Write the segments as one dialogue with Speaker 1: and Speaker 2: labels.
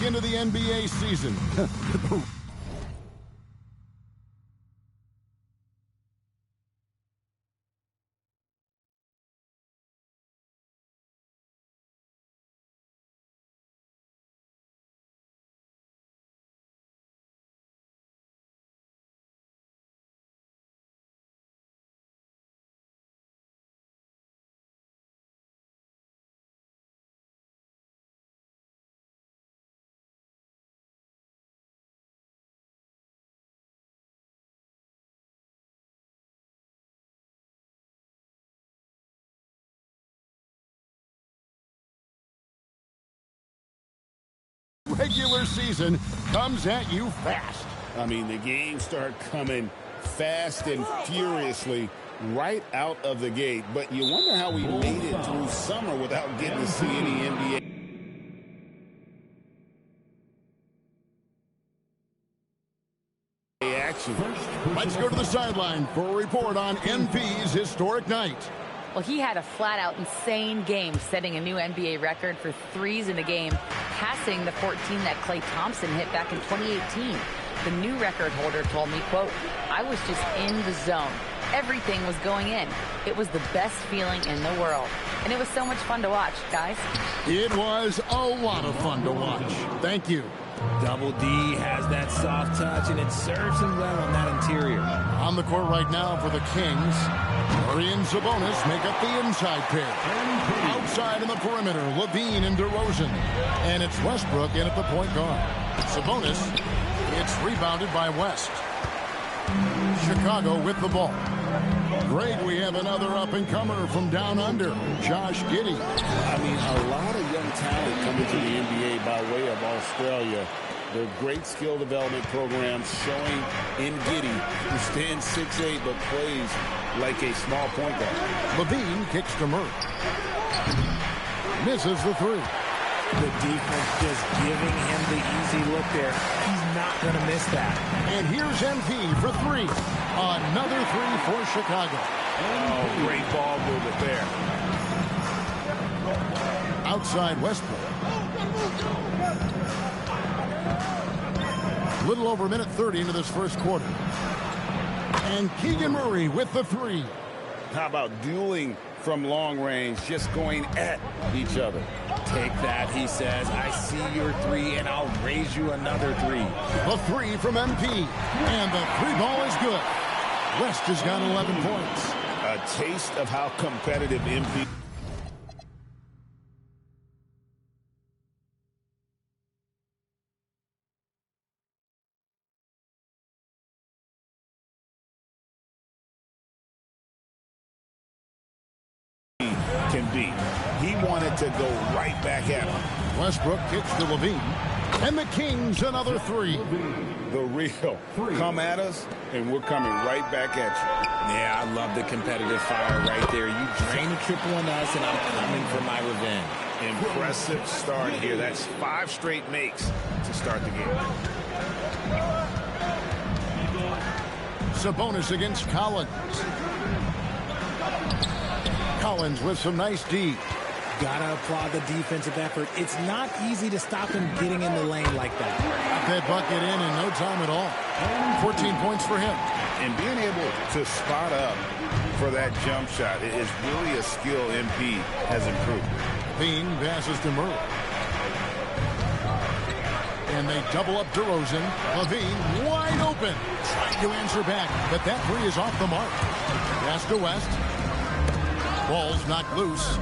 Speaker 1: into the NBA season. Regular season comes at you fast.
Speaker 2: I mean, the games start coming fast and furiously right out of the gate. But you wonder how we made it through summer without getting to see any NBA action.
Speaker 1: Let's go to the sideline for a report on MP's historic night.
Speaker 3: Well, he had a flat-out insane game, setting a new NBA record for threes in a game, passing the 14 that Klay Thompson hit back in 2018. The new record holder told me, quote, "I was just in the zone. Everything was going in. It was the best feeling in the world. And it was so much fun to watch, guys."
Speaker 1: It was a lot of fun to watch. Thank you.
Speaker 4: Double D has that soft touch, and it serves him well on that interior.
Speaker 1: On the court right now for the Kings, Murray and Sabonis make up the inside pair. Outside in the perimeter, Levine and DeRozan. And it's Westbrook in at the point guard. Sabonis, it's rebounded by West. Chicago with the ball. Greg, we have another up-and-comer from down under, Josh Giddey.
Speaker 2: I mean, a lot of young talent coming to the NBA by way of Australia. Their great skill development programs showing in Giddey, who stands 6'8", but plays like a small point guard.
Speaker 1: Levine kicks to Murray. Misses the three.
Speaker 4: The defense just giving him the easy look there. He's not going to miss that.
Speaker 1: And here's MP for three. Another three for Chicago.
Speaker 2: Oh, great ball movement there.
Speaker 1: Outside Westbrook. Little over a minute 30 into this first quarter. And Keegan Murray with the three.
Speaker 2: How about dueling from long range, just going at each other?
Speaker 4: Take that, he says. I see your three, and I'll raise you another three.
Speaker 1: A three from MP. And the three ball is good. West has got 11 points.
Speaker 2: A taste of how competitive MP can be. He wanted to go right back at him.
Speaker 1: Westbrook kicks to Levine. And the Kings another three.
Speaker 2: The real. Come at us, and we're coming right back at you.
Speaker 4: Yeah, I love the competitive fire right there. You drain a triple on us, and I'm coming for my revenge.
Speaker 2: Impressive start here. That's 5 straight makes to start the game.
Speaker 1: Sabonis against Collins. Collins with some nice D.
Speaker 4: Gotta applaud the defensive effort. It's not easy to stop him getting in the lane like that.
Speaker 1: Got that bucket in no time at all. 14 points for him.
Speaker 2: And being able to spot up for that jump shot is really a skill MP has improved.
Speaker 1: Bean passes to Murray. And they double up DeRozan. Levine wide open. Trying to answer back, but that three is off the mark. Pass to West. Ball's knocked loose.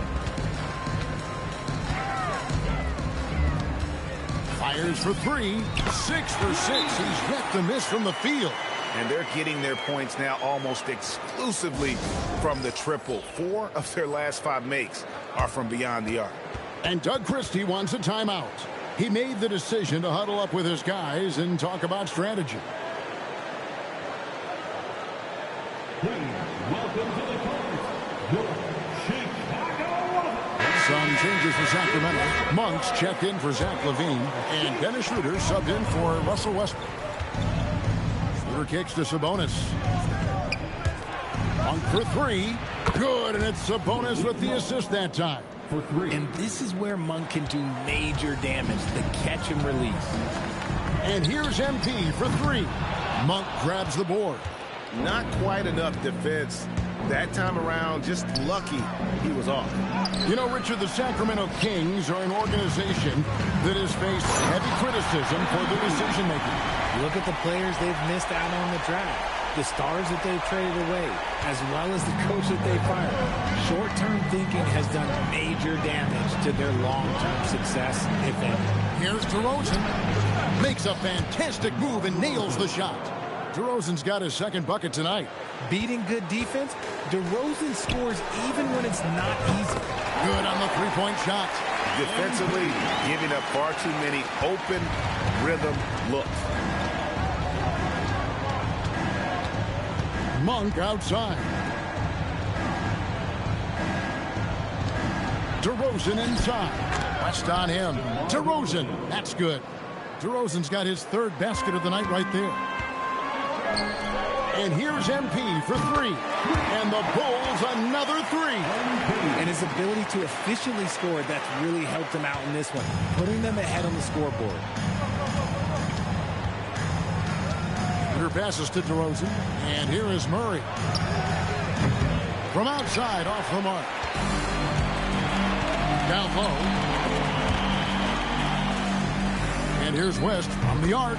Speaker 1: Fires for three. 6 for 6. He's yet to miss from the field.
Speaker 2: And they're getting their points now almost exclusively from the triple. 4 of their last 5 makes are from beyond the arc.
Speaker 1: And Doug Christie wants a timeout. He made the decision to huddle up with his guys and talk about strategy.
Speaker 5: Welcome to the court, your Chicago.
Speaker 1: Some changes for Sacramento. Monks checked in for Zach LaVine, and Dennis Schroeder subbed in for Russell Westbrook. Schroeder kicks to Sabonis. Monk for three. Good, and it's Sabonis with the assist that time.
Speaker 5: for 3.
Speaker 4: And this is where Monk can do major damage, the catch and release.
Speaker 1: And here's MP for 3. Monk grabs the board.
Speaker 6: Not quite enough defense. That time around, just lucky he was off.
Speaker 1: You know, Richard, the Sacramento Kings are an organization that has faced heavy criticism for their decision-making.
Speaker 4: Look at the players they've missed out on the draft, the stars that they've traded away, as well as the coach that they fired. Short-term thinking has done major damage to their long-term success, if any.
Speaker 1: Here's DeRozan. Makes a fantastic move and nails the shot. DeRozan's got his second bucket tonight.
Speaker 4: Beating good defense, DeRozan scores even when it's not easy.
Speaker 1: Good on the three-point shot.
Speaker 6: Defensively, giving up far too many open rhythm looks.
Speaker 1: Monk outside. DeRozan inside. West on him. DeRozan. That's good. DeRozan's got his third basket of the night right there. And here's MP for 3. And the Bulls another 3.
Speaker 4: And his ability to efficiently score, that's really helped him out in this one, putting them ahead on the scoreboard.
Speaker 1: Under passes to DeRozan. And here is Murray. From outside, off the mark. Down low. And here's West from the arc.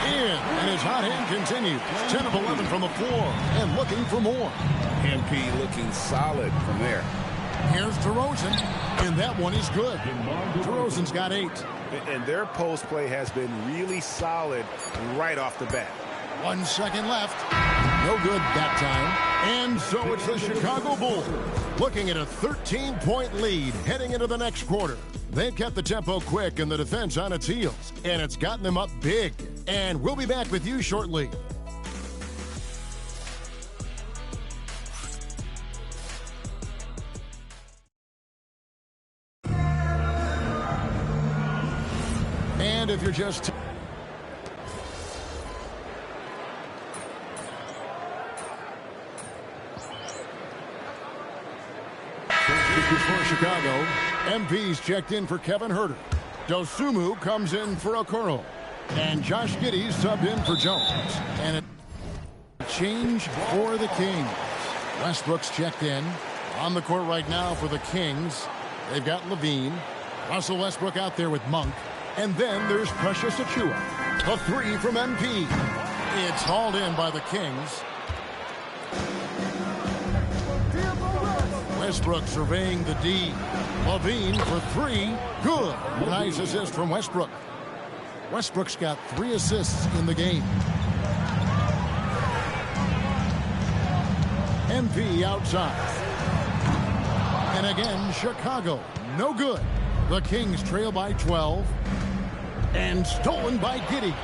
Speaker 1: In. And his hot hand continues. 10 of 11 from the floor. And looking for more.
Speaker 2: MP looking solid from there.
Speaker 1: Here's DeRozan. And that one is good. DeRozan's got 8.
Speaker 6: And their post play has been really solid right off the bat.
Speaker 1: 1 second left. No good that time. And so it's the Chicago Bulls looking at a 13-point lead heading into the next quarter. They've kept the tempo quick and the defense on its heels, and it's gotten them up big. And we'll be back with you shortly. And if you're just... For Chicago, MP's checked in for Kevin Huerter. Dosunmu comes in for Okoro. And Josh Giddey subbed in for Jones. And a change for the Kings. Westbrook's checked in. On the court right now for the Kings. They've got Levine. Russell Westbrook out there with Monk. And then there's Precious Achiuwa. A 3 from MP. It's hauled in by the Kings. Westbrook surveying the D. Levine for 3. Good. Nice assist from Westbrook. Westbrook's got 3 assists in the game. MP outside. And again, Chicago. No good. The Kings trail by 12. And stolen by Giddey.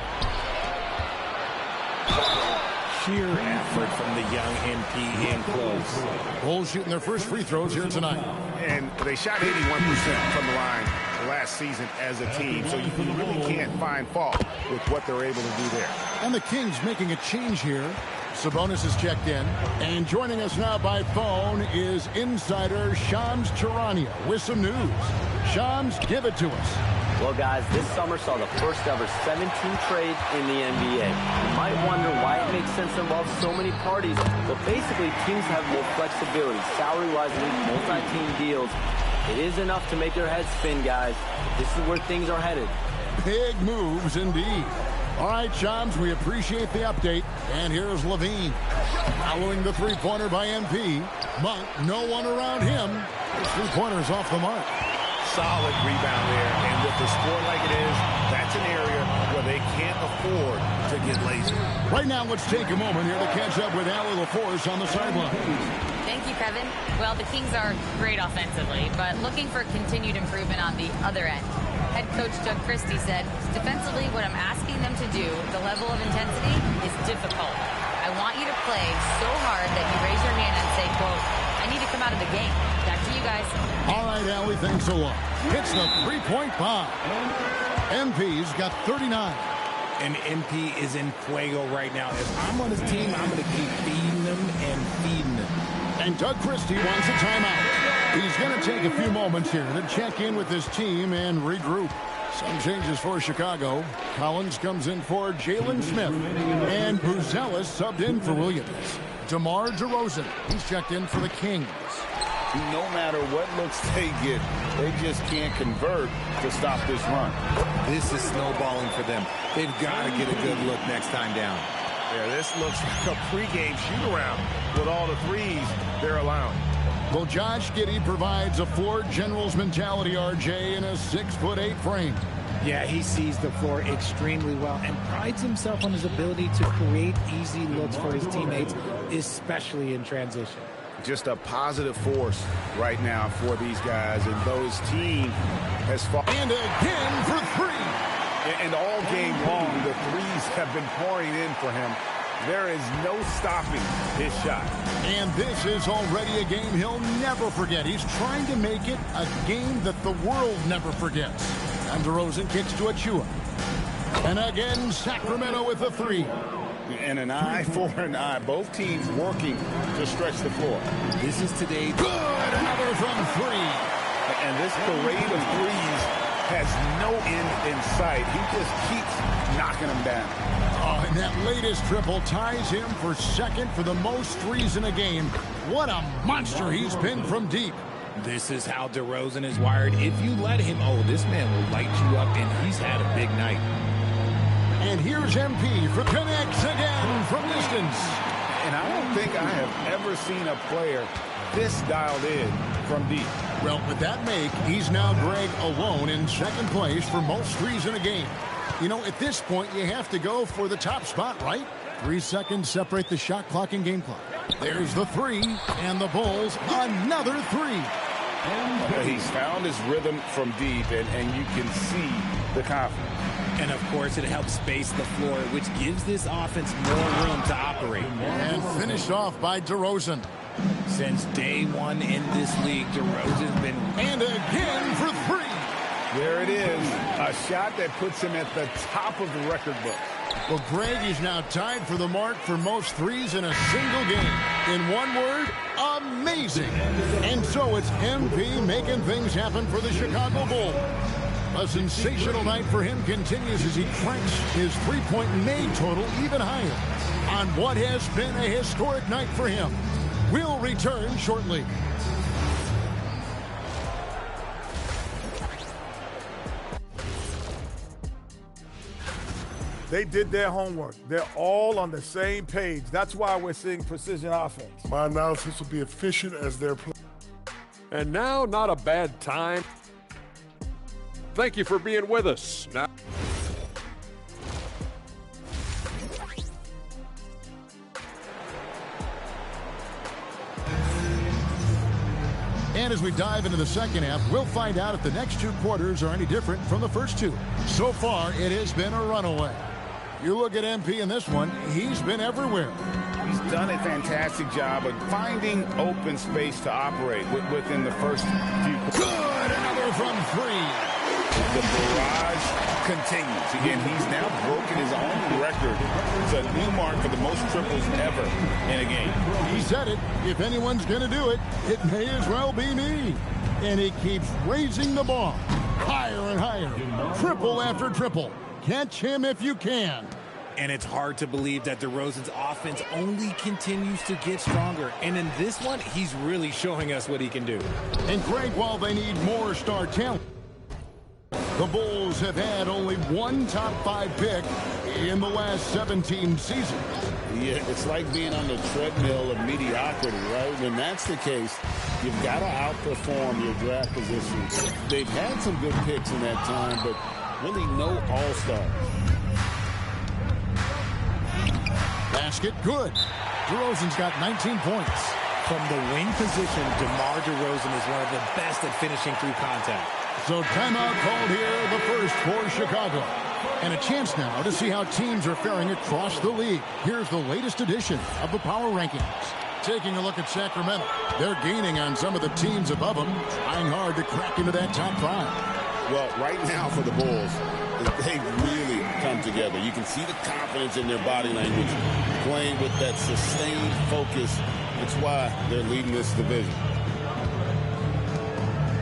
Speaker 4: Sheer effort from the young MP in close.
Speaker 1: Bulls shooting their first free throws here tonight.
Speaker 6: And they shot 81% from the line last season as a team, so you really can't find fault with what they're able to do there.
Speaker 1: And the Kings making a change here. Sabonis is checked in. And joining us now by phone is insider Shams Charania with some news. Shams, give it to us.
Speaker 7: Well, guys, this summer saw the first ever 17 trades in the NBA. You might wonder why it makes sense to involve so many parties, but basically teams have more flexibility, salary-wise, and multi-team deals. It is enough to make your head spin, guys. This is where things are headed.
Speaker 1: Big moves indeed. All right, Shams, we appreciate the update. And here's Levine. Following the three-pointer by MP. Monk, no one around him. His three-pointer's off the mark.
Speaker 6: Solid rebound there, and with the score like it is, that's an area where they can't afford to get lazy.
Speaker 1: Right now, let's take a moment here to catch up with Allie LaForce on the sideline.
Speaker 3: Thank you, Kevin. Well, the Kings are great offensively, but looking for continued improvement on the other end. Head coach Doug Christie said, defensively, what I'm asking them to do, the level of intensity, is difficult. I want you to play so hard that you raise your hand and say, quote, I need to come out of the game. Back to you guys.
Speaker 1: All right, Allie, thanks a lot. Hits the three-point bomb. MP's got 39.
Speaker 4: And MP is in fuego right now. If I'm on his team, I'm going to keep feeding them and feeding them.
Speaker 1: And Doug Christie wants a timeout. He's going to take a few moments here to check in with his team and regroup. Some changes for Chicago. Collins comes in for Jalen Smith. And Buzelis subbed in for Williams. DeMar DeRozan, he's checked in for the Kings.
Speaker 2: No matter what looks they get, they just can't convert to stop this run.
Speaker 8: This is snowballing for them. They've got to get a good look next time down.
Speaker 6: Yeah, this looks like a pregame shoot-around with all the threes they're allowing.
Speaker 1: Well, Josh Giddey provides a floor general's mentality, RJ, in a 6'8" frame.
Speaker 4: Yeah, he sees the floor extremely well and prides himself on his ability to create easy looks for his teammates, especially in transition.
Speaker 6: Just a positive force right now for these guys, and though his team has fought.
Speaker 1: And again for three.
Speaker 6: And all game long, the threes have been pouring in for him. There is no stopping his shot.
Speaker 1: And this is already a game he'll never forget. He's trying to make it a game that the world never forgets. And DeRozan kicks to Achua. And again, Sacramento with a three.
Speaker 2: And an eye for an eye. Both teams working to stretch the floor.
Speaker 8: This is today's...
Speaker 1: Good! Another from three.
Speaker 6: And this parade of threes has no end in sight. He just keeps knocking them down.
Speaker 1: Oh, and that latest triple ties him for second for the most threes in a game. What a monster he's been from deep.
Speaker 4: This is how DeRozan is wired. If you let him, this man will light you up, and he's had a big night.
Speaker 1: And here's MP for connects again from distance.
Speaker 6: And I don't think I have ever seen a player this dialed in from deep.
Speaker 1: Well, with that make, he's now Greg alone in second place for most threes in a game. You know, at this point, you have to go for the top spot, right? 3 seconds separate the shot clock and game clock. There's the three, and the Bulls another three.
Speaker 2: He's found his rhythm from deep, and you can see the confidence.
Speaker 4: And, of course, it helps space the floor, which gives this offense more room to operate.
Speaker 1: And finished off by DeRozan.
Speaker 4: Since day one in this league, DeRozan's been...
Speaker 1: And again for three.
Speaker 6: There it is, a shot that puts him at the top of the record book.
Speaker 1: Well, Greg is now tied for the mark for most threes in a single game. In one word, amazing. And so it's MP making things happen for the Chicago Bulls. A sensational night for him continues as he cranks his three-point made total even higher on what has been a historic night for him. We'll return shortly.
Speaker 9: They did their homework. They're all on the same page. That's why we're seeing precision offense.
Speaker 5: My analysis will be efficient as their play.
Speaker 10: And now, not a bad time. Thank you for being with us. Now.
Speaker 1: And as we dive into the second half, we'll find out if the next two quarters are any different from the first two. So far, it has been a runaway. You look at MP in this one, he's been everywhere.
Speaker 2: He's done a fantastic job of finding open space to operate within the first few.
Speaker 1: Good! Another from three.
Speaker 2: The barrage continues. Again, he's now broken his own record. It's a new mark for the most triples ever in a game.
Speaker 1: He said it. If anyone's going to do it, it may as well be me. And he keeps raising the ball. Higher and higher. Triple after triple. Catch him if you can.
Speaker 4: And it's hard to believe that DeRozan's offense only continues to get stronger. And in this one, he's really showing us what he can do.
Speaker 1: And Greg, while they need more star talent, the Bulls have had only one top 5 pick in the last 17 seasons.
Speaker 2: Yeah, it's like being on the treadmill of mediocrity, right? When that's the case, you've got to outperform your draft positions. They've had some good picks in that time, but really no all-stars.
Speaker 1: Basket good. DeRozan's got 19 points.
Speaker 4: From the wing position, DeMar DeRozan is one of the best at finishing through contact.
Speaker 1: So timeout called here, the first for Chicago. And a chance now to see how teams are faring across the league. Here's the latest edition of the Power Rankings. Taking a look at Sacramento. They're gaining on some of the teams above them, trying hard to crack into that top 5.
Speaker 2: Well, right now for the Bulls, they really come together. You can see the confidence in their body language, playing with that sustained focus It's why they're leading this division.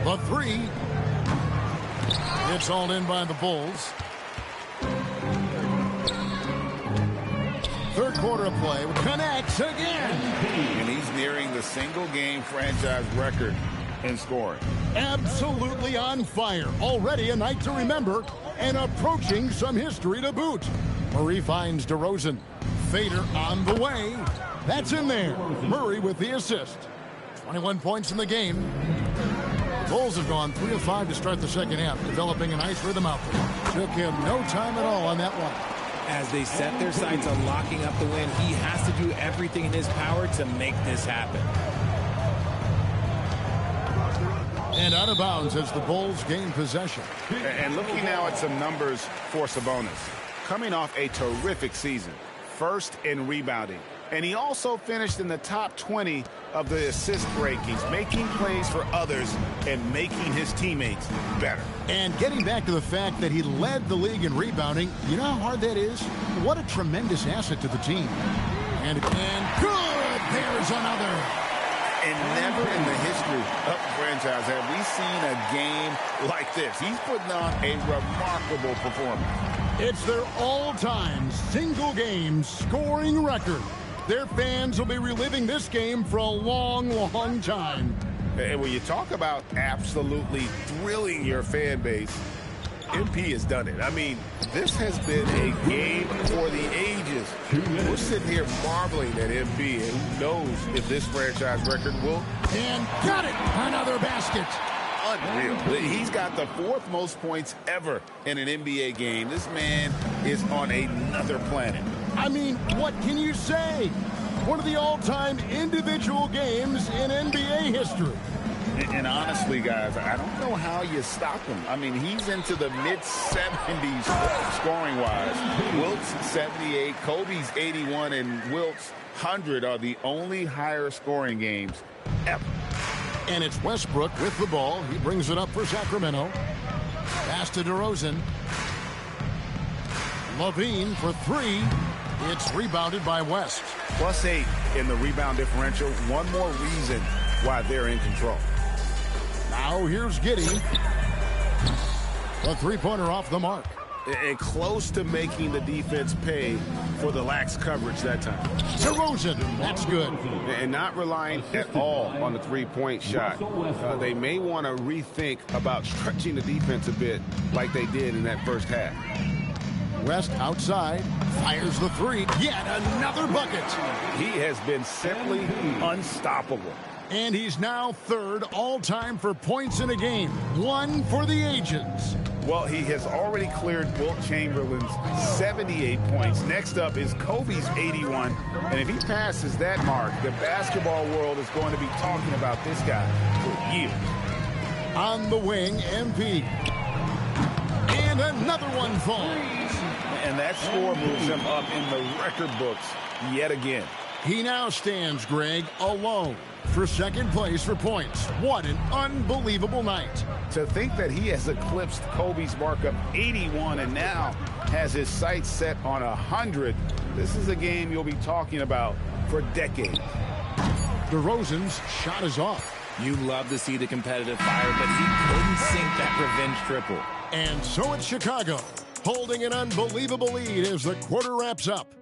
Speaker 1: The three. It's hauled in by the Bulls. Third quarter of play. Connects again.
Speaker 2: And he's nearing the single-game franchise record in scoring.
Speaker 1: Absolutely on fire. Already a night to remember and approaching some history to boot. Murray finds DeRozan. Fader on the way. That's in there. Murray with the assist. 21 points in the game. The Bulls have gone 3 of 5 to start the second half, developing a nice rhythm out there. Took him no time at all on that one.
Speaker 4: As they set their sights on locking up the win, he has to do everything in his power to make this happen.
Speaker 1: And out of bounds as the Bulls gain possession.
Speaker 6: And looking now at some numbers for Sabonis. Coming off a terrific season. First in rebounding. And he also finished in the top 20 of the assist rankings, making plays for others and making his teammates better.
Speaker 1: And getting back to the fact that he led the league in rebounding, you know how hard that is? What a tremendous asset to the team. And good! There's another.
Speaker 6: And never in the history of the franchise have we seen a game like this. He's putting on a remarkable performance.
Speaker 1: It's their all-time single-game scoring record. Their fans will be reliving this game for a long, long time.
Speaker 6: And when you talk about absolutely thrilling your fan base, MP has done it. I mean, this has been a game for the ages. We're sitting here marveling at MP, and who knows if this franchise record will.
Speaker 1: And got it! Another basket.
Speaker 6: Unreal. He's got the 4th most points ever in an NBA game. This man is on another planet.
Speaker 1: I mean, what can you say? One of the all-time individual games in NBA history.
Speaker 6: And honestly, guys, I don't know how you stop him. I mean, he's into the mid-70s scoring-wise. Wilt's 78, Kobe's 81, and Wilt's 100 are the only higher scoring games ever.
Speaker 1: And it's Westbrook with the ball. He brings it up for Sacramento. Pass to DeRozan. Levine for 3. It's rebounded by West.
Speaker 6: +8 in the rebound differential. One more reason why they're in control.
Speaker 1: Now here's Giddey. A three-pointer off the mark.
Speaker 6: And close to making the defense pay for the lax coverage that time.
Speaker 1: DeRozan, that's good.
Speaker 6: And not relying at all on the three-point shot. They may want to rethink about stretching the defense a bit like they did in that first half.
Speaker 1: West outside, fires the 3. Yet another bucket.
Speaker 6: He has been simply unstoppable.
Speaker 1: And he's now 3rd all-time for points in a game. 1 for the ages.
Speaker 6: Well, he has already cleared Wilt Chamberlain's 78 points. Next up is Kobe's 81. And if he passes that mark, the basketball world is going to be talking about this guy for years.
Speaker 1: On the wing, MP. And another one falls.
Speaker 6: And that score moves him up in the record books yet again.
Speaker 1: He now stands, Greg, alone for 2nd place for points. What an unbelievable night.
Speaker 6: To think that he has eclipsed Kobe's mark of 81 and now has his sights set on 100. This is a game you'll be talking about for decades.
Speaker 1: DeRozan's shot is off.
Speaker 4: You love to see the competitive fire, but he couldn't sink that revenge triple.
Speaker 1: And so it's Chicago, holding an unbelievable lead as the quarter wraps up.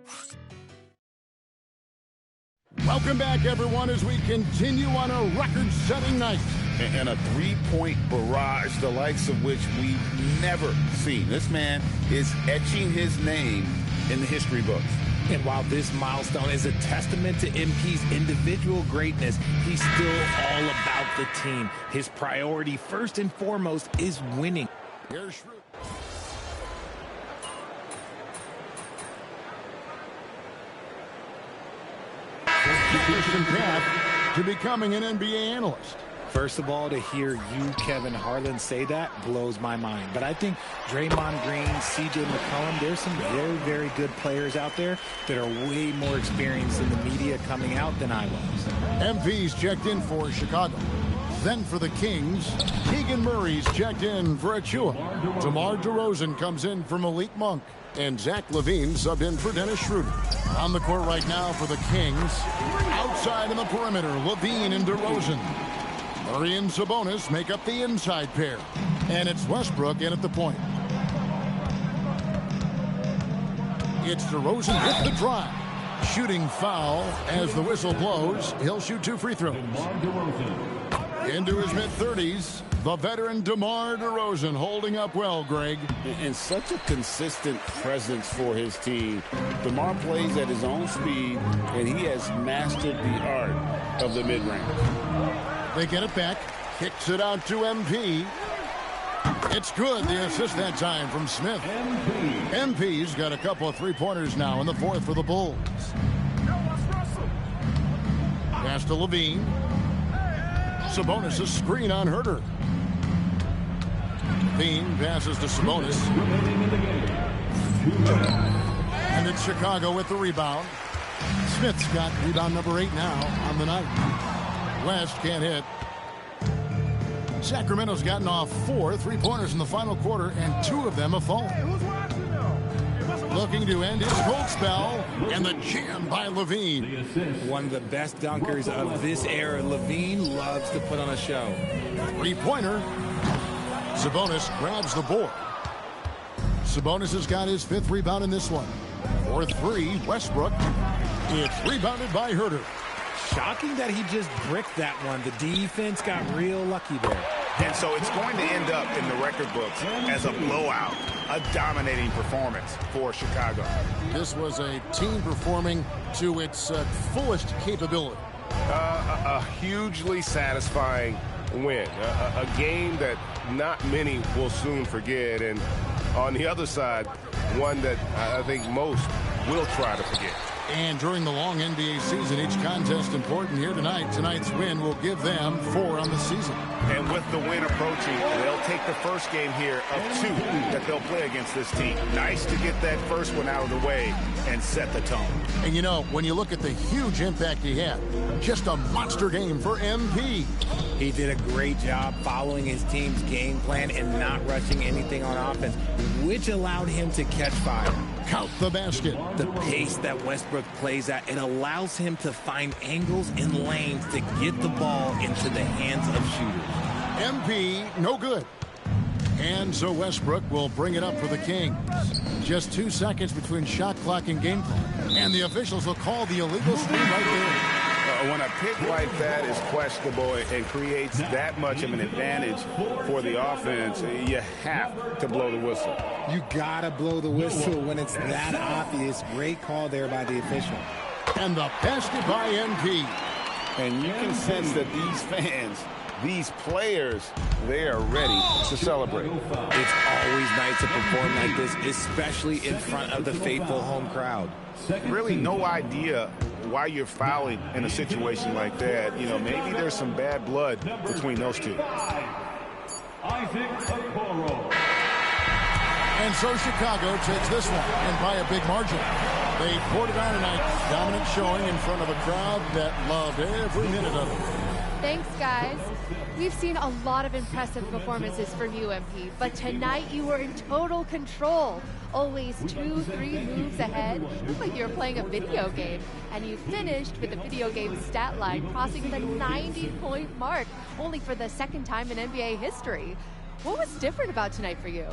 Speaker 1: Welcome back, everyone, as we continue on a record-setting night.
Speaker 6: And a three-point barrage, the likes of which we've never seen. This man is etching his name in the history books.
Speaker 4: And while this milestone is a testament to MP's individual greatness, he's still all about the team. His priority, first and foremost, is winning.
Speaker 1: Here's Schroeder. Path to becoming an NBA analyst.
Speaker 4: First of all, to hear you, Kevin Harlan, say that blows my mind. But I think Draymond Green, CJ McCollum, there's some very, very good players out there that are way more experienced in the media coming out than I was.
Speaker 1: MV's checked in for Chicago. Then for the Kings, Keegan Murray's checked in for Achua. DeMar DeRozan comes in for Malik Monk. And Zach LaVine subbed in for Dennis Schroeder. On the court right now for the Kings. Outside in the perimeter, LaVine and DeRozan. Murray and Sabonis make up the inside pair. And it's Westbrook in at the point. It's DeRozan with the drive. Shooting foul as the whistle blows. He'll shoot 2 free throws. Into his mid-30s, the veteran DeMar DeRozan holding up well, Greg.
Speaker 2: And such a consistent presence for his team. DeMar plays at his own speed, and he has mastered the art of the mid-range.
Speaker 1: They get it back. Kicks it out to MP. It's good. The assist that time from Smith. MP's got a couple of three-pointers now in the fourth for the Bulls. Pass to LaVine. Sabonis a screen on Herter. LaVine passes to Sabonis. And it's Chicago with the rebound. Smith's got rebound number 8 now on the night. West can't hit. Sacramento's gotten off 4 three-pointers in the final quarter, and 2 of them have fallen. Looking to end his cold spell, and the jam by LaVine.
Speaker 4: One of the best dunkers of this era. LaVine loves to put on a show.
Speaker 1: Three-pointer. Sabonis grabs the board. Sabonis has got his 5th rebound in this one. For 3, Westbrook. It's rebounded by Herter.
Speaker 4: Shocking that he just bricked that one. The defense got real lucky there.
Speaker 6: And so it's going to end up in the record books as a blowout, a dominating performance for Chicago.
Speaker 1: This was a team performing to its fullest capability.
Speaker 11: A hugely satisfying win. A game that not many will soon forget. And on the other side, one that I think most will try to forget.
Speaker 1: And during the long NBA season, each contest important here tonight. Tonight's win will give them 4 on the season.
Speaker 6: And with the win approaching, they'll take the first game here of 2 that they'll play against this team. Nice to get that first one out of the way and set the tone.
Speaker 1: And you know, when you look at the huge impact he had, just a monster game for MP.
Speaker 4: He did a great job following his team's game plan and not rushing anything on offense, which allowed him to catch fire.
Speaker 1: Count the basket.
Speaker 4: The pace that Westbrook plays at, it allows him to find angles and lanes to get the ball into the hands of shooters.
Speaker 1: MP, no good. And so Westbrook will bring it up for the Kings. Just 2 seconds between shot clock and game clock. And the officials will call the illegal screen right there.
Speaker 6: When a pick like that is questionable and creates that much of an advantage for the offense, you have to blow the whistle.
Speaker 4: You gotta blow the whistle when it's that obvious. Great call there by the official.
Speaker 1: And the basket by MP.
Speaker 6: And you can sense that these fans, these players, they are ready to celebrate.
Speaker 4: It's always nice to perform like this, especially in front of the faithful home crowd.
Speaker 6: Really no idea why you're fouling in a situation like that. You know, maybe there's some bad blood between those two.
Speaker 1: And so Chicago takes this one, and by a big margin. They poured it on tonight, dominant showing in front of a crowd that loved every minute of it.
Speaker 12: Thanks, guys. We've seen a lot of impressive performances from you, MP, but tonight you were in total control. Always 2-3 moves ahead. Looked like you were playing a video game. And you finished with the video game stat line crossing the 90-point mark, only for the 2nd time in NBA history. What was different about tonight for you?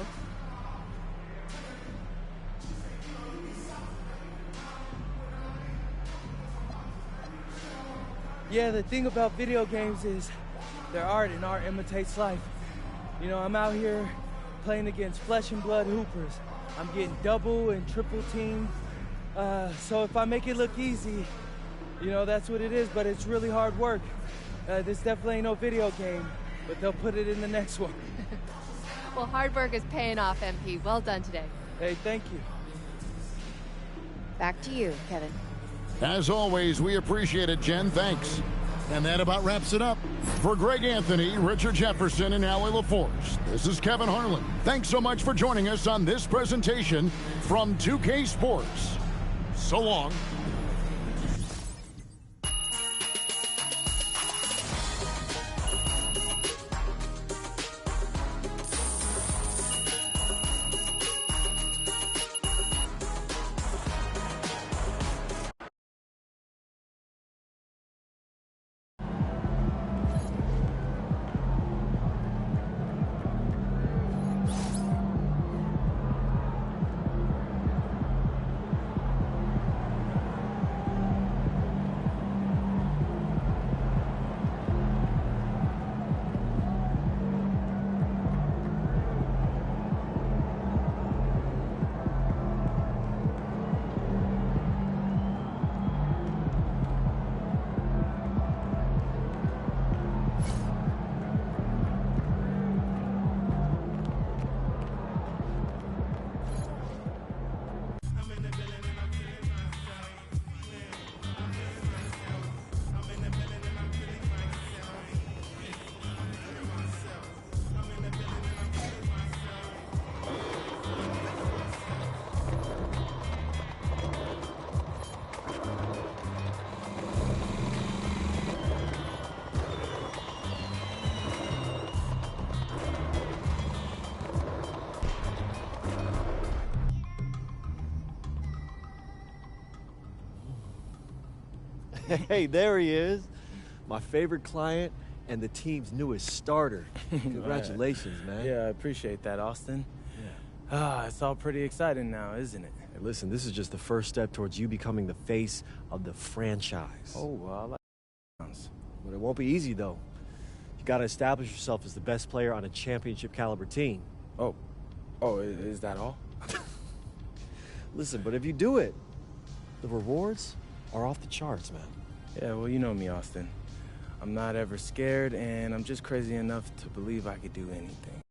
Speaker 13: Yeah, the thing about video games is they're art, and art imitates life. You know, I'm out here playing against flesh and blood hoopers. I'm getting double and triple teamed. So if I make it look easy, you know, that's what it is, but it's really hard work. This definitely ain't no video game, but they'll put it in the next one.
Speaker 12: Well, hard work is paying off, MP. Well done today.
Speaker 13: Hey, thank you.
Speaker 12: Back to you, Kevin.
Speaker 1: As always, we appreciate it, Jen. Thanks. And that about wraps it up. For Greg Anthony, Richard Jefferson, and Allie LaForce, this is Kevin Harlan. Thanks so much for joining us on this presentation from 2K Sports. So long.
Speaker 14: Hey, there he is. My favorite client and the team's newest starter. Congratulations, man.
Speaker 13: Yeah, I appreciate that, Austin. It's all pretty exciting now, isn't it?
Speaker 14: Hey, listen, this is just the first step towards you becoming the face of the franchise.
Speaker 13: Oh, well, I like sounds.
Speaker 14: But it won't be easy, though. You got to establish yourself as the best player on a championship caliber team.
Speaker 13: Oh, is that all?
Speaker 14: Listen, but if you do it, the rewards are off the charts, man.
Speaker 13: Yeah, well, you know me, Austin. I'm not ever scared, and I'm just crazy enough to believe I could do anything.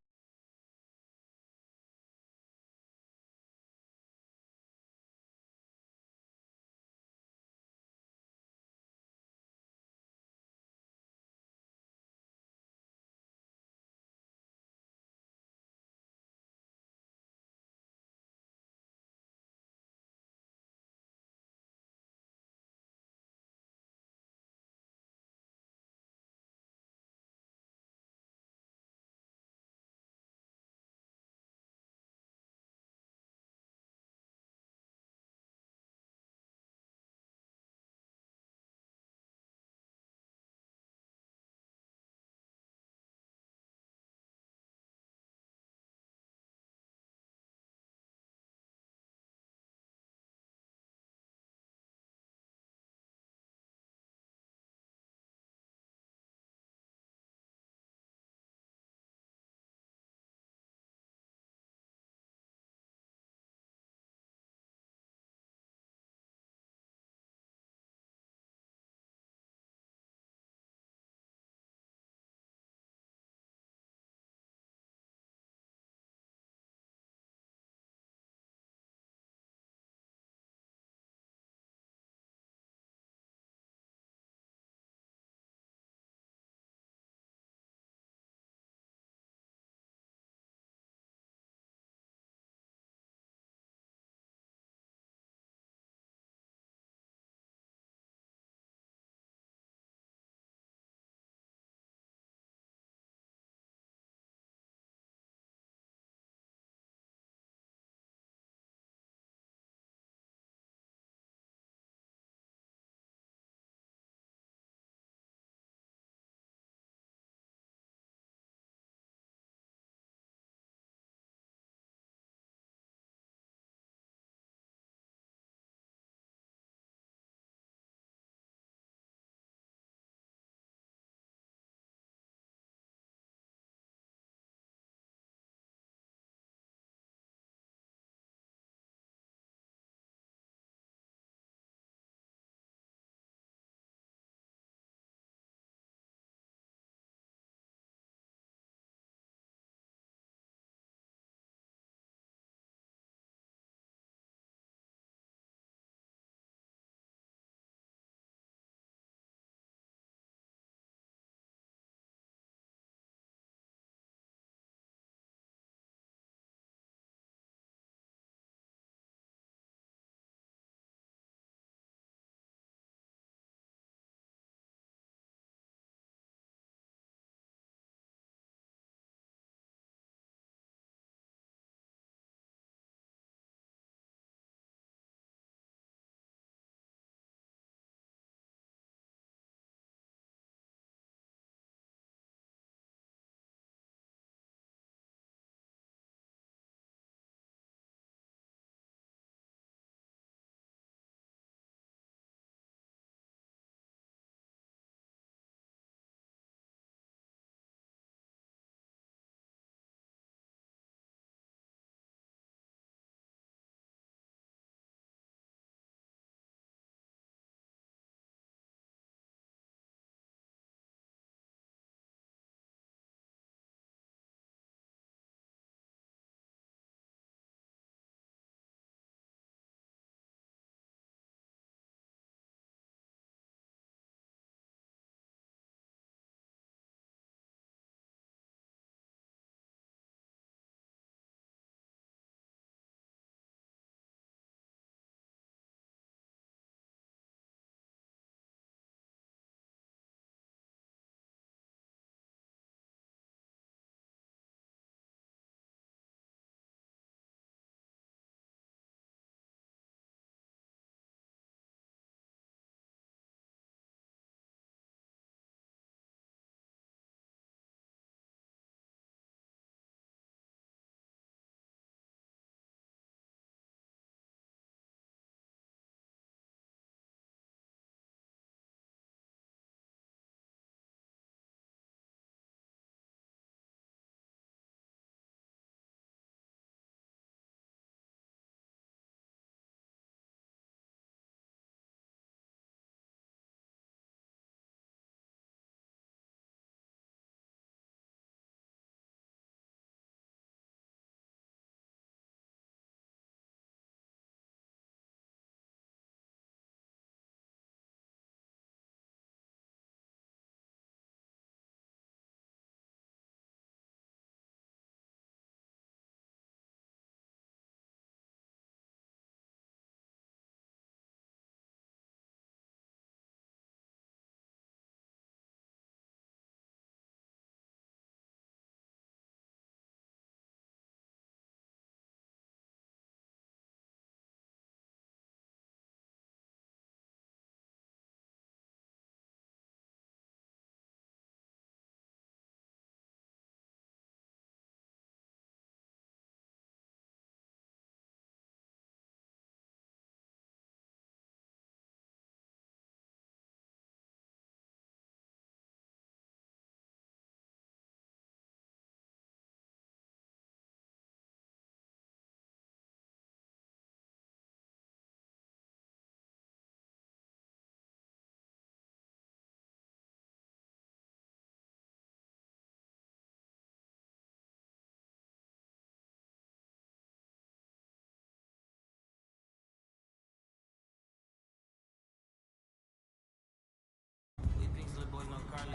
Speaker 15: I'm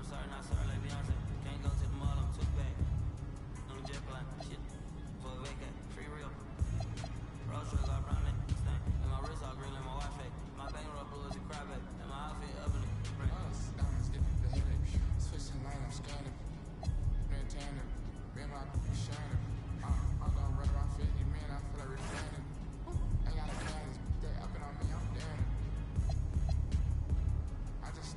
Speaker 15: sorry, not sorry, like Beyonce. Can't go to the mall, I'm too bad. On the jet plane, shit. For a vacay, free real. Road truck got brown neck, stain. And my wrist all green like my wife fake. My bank roll blue as a crybaby. And my outfit up in the brain.
Speaker 16: Diamonds get the headache. Switching lane, I'm scanning. Red tanning. Man, my shining. I'm gonna run around 50, man, I feel like rebranding. I got a plans, they upping on me, I'm damning. I just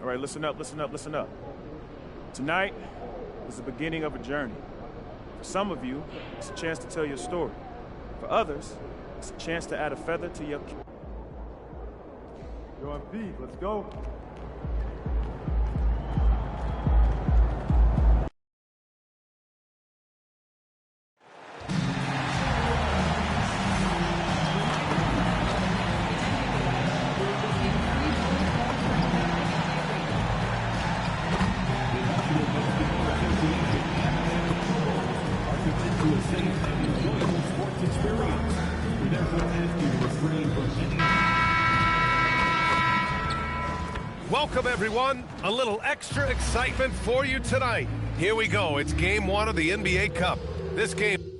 Speaker 17: All right, listen up, listen up, listen up. Tonight is the beginning of a journey. For some of you, it's a chance to tell your story. For others, it's a chance to add a feather to your...
Speaker 5: Yo, MP, let's go.
Speaker 18: Welcome, everyone. A little extra excitement for you tonight. Here we go. It's Game 1 of the NBA Cup. This game...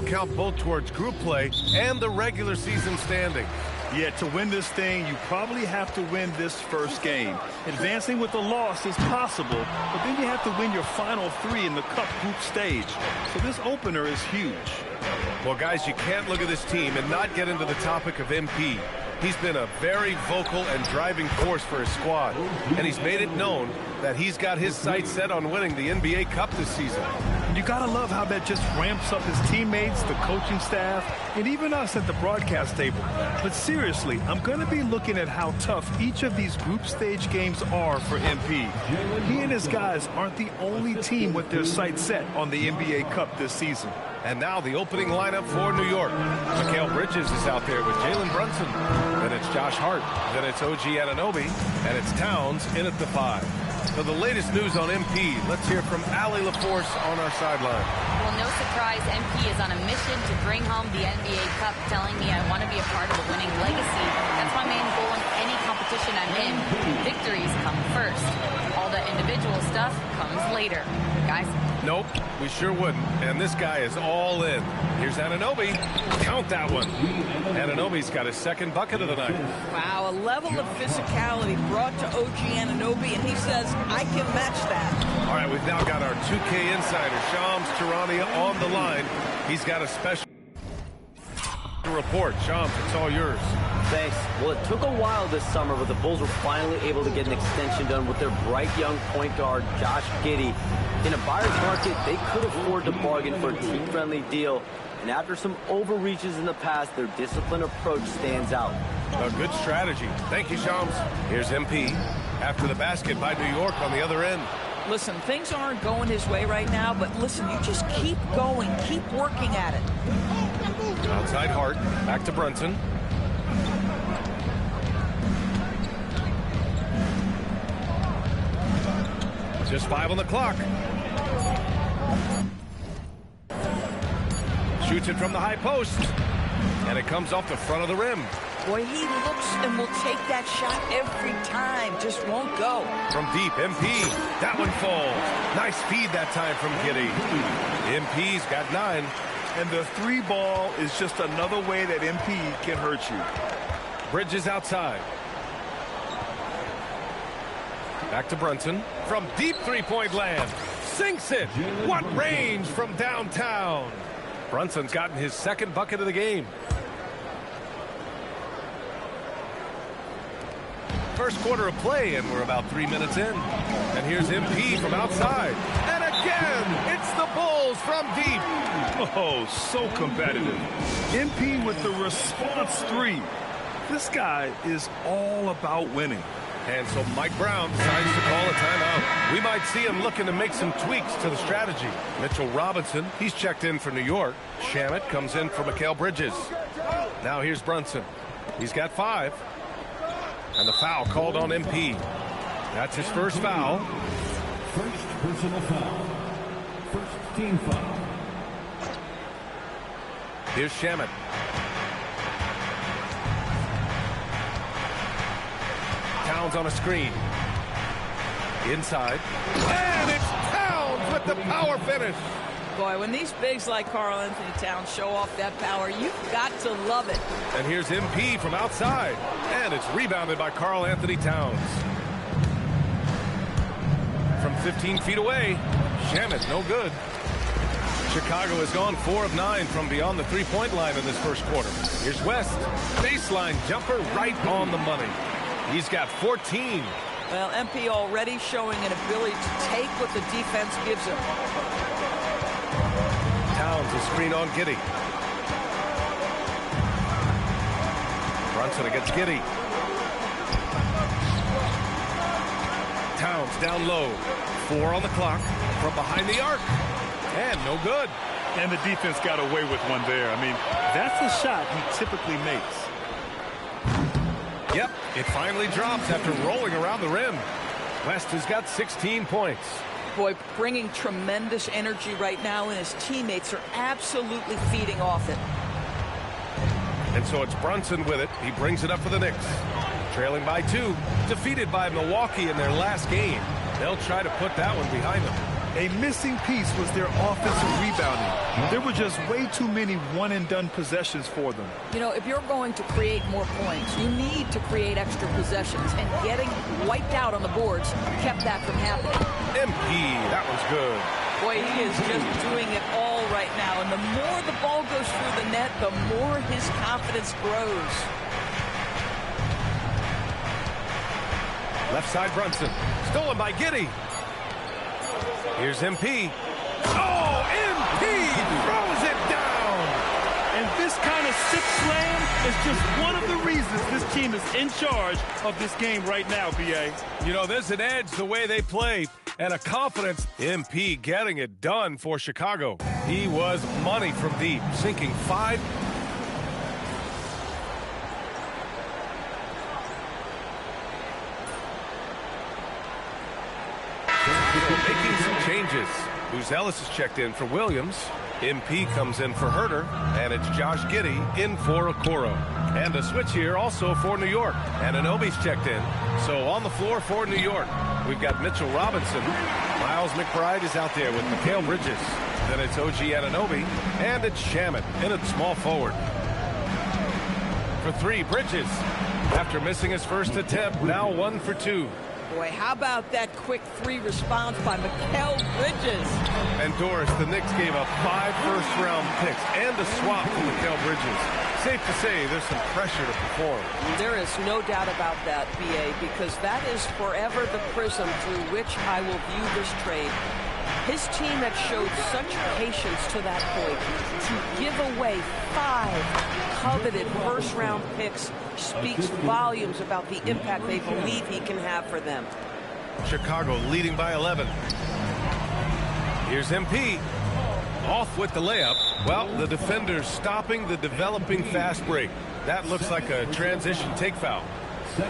Speaker 18: count both towards group play and the regular season standings.
Speaker 19: Yeah, to win this thing, you probably have to win this first game. Advancing with a loss is possible, but then you have to win your final 3 in the Cup group stage. So this opener is huge.
Speaker 18: Well, guys, you can't look at this team and not get into the topic of MP. He's been a very vocal and driving force for his squad, and he's made it known that he's got his sights set on winning the NBA Cup this season.
Speaker 19: You gotta love how that just ramps up his teammates, the coaching staff, and even us at the broadcast table. But seriously, I'm gonna be looking at how tough each of these group stage games are for MP. He and his guys aren't the only team with their sights set on the NBA Cup this season.
Speaker 18: And now the opening lineup for New York. Mikal Bridges is out there with Jalen Brunson. Then it's Josh Hart. Then it's OG Anunoby. And it's Towns in at the 5. For the latest news on MP, let's hear from Allie LaForce on our sideline.
Speaker 3: Well, no surprise, MP is on a mission to bring home the NBA Cup, telling me I want to be a part of a winning legacy. That's my main goal in any competition I'm in. Victories come first. All the individual stuff comes later. Guys?
Speaker 18: Nope, we sure wouldn't. And this guy is all in. Here's Anunoby. Count that one. Anunoby's got his second bucket of the night.
Speaker 20: Wow, a level of physicality brought to OG Anunoby, and he says, I can match that.
Speaker 18: All right, we've now got our 2K insider, Shams Charania, on the line. He's got a special report. Shams, it's all yours.
Speaker 7: Thanks. Well, it took a while this summer, but the Bulls were finally able to get an extension done with their bright young point guard, Josh Giddey. In a buyer's market, they could afford to bargain for a team-friendly deal. And after some overreaches in the past, their disciplined approach stands out.
Speaker 18: A good strategy. Thank you, Shams. Here's MP after the basket by New York on the other end.
Speaker 20: Listen, things aren't going his way right now, but listen, you just keep going, keep working at it.
Speaker 18: Outside Hart, back to Brunson. Just 5 on the clock. Shoots it from the high post. And it comes off the front of the rim.
Speaker 20: Boy, he looks and will take that shot every time. Just won't go.
Speaker 18: From deep, MP. That one falls. Nice feed that time from Giddey. MP's got 9.
Speaker 19: And the 3 ball is just another way that MP can hurt you.
Speaker 18: Bridges outside. Back to Brunson. From deep three-point land. Sinks it. What range from downtown. Brunson's gotten his second bucket of the game. First quarter of play, and we're about 3 minutes in. And here's MP from outside. And again, it's the Bulls from deep.
Speaker 19: Oh, so competitive. MP with the response 3. This guy is all about winning.
Speaker 18: And so Mike Brown decides to call a timeout. We might see him looking to make some tweaks to the strategy. Mitchell Robinson, he's checked in for New York. Shamet comes in for Mikal Bridges. Now here's Brunson. He's got 5. And the foul called on MP. That's his first foul.
Speaker 5: First personal foul. First team foul.
Speaker 18: Here's Shamet. Towns on a screen. Inside. And it's Towns with the power finish.
Speaker 20: Boy, when these bigs like Karl Anthony Towns show off that power, you've got to love it.
Speaker 18: And here's MP from outside. And it's rebounded by Karl Anthony Towns. From 15 feet away, Shamet, no good. Chicago has gone 4 of 9 from beyond the three-point line in this first quarter. Here's West. Baseline jumper right on the money. He's got 14.
Speaker 20: Well, MP already showing an ability to take what the defense gives him.
Speaker 18: Towns is screen on Giddey. Brunson against Giddey. Towns down low. 4 on the clock from behind the arc. And no good.
Speaker 19: And the defense got away with one there. I mean, that's the shot he typically makes.
Speaker 18: Yep, it finally drops after rolling around the rim. West has got 16 points.
Speaker 20: Boy, bringing tremendous energy right now, and his teammates are absolutely feeding off it.
Speaker 18: And so it's Brunson with it. He brings it up for the Knicks. Trailing by 2. Defeated by Milwaukee in their last game. They'll try to put that one behind them.
Speaker 19: A missing piece was their offensive rebounding. There were just way too many one-and-done possessions for them.
Speaker 20: You know, if you're going to create more points, you need to create extra possessions, and getting wiped out on the boards kept that from happening.
Speaker 18: MP, that was good.
Speaker 20: Boy, he is just doing it all right now, and the more the ball goes through the net, the more his confidence grows.
Speaker 18: Left side Brunson, stolen by Giddey. Here's MP. Oh, MP throws it down.
Speaker 19: And this kind of sick slam is just one of the reasons this team is in charge of this game right now, B.A.
Speaker 18: You know, there's an edge the way they play and a confidence. MP getting it done for Chicago. He was money from deep, sinking 5. Making some changes. Booz Ellis is checked in for Williams. MP comes in for Herter, and it's Josh Giddey in for Okoro. And a switch here also for New York. Anunoby's checked in. So on the floor for New York, we've got Mitchell Robinson. Miles McBride is out there with Mikal Bridges. Then it's OG Anunoby, and it's Shamet in at small forward. For 3, Bridges. After missing his first attempt, now 1 for 2.
Speaker 20: Boy, how about that quick 3 response by Mikal Bridges?
Speaker 18: And Doris, the Knicks gave up 5 first-round picks and a swap for Mikal Bridges. Safe to say there's some pressure to perform.
Speaker 20: There is no doubt about that, B.A., because that is forever the prism through which I will view this trade. His team had showed such patience to that point. To give away 5 coveted first-round picks speaks volumes about the impact they believe he can have for them.
Speaker 18: Chicago leading by 11. Here's MP. Off with the layup. Well, the defender's stopping the developing fast break. That looks like a transition take foul.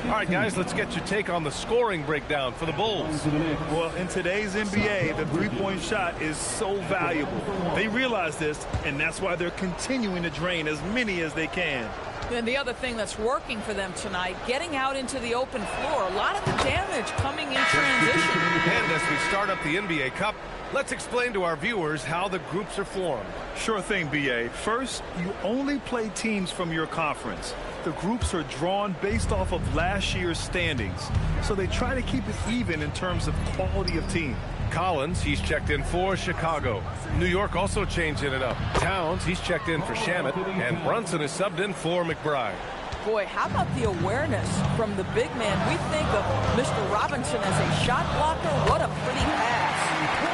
Speaker 18: All right, guys, let's get your take on the scoring breakdown for the Bulls.
Speaker 19: Well, in today's NBA, the three-point shot is so valuable. They realize this, and that's why they're continuing to drain as many as they can.
Speaker 20: And the other thing that's working for them tonight, getting out into the open floor. A lot of the damage coming in transition.
Speaker 18: And as we start up the NBA Cup, let's explain to our viewers how the groups are formed.
Speaker 19: Sure thing, B.A. First, you only play teams from your conference. The groups are drawn based off of last year's standings, so they try to keep it even in terms of quality of team.
Speaker 18: Collins, he's checked in for Chicago. New York also changing it up. Towns, he's checked in for Shamet, and Brunson is subbed in for McBride.
Speaker 20: Boy, how about the awareness from the big man? We think of Mr. Robinson as a shot blocker. What a pretty pass.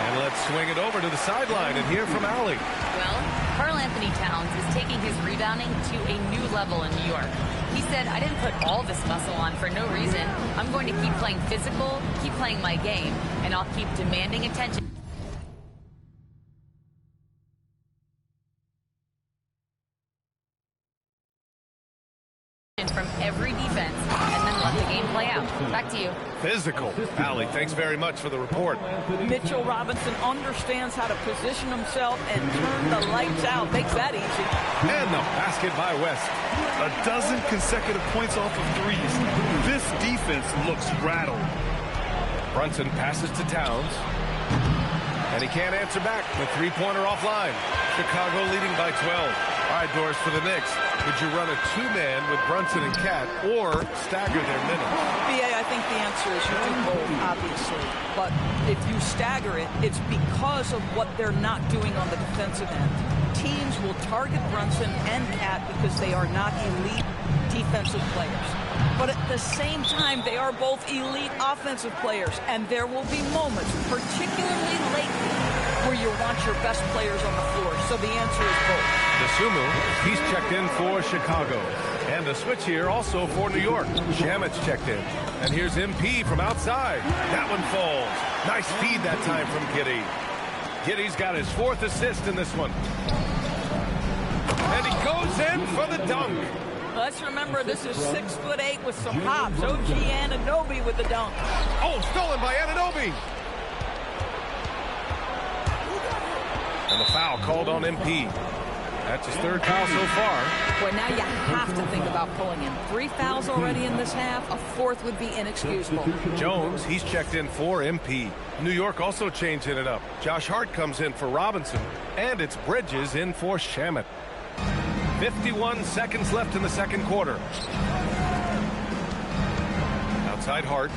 Speaker 18: And let's swing it over to the sideline and hear from Allie.
Speaker 3: Well, Karl Anthony Towns is taking his rebounding to a new level in New York. He said, I didn't put all this muscle on for no reason. I'm going to keep playing physical, keep playing my game, and I'll keep demanding attention. From every defense, and then let the game play out. Back to you.
Speaker 18: Physical. Allie, thanks very much for the report.
Speaker 20: Mitchell Robinson understands how to position himself and turn the lights out. Makes that easy.
Speaker 18: And the basket by West.
Speaker 19: A dozen consecutive points off of threes. This defense looks rattled.
Speaker 18: Brunson passes to Towns. And he can't answer back. The three-pointer offline. Chicago leading by 12. All right, Doris, for the Knicks, would you run a 2-man with Brunson and Cat or stagger their minutes?
Speaker 20: B.A., I think the answer is you do both, obviously. But if you stagger it, it's because of what they're not doing on the defensive end. Teams will target Brunson and Cat because they are not elite defensive players. But at the same time, they are both elite offensive players. And there will be moments, particularly lately, where you want your best players on the floor. So the answer is both.
Speaker 18: Dosunmu, he's checked in for Chicago. And a switch here also for New York. Shamet's checked in. And here's MP from outside. That one falls. Nice feed that time from Giddey. Giddey's got his 4th assist in this one. And he goes in for the dunk.
Speaker 20: Let's remember this is 6'8" with some hops. OG Anunoby with the dunk.
Speaker 18: Oh, stolen by Anunoby. And the foul called on MP. That's his third foul so far.
Speaker 20: Well, now you have to think about pulling him. 3 fouls already in this half. A fourth would be inexcusable.
Speaker 18: Jones, he's checked in for MP. New York also changing it up. Josh Hart comes in for Robinson, and it's Bridges in for Shamet. 51 seconds left in the second quarter. Outside Hart.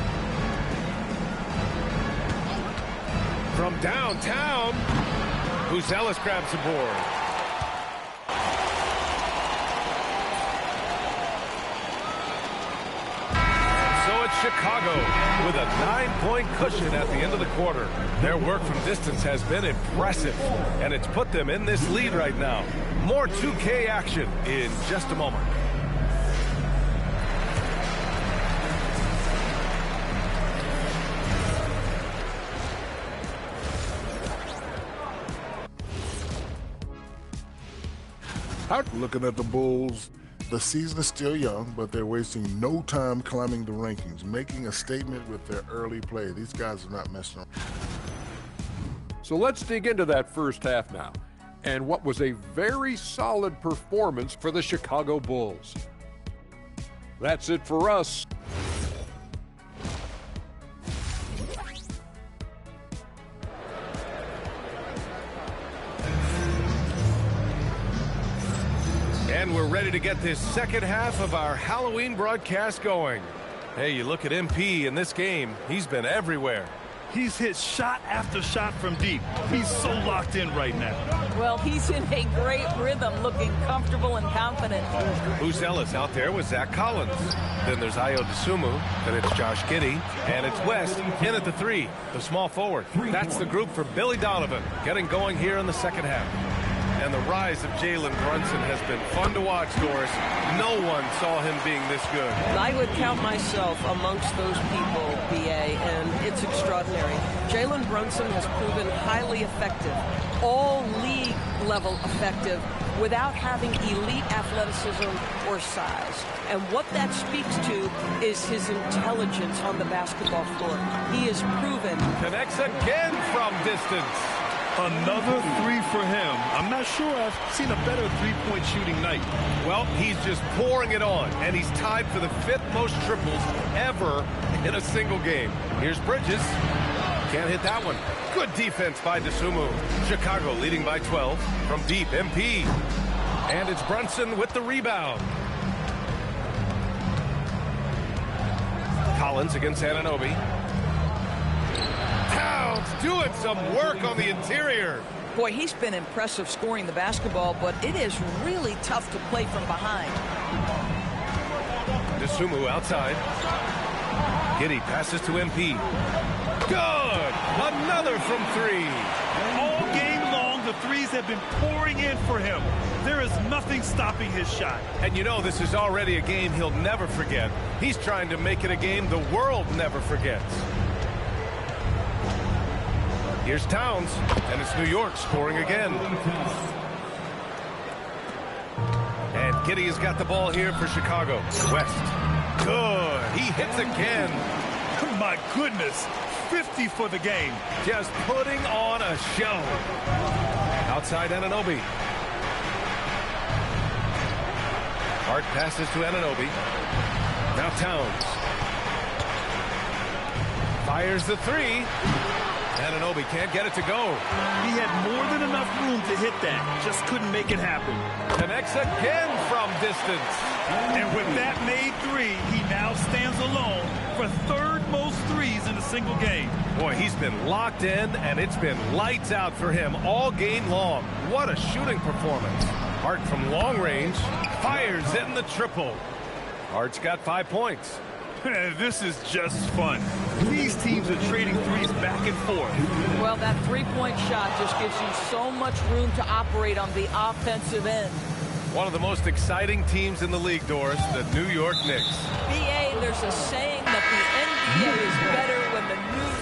Speaker 18: From downtown, Buzelis grabs the board. Chicago with a 9-point cushion at the end of the quarter. Their work from distance has been impressive, and it's put them in this lead right now. More 2K action in just a moment.
Speaker 21: Looking at the Bulls, the season is still young, but they're wasting no time climbing the rankings, making a statement with their early play. These guys are not messing around.
Speaker 10: So let's dig into that first half now, and what was a very solid performance for the Chicago Bulls. That's it for us.
Speaker 18: And we're ready to get this second half of our Halloween broadcast going. Hey, you look at MP in this game, he's been everywhere.
Speaker 19: He's hit shot after shot from deep. He's so locked in right now.
Speaker 20: Well, he's in a great rhythm, looking comfortable and confident.
Speaker 18: Buzelis out there with Zach Collins. Then there's Ayo Dosunmu, and it's Josh Giddey, and it's West in at the 3, the small forward. That's the group for Billy Donovan, getting going here in the second half. And the rise of Jalen Brunson has been fun to watch, Doris. No one saw him being this good.
Speaker 22: I would count myself amongst those people, BA, and it's extraordinary. Jalen Brunson has proven highly effective, all league level effective, without having elite athleticism or size. And what that speaks to is his intelligence on the basketball floor. He is proven.
Speaker 18: Connects again from distance.
Speaker 19: Another 3 for him. I'm not sure I've seen a better three-point shooting night.
Speaker 18: Well, he's just pouring it on, and he's tied for the 5th most triples ever in a single game. Here's Bridges. Can't hit that one. Good defense by Dosunmu. Chicago leading by 12 from deep. MP. And it's Brunson with the rebound. Collins against Anunoby. Towns doing some work on the interior.
Speaker 20: Boy, he's been impressive scoring the basketball, but it is really tough to play from behind.
Speaker 18: Dosunmu outside. Giddey passes to MP. Good! Another from 3.
Speaker 19: All game long, the threes have been pouring in for him. There is nothing stopping his shot.
Speaker 18: And you know this is already a game he'll never forget. He's trying to make it a game the world never forgets. Here's Towns, and it's New York scoring again. And Giddey has got the ball here for Chicago. West. Good. He hits again.
Speaker 19: My goodness. 50 for the game.
Speaker 18: Just putting on a show. Outside Anunoby. Hart passes to Anunoby. Now Towns. Fires the 3. Anunoby can't get it to go.
Speaker 19: He had more than enough room to hit that. Just couldn't make it happen.
Speaker 18: Connects again from distance.
Speaker 19: And with that made 3, he now stands alone for 3rd most threes in a single game.
Speaker 18: Boy, he's been locked in, and it's been lights out for him all game long. What a shooting performance. Hart from long range fires in the triple. Hart's got 5 points.
Speaker 19: This is just fun. These teams are trading threes back and forth.
Speaker 20: Well, that three-point shot just gives you so much room to operate on the offensive end.
Speaker 18: One of the most exciting teams in the league, Doris, the New York Knicks.
Speaker 20: BA, there's a saying that the NBA is better when the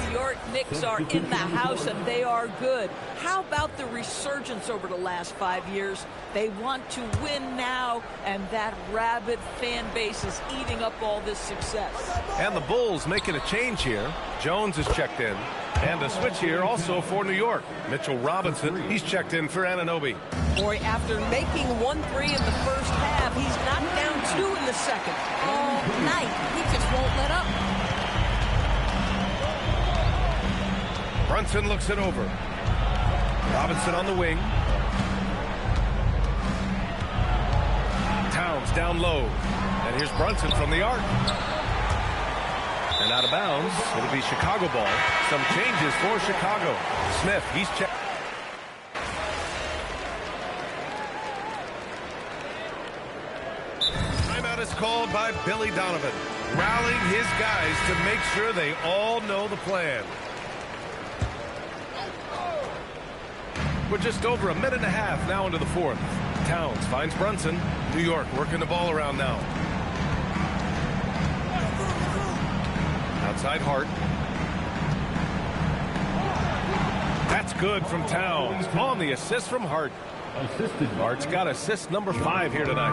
Speaker 20: New York Knicks are in the house and they are good. How about the resurgence over the last 5 years? They want to win now, and that rabid fan base is eating up all this success.
Speaker 18: And the Bulls making a change here. Jones is checked in. And a switch here also for New York. Mitchell Robinson, he's checked in for Anunoby.
Speaker 22: Boy, after making 1 3 in the first half, he's knocked down 2 in the second. All night, he just won't let up.
Speaker 18: Brunson looks it over. Robinson on the wing. Towns down low. And here's Brunson from the arc. And out of bounds, it'll be Chicago ball. Some changes for Chicago. Smith, he's checked. Timeout is called by Billy Donovan, rallying his guys to make sure they all know the plan. We're just over a minute and a half now into the fourth. Towns finds Brunson. New York working the ball around now. Outside Hart. That's good from Towns. On the assist from Hart. Hart's got assist number 5 here tonight.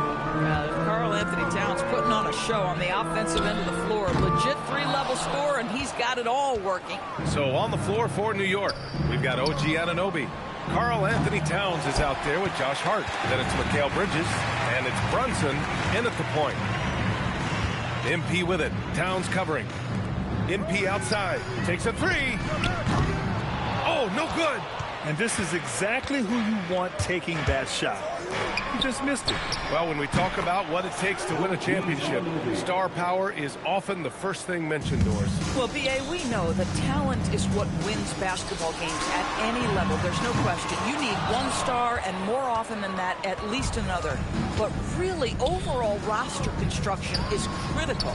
Speaker 20: Karl Anthony Towns putting on a show on the offensive end of the floor. Legit 3-level score, and he's got it all working.
Speaker 18: So on the floor for New York, we've got OG Anunoby. Karl Anthony Towns is out there with Josh Hart. Then it's Mikal Bridges, and it's Brunson in at the point. MP with it. Towns covering. MP outside. Takes a 3. Oh, no good.
Speaker 19: And this is exactly who you want taking that shot. He just missed it.
Speaker 18: Well, when we talk about what it takes to win a championship, star power is often the first thing mentioned, Doris.
Speaker 20: Well, B.A., we know that talent is what wins basketball games at any level. There's no question. You need one star, and more often than that, at least another. But really, overall roster construction is critical.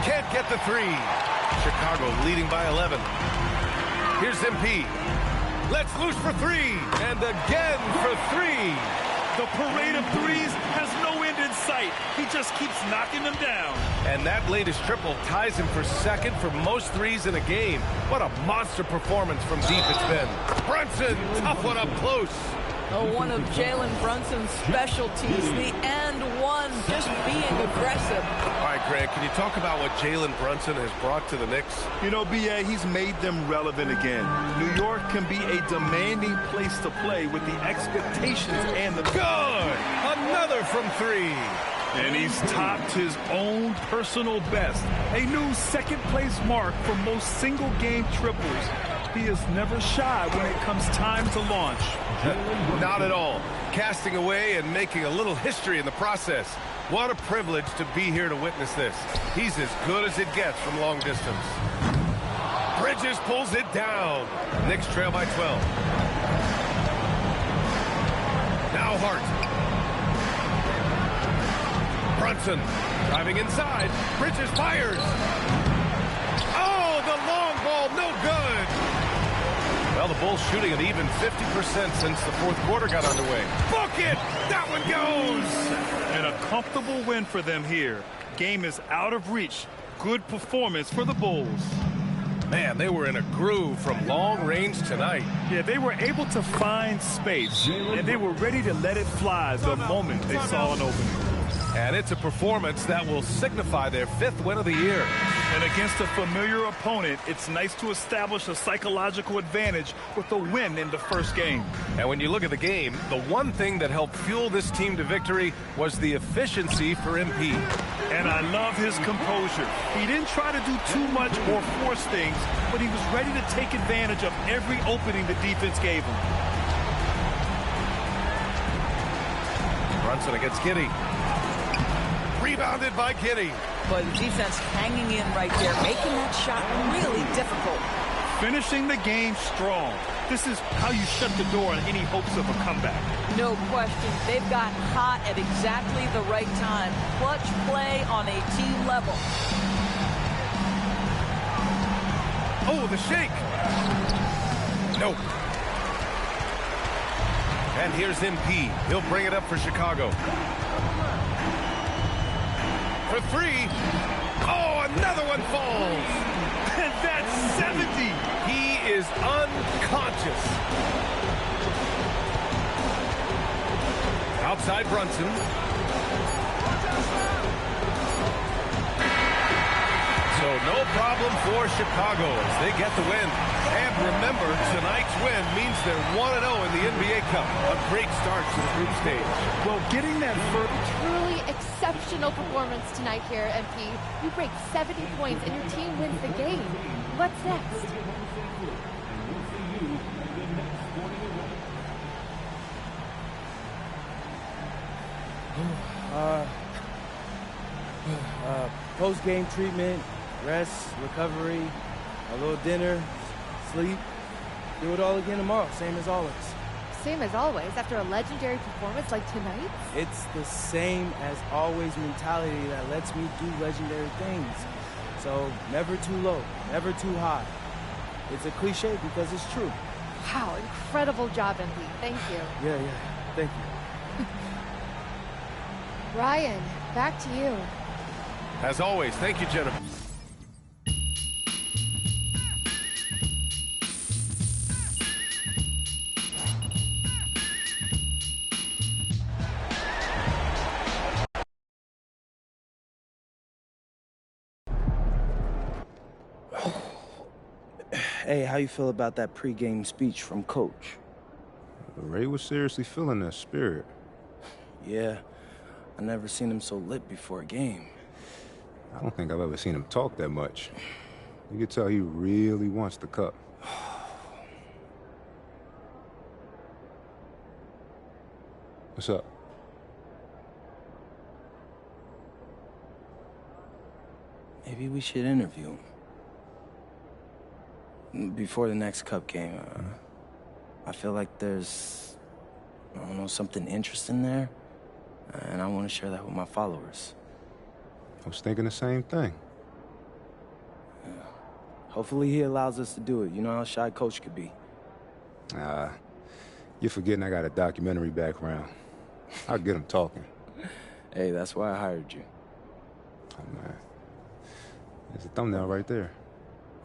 Speaker 18: Can't get the 3. Chicago leading by 11. Here's MP. Let's loose for 3. And again for 3.
Speaker 19: The parade of threes has no end in sight. He just keeps knocking them down.
Speaker 18: And that latest triple ties him for second for most threes in a game. What a monster performance from deep it's been. Brunson, tough one up close.
Speaker 20: Oh, one of Jalen Brunson's specialties, the and one, just being aggressive.
Speaker 18: All right, Greg, can you talk about what Jalen Brunson has brought to the Knicks?
Speaker 19: You know, B.A., he's made them relevant again. New York can be a demanding place to play with the expectations and the...
Speaker 18: Good! Another from 3.
Speaker 19: And he's topped his own personal best. A new second-place mark for most single-game triples. He is never shy when it comes time to launch.
Speaker 18: Not at all. Casting away and making a little history in the process. What a privilege to be here to witness this. He's as good as it gets from long distance. Bridges pulls it down. Knicks trail by 12. Now Hart. Brunson driving inside. Bridges fires. Oh, the long ball, no good. Well, the Bulls shooting at even 50% since the fourth quarter got underway. Book it! That one goes!
Speaker 19: And a comfortable win for them here. Game is out of reach. Good performance for the Bulls.
Speaker 18: Man, they were in a groove from long range tonight.
Speaker 19: Yeah, they were able to find space, and they were ready to let it fly the moment they saw an opening.
Speaker 18: And it's a performance that will signify their 5th win of the year.
Speaker 19: And against a familiar opponent, it's nice to establish a psychological advantage with a win in the first game.
Speaker 18: And when you look at the game, the one thing that helped fuel this team to victory was the efficiency for MP.
Speaker 19: And I love his composure. He didn't try to do too much or force things, but he was ready to take advantage of every opening the defense gave him.
Speaker 18: Brunson against Giddey. Rebounded by Giddey.
Speaker 20: But the defense hanging in right there, making that shot really difficult.
Speaker 19: Finishing the game strong. This is how you shut the door on any hopes of a comeback.
Speaker 20: No question. They've got hot at exactly the right time. Clutch play on a team level.
Speaker 18: Oh, the shake. Nope. And here's MP. He'll bring it up for Chicago. For 3. Oh, another one falls.
Speaker 19: And that's 70.
Speaker 18: He is unconscious. Outside Brunson. So no problem for Chicago as they get the win. And remember, tonight's win means they're 1-0 in the NBA Cup. A great start to the group stage.
Speaker 19: Well, getting that first...
Speaker 12: Truly exceptional performance tonight here, MP. You break 70 points and your team wins the game. What's next?
Speaker 13: Post-game treatment, rest, recovery, a little dinner, sleep. Do it all again tomorrow, same as always.
Speaker 12: Same as always, after a legendary performance like tonight?
Speaker 13: It's the same as always mentality that lets me do legendary things. So never too low, never too high. It's a cliche because it's true.
Speaker 12: Wow, incredible job, MP. Thank you.
Speaker 13: Yeah, thank you.
Speaker 12: Ryan, back to you.
Speaker 18: As always, thank you, Jennifer.
Speaker 13: Hey, how you feel about that pregame speech from Coach?
Speaker 8: Ray was seriously feeling that spirit.
Speaker 13: Yeah, I never seen him so lit before a game.
Speaker 8: I don't think I've ever seen him talk that much. You could tell he really wants the cup. What's up?
Speaker 13: Maybe we should interview him. Before the next cup game. I feel like there's, I don't know, something interesting there. And I want to share that with my followers.
Speaker 8: I was thinking the same thing.
Speaker 13: Yeah. Hopefully he allows us to do it. You know how shy Coach could be.
Speaker 8: You're forgetting I got a documentary background. I'll get him talking.
Speaker 13: Hey, that's why I hired you.
Speaker 8: Oh, man. There's a thumbnail right there.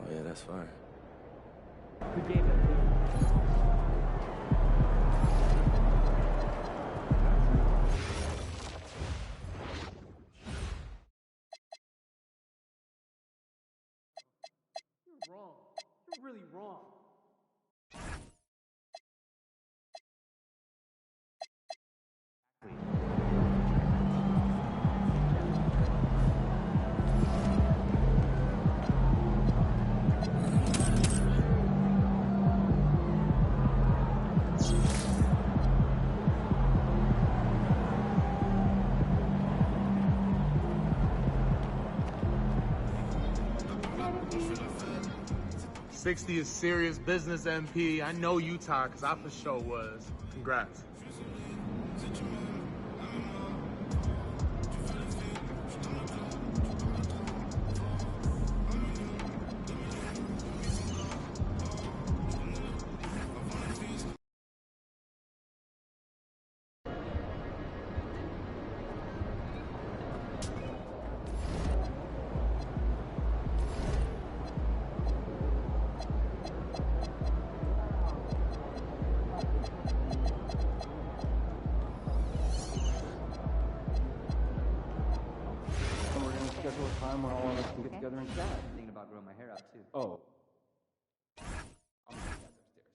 Speaker 13: Oh, yeah, that's fine.
Speaker 15: Good game,
Speaker 9: You're wrong. You're really wrong.
Speaker 23: '60 is serious business, MP. I know Utah, because I for sure was. Congrats.
Speaker 24: Schedule a time when all of us can get together and chat.
Speaker 25: I'm thinking about growing my hair out too.
Speaker 24: Oh.
Speaker 25: I'll meet you guys upstairs.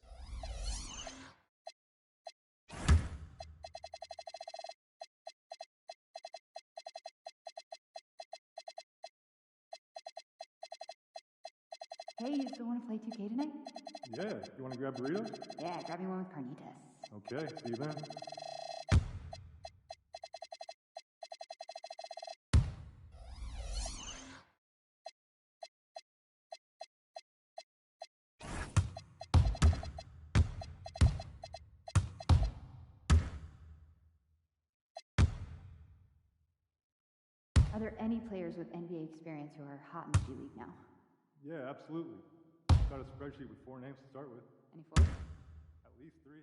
Speaker 26: Hey, you still want to play 2K tonight?
Speaker 24: Yeah, you want to grab burritos?
Speaker 26: Yeah, grab me one with carnitas.
Speaker 24: Okay, see you then.
Speaker 26: Are there any players with NBA experience who are hot in the G League now?
Speaker 24: Yeah, absolutely. Got a spreadsheet with 4 names to start with.
Speaker 26: Any 4?
Speaker 24: At least 3.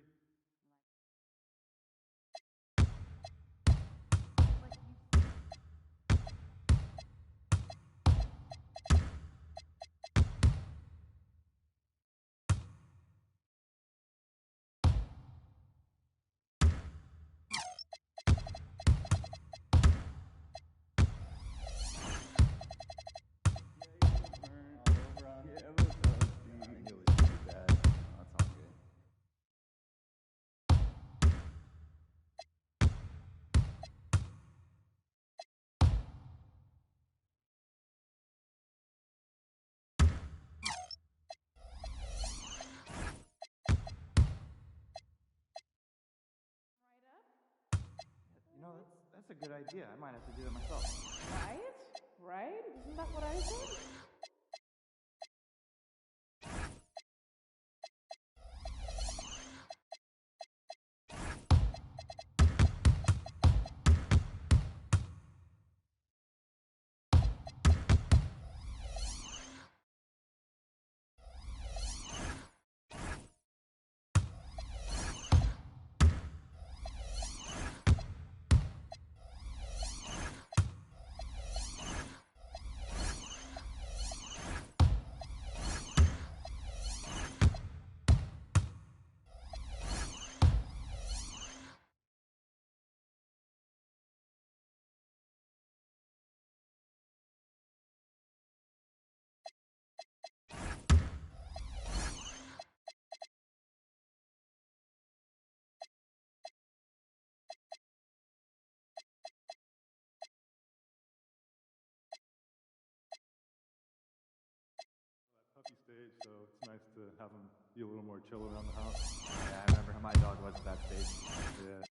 Speaker 25: a good idea. I might have to do that myself.
Speaker 9: Right? Isn't that what I said?
Speaker 24: Puppy stage, so it's nice to have him be a little more chill around the house.
Speaker 25: Yeah, I remember how my dog was at that stage.
Speaker 24: Yeah.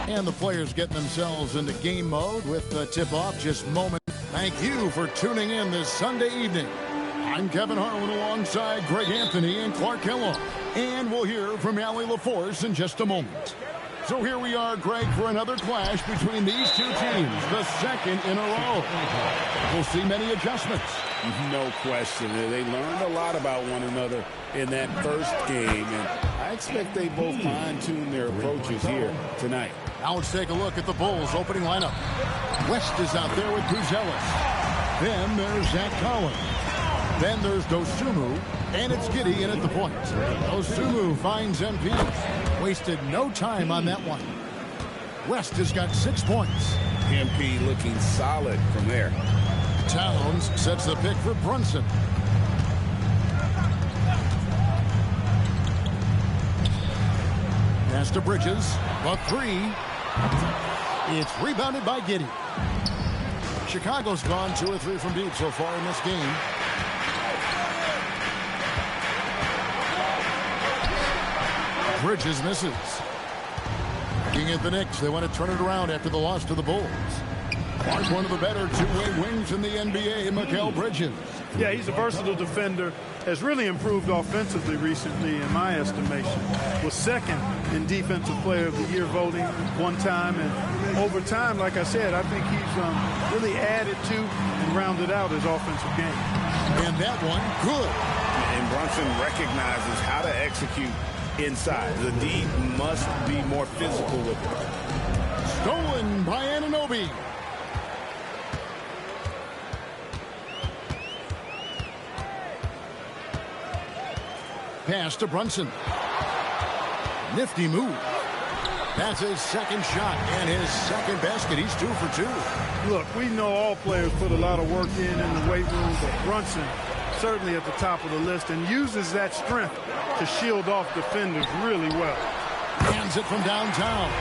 Speaker 1: And the players getting themselves into game mode with the tip-off just moments. Thank you for tuning in this Sunday evening. I'm Kevin Harlan alongside Greg Anthony and Clark Kellogg. And we'll hear from Allie LaForce in just a moment. So here we are, Greg, for another clash between these two teams, the second in a row. We'll see many adjustments.
Speaker 2: No question. They learned a lot about one another in that first game, and I expect they both fine-tune their approaches here tonight.
Speaker 1: Now let's take a look at the Bulls' opening lineup. West is out there with Buzelis. Then there's Zach Collins. Then there's Dosunmu, and it's Giddey in at the point. Dosunmu finds MP. Wasted no time on that one. West has got 6 points.
Speaker 2: MP looking solid from there.
Speaker 1: Towns sets the pick for Brunson. Pass to Bridges. A three. It's rebounded by Giddey. Chicago's gone 2 or 3 from deep so far in this game. Bridges misses. Looking at the Knicks, they want to turn it around after the loss to the Bulls. One of the better two-way wings in the NBA, Mikal Bridges.
Speaker 19: Yeah, he's a versatile defender. has really improved offensively recently, in my estimation. Was second in Defensive Player of the Year voting one time, and over time, like I said, I think he's really added to and rounded out his offensive game.
Speaker 1: And that one, good.
Speaker 2: And Brunson recognizes how to execute inside. The D must be more physical with it.
Speaker 1: Stolen by Anunoby. Pass to Brunson. Nifty move. That's his second shot and his second basket. He's 2 for 2.
Speaker 19: Look, we know all players put a lot of work in the weight room, but Brunson certainly at the top of the list and uses that strength to shield off defenders really well.
Speaker 1: Hands it from downtown.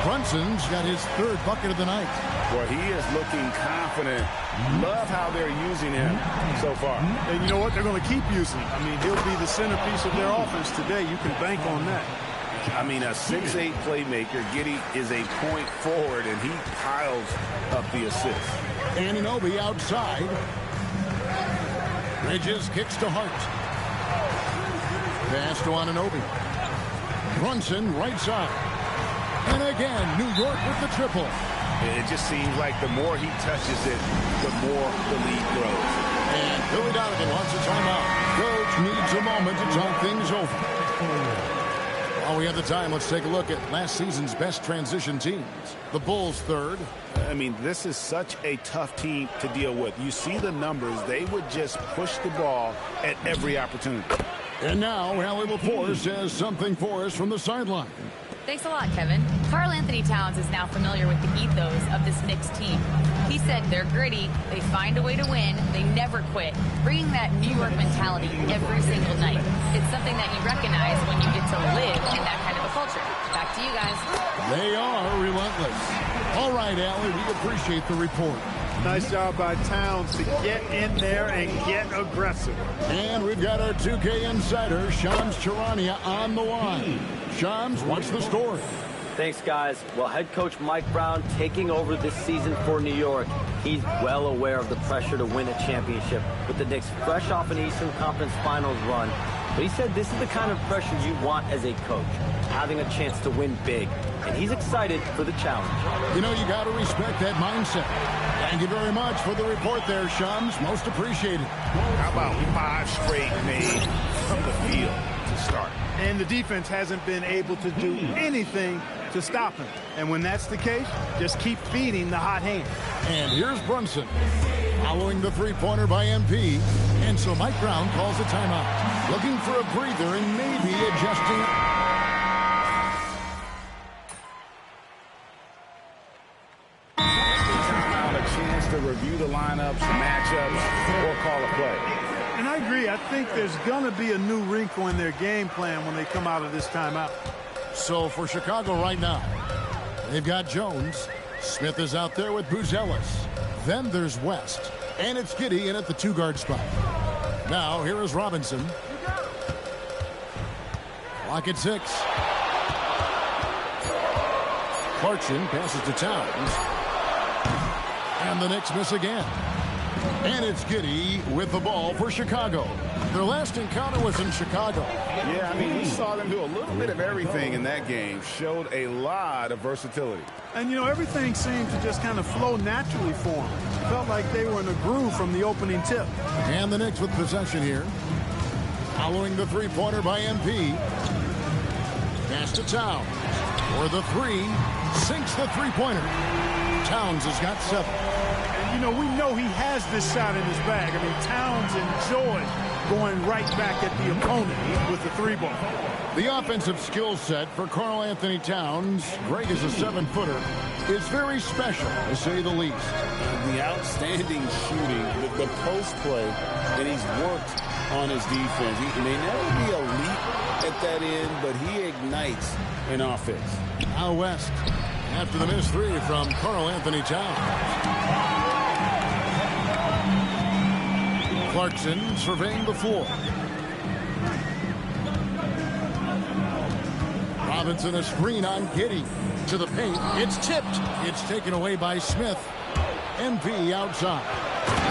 Speaker 1: Brunson's got his 3rd bucket of the night.
Speaker 2: Boy, he is looking confident. Love how they're using him so far.
Speaker 19: And you know what? They're going to keep using him. I mean, he'll be the centerpiece of their offense today. You can bank on that.
Speaker 2: I mean, a 6'8" playmaker. Giddey is a point forward, and he piles up the assist.
Speaker 1: Anunoby outside. Bridges kicks to Hart. Pass to Anunoby. Brunson right side. And again, New York with the triple.
Speaker 2: It just seems like the more he touches it, the more the lead grows.
Speaker 1: And Billy Donovan wants a timeout. Coach needs a moment to talk things over. While we have the time, let's take a look at last season's best transition teams. The Bulls 3rd.
Speaker 2: I mean, this is such a tough team to deal with. You see the numbers. They would just push the ball at every opportunity.
Speaker 1: And now, Allie Lepore says something for us from the sideline.
Speaker 3: Thanks a lot, Kevin. Karl-Anthony Towns is now familiar with the ethos of this Knicks team. He said they're gritty, they find a way to win, they never quit, bringing that New York mentality every single night. It's something that you recognize when you get to live in that kind of a culture. Back to you guys.
Speaker 1: They are relentless. All right, Allie, we appreciate the report.
Speaker 19: Nice job by Towns to get in there and get aggressive.
Speaker 1: And we've got our 2K insider, Shams Charania, on the line. Shams, what's the story?
Speaker 7: Thanks, guys. Well, head coach Mike Brown taking over this season for New York. He's well aware of the pressure to win a championship with the Knicks fresh off an Eastern Conference Finals run. But he said this is the kind of pressure you want as a coach, having a chance to win big. And he's excited for the challenge.
Speaker 1: You know, you got to respect that mindset. Thank you very much for the report there, Shams. Most appreciated.
Speaker 2: How about 5 straight made from the field to start?
Speaker 19: And the defense hasn't been able to do anything to stop him. And when that's the case, just keep feeding the hot hand.
Speaker 1: And here's Brunson following the three-pointer by MP. And so Mike Brown calls a timeout, looking for a breather and maybe adjusting.
Speaker 2: To review the lineups, matchups, or call a play.
Speaker 19: And I agree. I think there's going to be a new wrinkle in their game plan when they come out of this timeout.
Speaker 1: So for Chicago right now, they've got Jones. Smith is out there with Buzelis. Then there's West. And it's Giddey in at the 2-guard spot. Now here is Robinson. Clock at 6. Clarkson passes to Towns. And the Knicks miss again. And it's Giddey with the ball for Chicago. Their last encounter was in Chicago.
Speaker 2: Yeah, I mean, we saw them do a little bit of everything in that game. Showed a lot of versatility.
Speaker 19: And, you know, everything seemed to just kind of flow naturally for them. Felt like they were in a groove from the opening tip.
Speaker 1: And the Knicks with possession here. Following the three-pointer by MP. Pass to Towns. For the 3. Sinks the three-pointer. Towns has got 7.
Speaker 19: And, you know, we know he has this shot in his bag. I mean, Towns enjoys going right back at the opponent with the 3-ball.
Speaker 1: The offensive skill set for Karl-Anthony Towns, Greg is a 7-footer, is very special, to say the least.
Speaker 2: The outstanding shooting, the post play, and he's worked on his defense. He may never be elite at that end, but he ignites an offense.
Speaker 1: Now West. After the missed 3 from Karl-Anthony Towns. Clarkson surveying the floor. Robinson a screen on Giddey. To the paint. It's tipped. It's taken away by Smith. MP outside.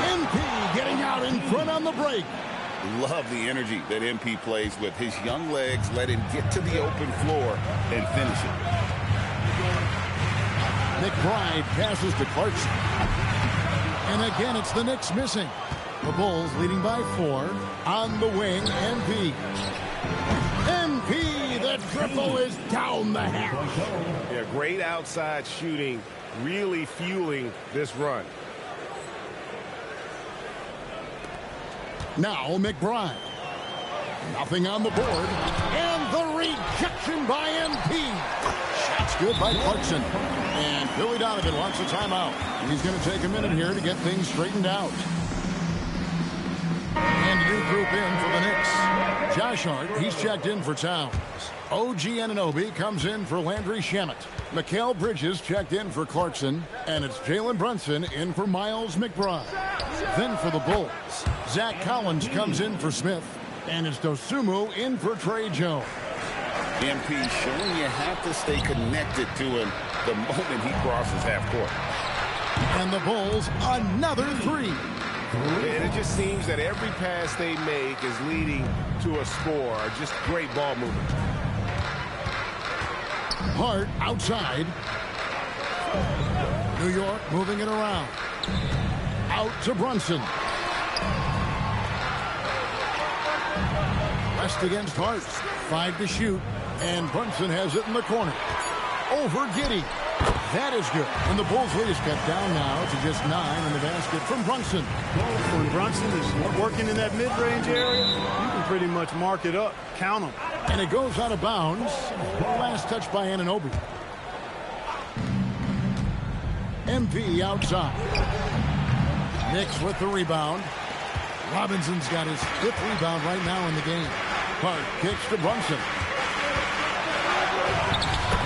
Speaker 1: MP getting out in front on the break.
Speaker 2: Love the energy that MP plays with. His young legs let him get to the open floor and finish it.
Speaker 1: McBride passes to Clarkson. And again, it's the Knicks missing. The Bulls leading by 4. On the wing, MP. MP, the triple is down the hatch.
Speaker 18: Yeah, great outside shooting, really fueling this run.
Speaker 1: Now McBride. Nothing on the board. And the rejection by MP. Shot's good by Clarkson. And Billy Donovan wants a timeout. He's going to take a minute here to get things straightened out. And a new group in for the Knicks. Josh Hart, he's checked in for Towns. OG Anunoby comes in for Landry Shamet. Mikal Bridges checked in for Clarkson. And it's Jalen Brunson in for Miles McBride. Then for the Bulls, Zach Collins comes in for Smith. And it's Dosunmu in for Trey Jones.
Speaker 2: MP showing you have to stay connected to him the moment he crosses half court.
Speaker 1: And the Bulls, another 3.
Speaker 18: And it just seems that every pass they make is leading to a score. Just great ball movement.
Speaker 1: Hart outside. New York moving it around. Out to Brunson. West against Hart. 5 to shoot. And Brunson has it in the corner. Over Giddey. That is good. And the Bulls lead is cut down now to just 9 in the basket from Brunson.
Speaker 4: When Brunson is working in that mid-range area, you can pretty much mark it up. Count him.
Speaker 1: And it goes out of bounds. Last touch by Anunoby. MP outside. Knicks with the rebound. Robinson's got his 5th rebound right now in the game. Hart kicks to Brunson.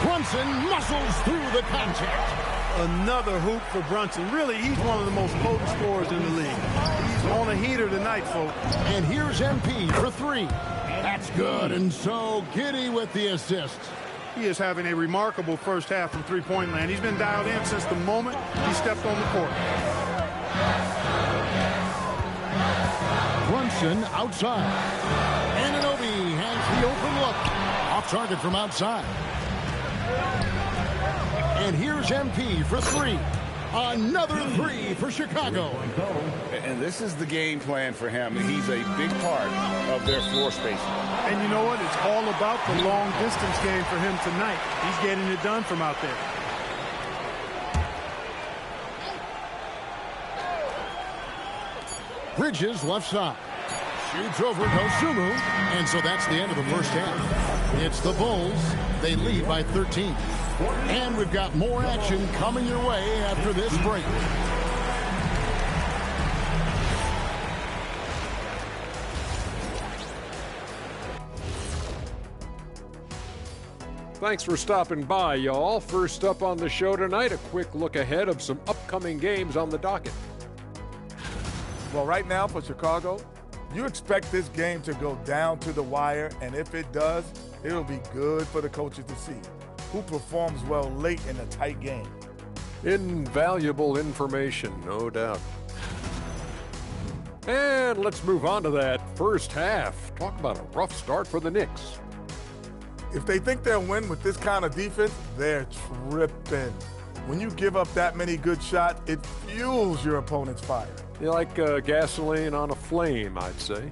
Speaker 1: Brunson muscles through the contact.
Speaker 4: Another hoop for Brunson. Really, he's one of the most potent scorers in the league. He's on a heater tonight, folks.
Speaker 1: And here's MP for 3. That's good. And so Giddey with the assist.
Speaker 4: He is having a remarkable first half from three-point land. He's been dialed in since the moment he stepped on the court.
Speaker 1: Brunson outside. Anunoby has the open look. Off target from outside. And here's MP for 3. Another 3 for Chicago.
Speaker 2: And this is the game plan for him. He's a big part of their floor spacing.
Speaker 4: And you know what? It's all about the long distance game for him tonight. He's getting it done from out there.
Speaker 1: Bridges left side. Shoots over Dosunmu. And so that's the end of the first half. It's the Bulls. They lead by 13. And we've got more action coming your way after this break.
Speaker 10: Thanks for stopping by, y'all. First up on the show tonight, a quick look ahead of some upcoming games on the docket.
Speaker 6: Well, right now for Chicago, you expect this game to go down to the wire, and if it does, it'll be good for the coaches to see who performs well late in a tight game.
Speaker 10: Invaluable information, no doubt. And let's move on to that first half. Talk about a rough start for the Knicks.
Speaker 6: If they think they'll win with this kind of defense, they're tripping. When you give up that many good shots, it fuels your opponent's fire.
Speaker 10: You like gasoline on a flame, I'd say.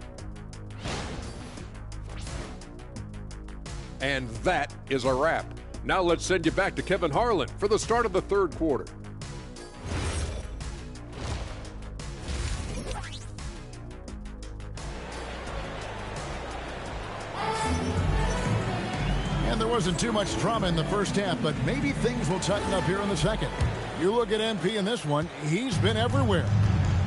Speaker 10: And that is a wrap. Now let's send you back to Kevin Harlan for the start of the third quarter.
Speaker 1: And there wasn't too much drama in the first half, but maybe things will tighten up here in the second. You look at MP in this one, he's been everywhere.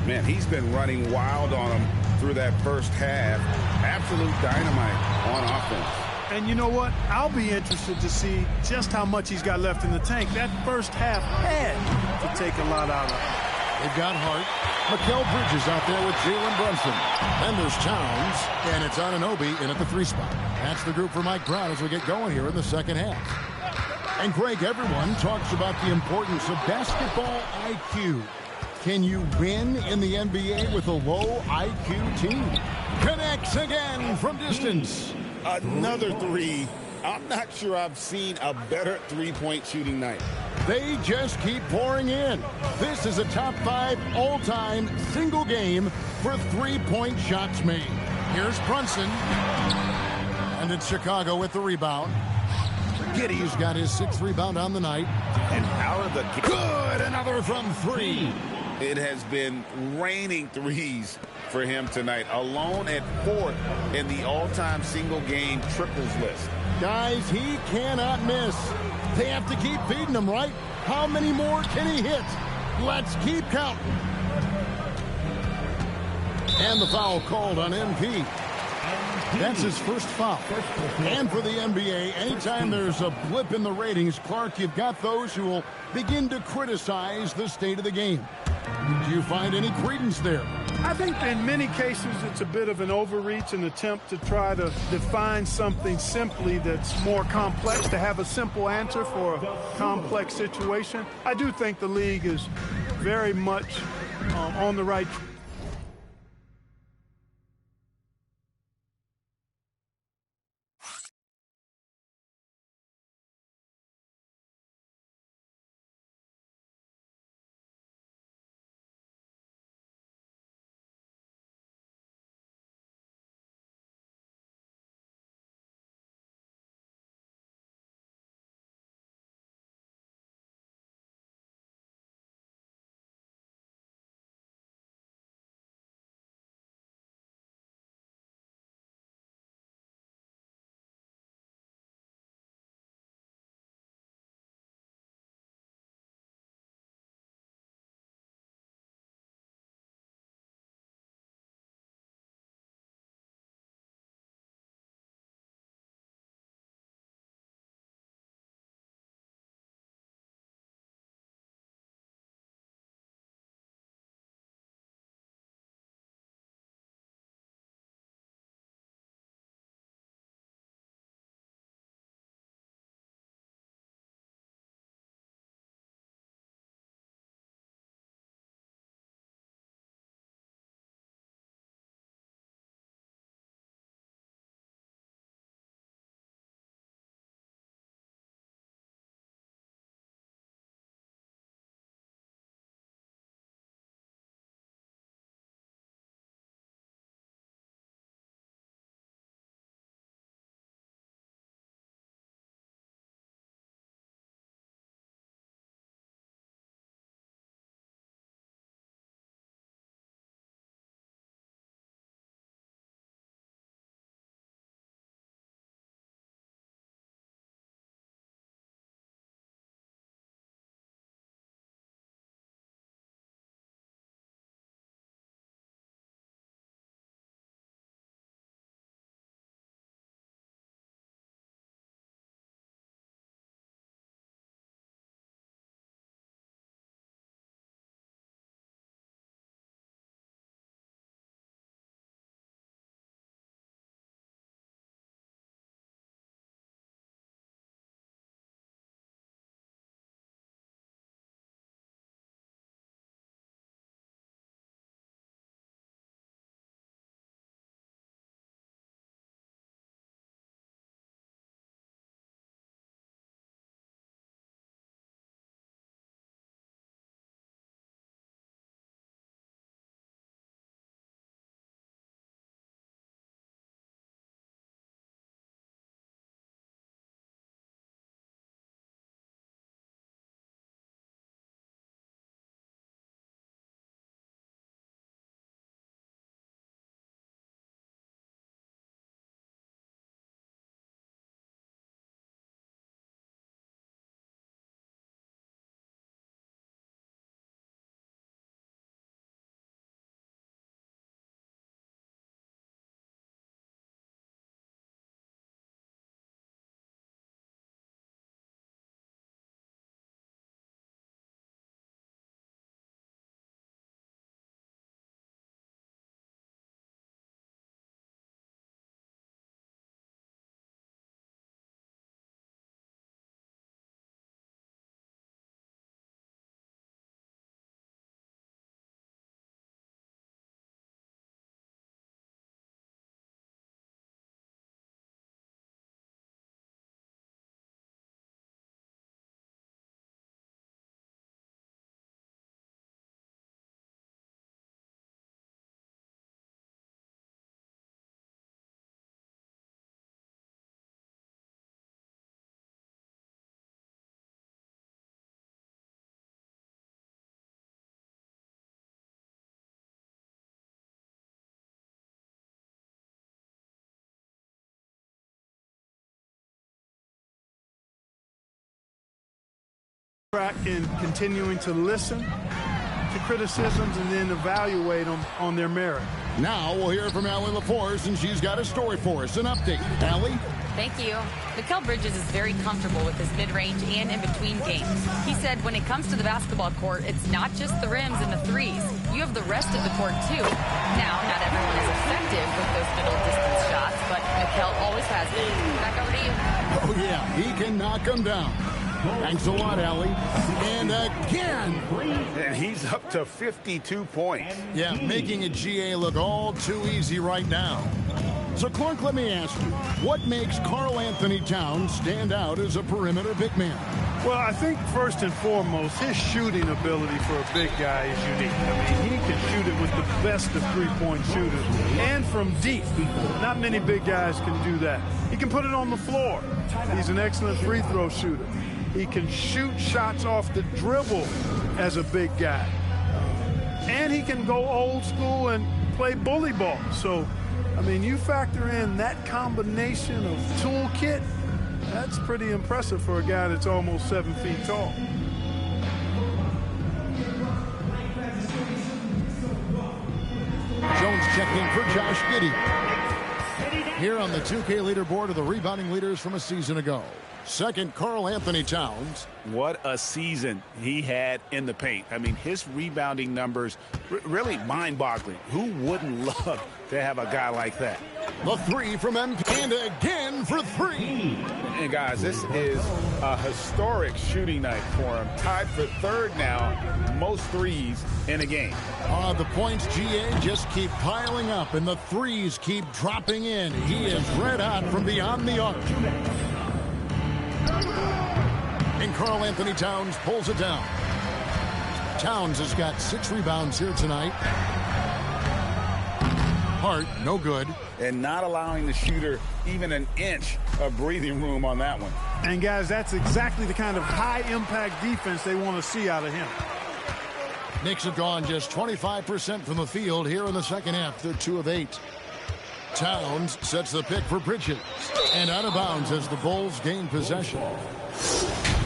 Speaker 2: Man, he's been running wild on him through that first half. Absolute dynamite on offense.
Speaker 4: And you know what? I'll be interested to see just how much he's got left in the tank. That first half had to take a lot out of him.
Speaker 1: They've got Hart. Mikal Bridges out there with Jalen Brunson. Then there's Towns, and it's Anunoby in at the 3 spot. That's the group for Mike Brown as we get going here in the second half. And Greg, everyone talks about the importance of basketball IQ. Can you win in the NBA with a low IQ team? Connects again from distance.
Speaker 2: Another three. I'm not sure I've seen a better three-point shooting night.
Speaker 1: They just keep pouring in. This is a top 5 all-time single game for three-point shots made. Here's Brunson. And it's Chicago with the rebound. Giddey's got his 6th rebound on the night.
Speaker 2: And out of the...
Speaker 1: Good! Another from 3.
Speaker 2: It has been raining threes for him tonight. Alone at 4th in the all-time single-game triples list.
Speaker 1: Guys, he cannot miss. They have to keep feeding him, right? How many more can he hit? Let's keep counting. And the foul called on MP. That's his first foul. And for the NBA, anytime there's a blip in the ratings, Clark, you've got those who will begin to criticize the state of the game. Do you find any credence there?
Speaker 4: I think in many cases it's a bit of an overreach, an attempt to try to define something simply that's more complex, to have a simple answer for a complex situation. I do think the league is very much on the right track. track in continuing to listen to criticisms and then evaluate them on their merit.
Speaker 1: Now we'll hear from Allie LaForce, and she's got a story for us. An update. Allie?
Speaker 3: Thank you. Mikal Bridges is very comfortable with his mid-range and in-between games. He said when it comes to the basketball court, it's not just the rims and the threes. You have the rest of the court, too. Now, not everyone is effective with those middle-distance shots, but Mikal always has been. Back over to you.
Speaker 1: Oh, yeah. He can knock them down. Thanks a lot, Allie. And again.
Speaker 5: And he's up to 52 points.
Speaker 1: Yeah, making a GA look all too easy right now. So, Clark, let me ask you, what makes Karl-Anthony Towns stand out as a perimeter big man?
Speaker 4: Well, I think first and foremost, his shooting ability for a big guy is unique. I mean, he can shoot it with the best of three-point shooters and from deep. Not many big guys can do that. He can put it on the floor. He's an excellent free throw shooter. He can shoot shots off the dribble as a big guy. And he can go old school and play bully ball. So, I mean, you factor in that combination of toolkit, that's pretty impressive for a guy that's almost 7 feet tall.
Speaker 1: Jones checked in for Josh Giddey. Here on the 2K leaderboard are the rebounding leaders from a season ago. Second, Karl-Anthony Towns.
Speaker 5: What a season he had in the paint. I mean, his rebounding numbers really mind-boggling. Who wouldn't love to have a guy like that?
Speaker 1: The three from MP, and again for three.
Speaker 5: And guys, this is a historic shooting night for him. Tied for third now, most threes in a game.
Speaker 1: The points, GA, just keep piling up, and the threes keep dropping in. He is red hot from beyond the arc. And Karl-Anthony Towns pulls it down. Towns has got 6 rebounds here tonight. Hart, no good.
Speaker 5: And not allowing the shooter even an inch of breathing room on that one.
Speaker 4: And, guys, that's exactly the kind of high-impact defense they want to see out of him.
Speaker 1: Knicks have gone just 25% from the field here in the second half. They're 2 of 8. Towns sets the pick for Bridges. And out of bounds as the Bulls gain possession.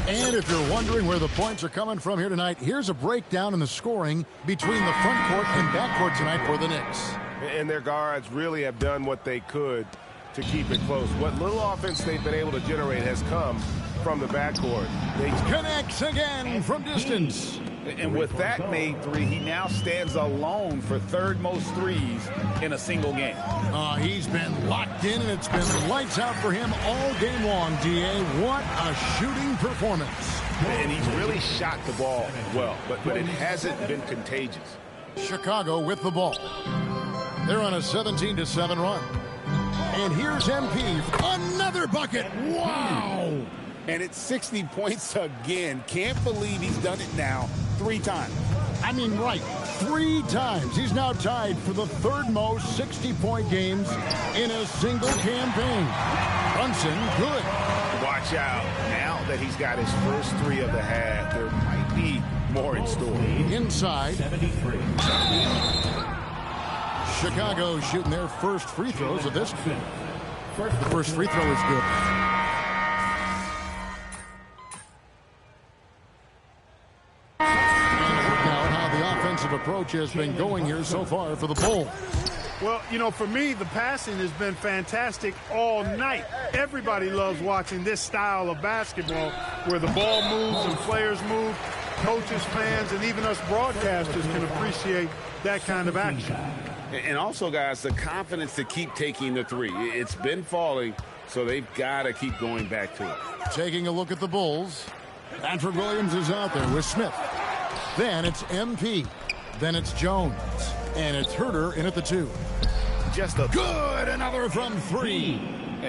Speaker 1: And if you're wondering where the points are coming from here tonight, here's a breakdown in the scoring between the front court and back court tonight for the Knicks.
Speaker 18: And their guards really have done what they could to keep it close. What little offense they've been able to generate has come from the backcourt. They
Speaker 1: connects again from distance.
Speaker 5: And with that made three, he now stands alone for third most threes in a single game.
Speaker 1: He's been locked in, and it's been lights out for him all game long, DA. What a shooting performance.
Speaker 5: And he's really shot the ball well, but it hasn't been contagious.
Speaker 1: Chicago with the ball. They're on a 17-7 run. And here's MP. Another bucket. Wow.
Speaker 5: And it's 60 points again. Can't believe he's done it now 3 times.
Speaker 1: I mean, right, 3 times. He's now tied for the third most 60-point games in a single campaign. Brunson, good.
Speaker 5: Watch out. Now that he's got his first 3 of the half, there might be more in store.
Speaker 1: Inside. Chicago shooting their first free throws of this. The first free throw is good. Approach has been going here so far for the Bulls.
Speaker 4: Well, you know, for me, the passing has been fantastic all night. Everybody loves watching this style of basketball where the ball moves and players move. Coaches, fans, and even us broadcasters can appreciate that kind of action.
Speaker 5: And also, guys, the confidence to keep taking the three. It's been falling, so they've got to keep going back to it.
Speaker 1: Taking a look at the Bulls. Patrick Williams is out there with Smith. Then it's MP. Then it's Jones. And it's Herter in at the 2.
Speaker 5: Just a
Speaker 1: good, another from 3.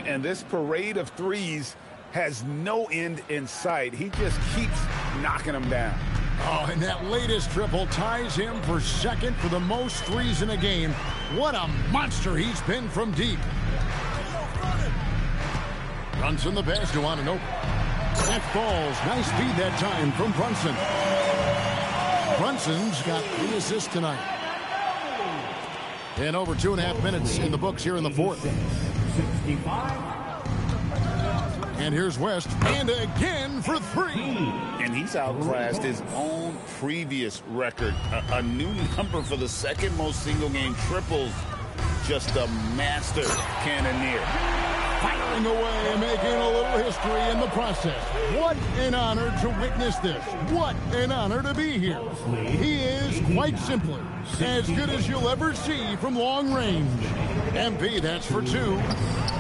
Speaker 5: And this parade of threes has no end in sight. He just keeps knocking them down.
Speaker 1: Oh, and that latest triple ties him for second for the most threes in a game. What a monster he's been from deep. Brunson the pass to Anunoby. That falls. Nice feed that time from Brunson. Brunson's got 3 assists tonight. And over 2.5 minutes in the books here in the fourth. And here's West, and again for three.
Speaker 2: And he's outclassed his own previous record. A new number for the second most single-game triples. Just a master cannoneer.
Speaker 1: Firing away, making a little history in the process. What an honor to witness this. What an honor to be here. He is, quite simply, as good as you'll ever see from long range. MP, that's for two.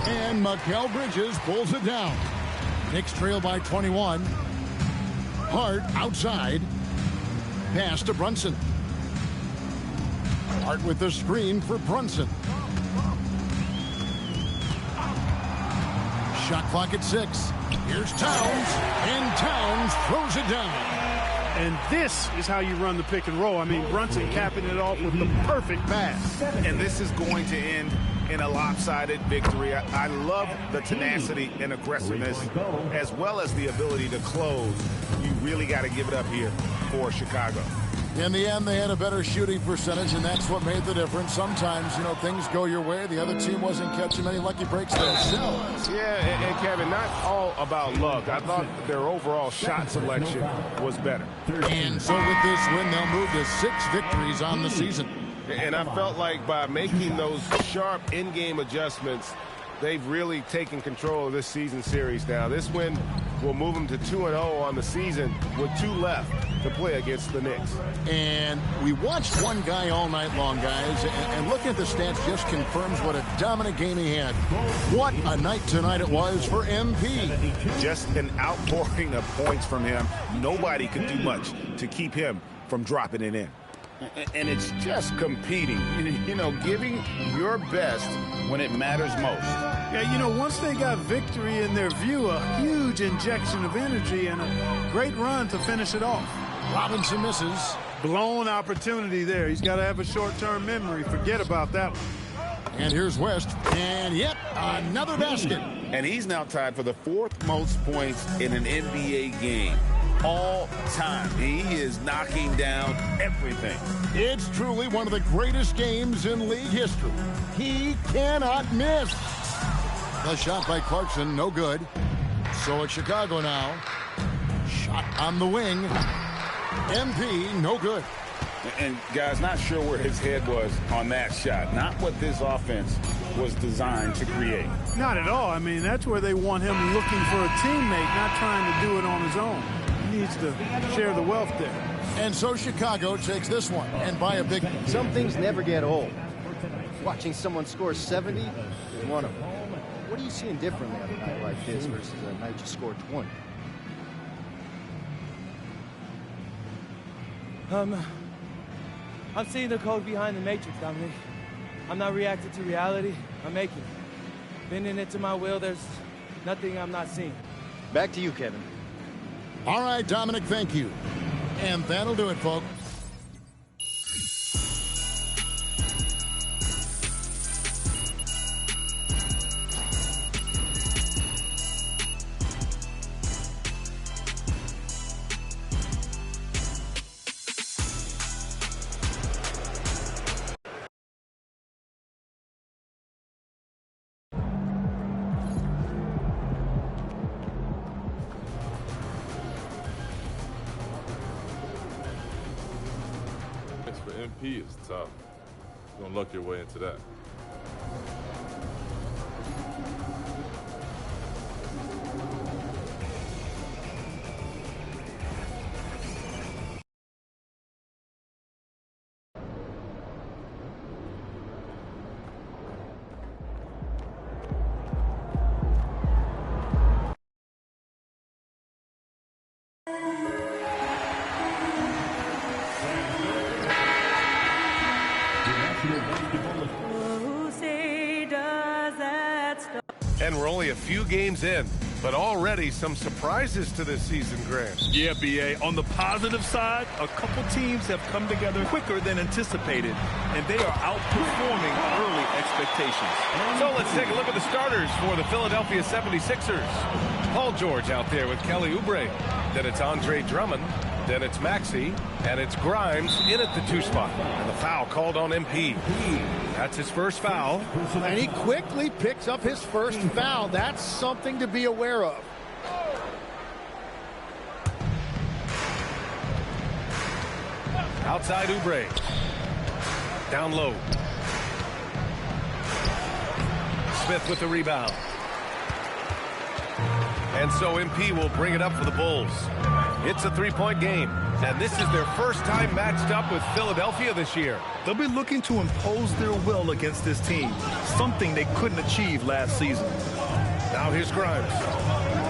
Speaker 1: And Mikal Bridges pulls it down. Knicks trail by 21. Hart outside. Pass to Brunson. Hart with the screen for Brunson. Shot clock at 6. Here's Towns, and Towns throws it down.
Speaker 4: And this is how you run the pick and roll. I mean, Brunson capping it off with the perfect pass.
Speaker 5: And this is going to end in a lopsided victory. I love the tenacity and aggressiveness, as well as the ability to close. You really got to give it up here for Chicago.
Speaker 1: In the end, they had a better shooting percentage, and that's what made the difference. Sometimes, you know, things go your way. The other team wasn't catching many lucky breaks themselves.
Speaker 5: Yeah, and Kevin, not all about luck. I thought their overall shot selection was better.
Speaker 1: And so with this win, they'll move to 6 victories on the season.
Speaker 18: And I felt like by making those sharp in-game adjustments, they've really taken control of this season series now. This win will move them to 2-0 on the season with 2 left to play against the Knicks.
Speaker 1: And we watched one guy all night long, guys, and looking at the stats just confirms what a dominant game he had. What a night tonight it was for MP.
Speaker 5: Just an outpouring of points from him. Nobody could do much to keep him from dropping it in.
Speaker 2: And it's just competing, you know, giving your best when it matters most.
Speaker 4: Yeah, you know, once they got victory in their view, a huge injection of energy and a great run to finish it off.
Speaker 1: Robinson misses.
Speaker 4: Blown opportunity there. He's got to have a short-term memory. Forget about that one.
Speaker 1: And here's West. And yet another basket.
Speaker 2: And he's now tied for the 4th most points in an NBA game. All time. He is knocking down everything.
Speaker 1: It's truly one of the greatest games in league history. He cannot miss. The shot by Clarkson, no good. So it's Chicago now. Shot on the wing. MP, no good.
Speaker 2: And guys, not sure where his head was on that shot. Not what this offense was designed to create.
Speaker 4: Not at all. I mean, that's where they want him looking for a teammate, not trying to do it on his own. He needs to share the wealth there.
Speaker 1: And so Chicago takes this one, and by a big...
Speaker 11: Some things never get old. Watching someone score 70 is one of them. What are you seeing differently on a night like this versus a night you scored 20?
Speaker 13: I'm seeing the code behind the matrix, Dominic. I'm not reacting to reality. I'm making it. Bending it to my will, there's nothing I'm not seeing.
Speaker 11: Back to you, Kevin.
Speaker 1: All right, Dominic, thank you. And that'll do it, folks.
Speaker 14: MP is tough. You're gonna luck your way into that.
Speaker 18: And we're only a few games in, but already some surprises to this season, Grant.
Speaker 19: Yeah, B.A. On the positive side, a couple teams have come together quicker than anticipated, and they are outperforming early expectations.
Speaker 18: So let's take a look at the starters for the Philadelphia 76ers. Paul George out there with Kelly Oubre. Then it's Andre Drummond. Then it's Maxey, and it's Grimes in at the 2 spot. And the foul called on MP. That's his first foul.
Speaker 11: And he quickly picks up his first foul. That's something to be aware of.
Speaker 18: Outside Oubre. Down low. Smith with the rebound. And so MP will bring it up for the Bulls. It's a three-point game, and this is their first time matched up with Philadelphia this year.
Speaker 19: They'll be looking to impose their will against this team, something they couldn't achieve last season.
Speaker 18: Now here's Grimes,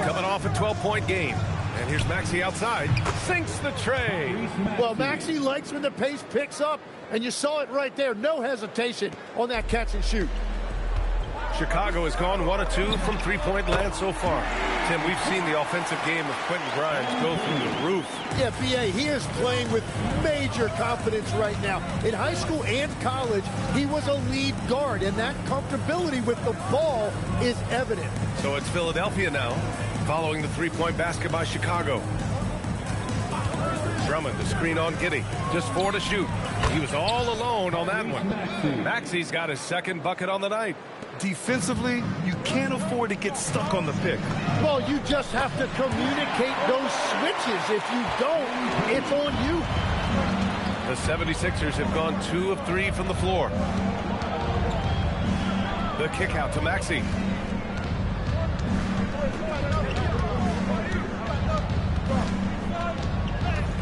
Speaker 18: coming off a 12-point game. And here's Maxey outside, sinks the tray.
Speaker 12: Well, Maxey likes when the pace picks up, and you saw it right there. No hesitation on that catch and shoot.
Speaker 18: Chicago has gone 1 of 2 from three-point land so far. Tim, we've seen the offensive game of Quentin Grimes go through the roof.
Speaker 12: Yeah, B.A., he is playing with major confidence right now. In high school and college, he was a lead guard, and that comfortability with the ball is evident.
Speaker 18: So it's Philadelphia now, following the three-point basket by Chicago. Drummond, the screen on Giddey. Just 4 to shoot. He was all alone on that one. Maxey's got his second bucket on the night.
Speaker 19: Defensively, you can't afford to get stuck on the pick.
Speaker 12: Well, you just have to communicate those switches. If you don't, it's on you.
Speaker 18: The 76ers have gone 2 of 3 from the floor. The kick out to Maxey.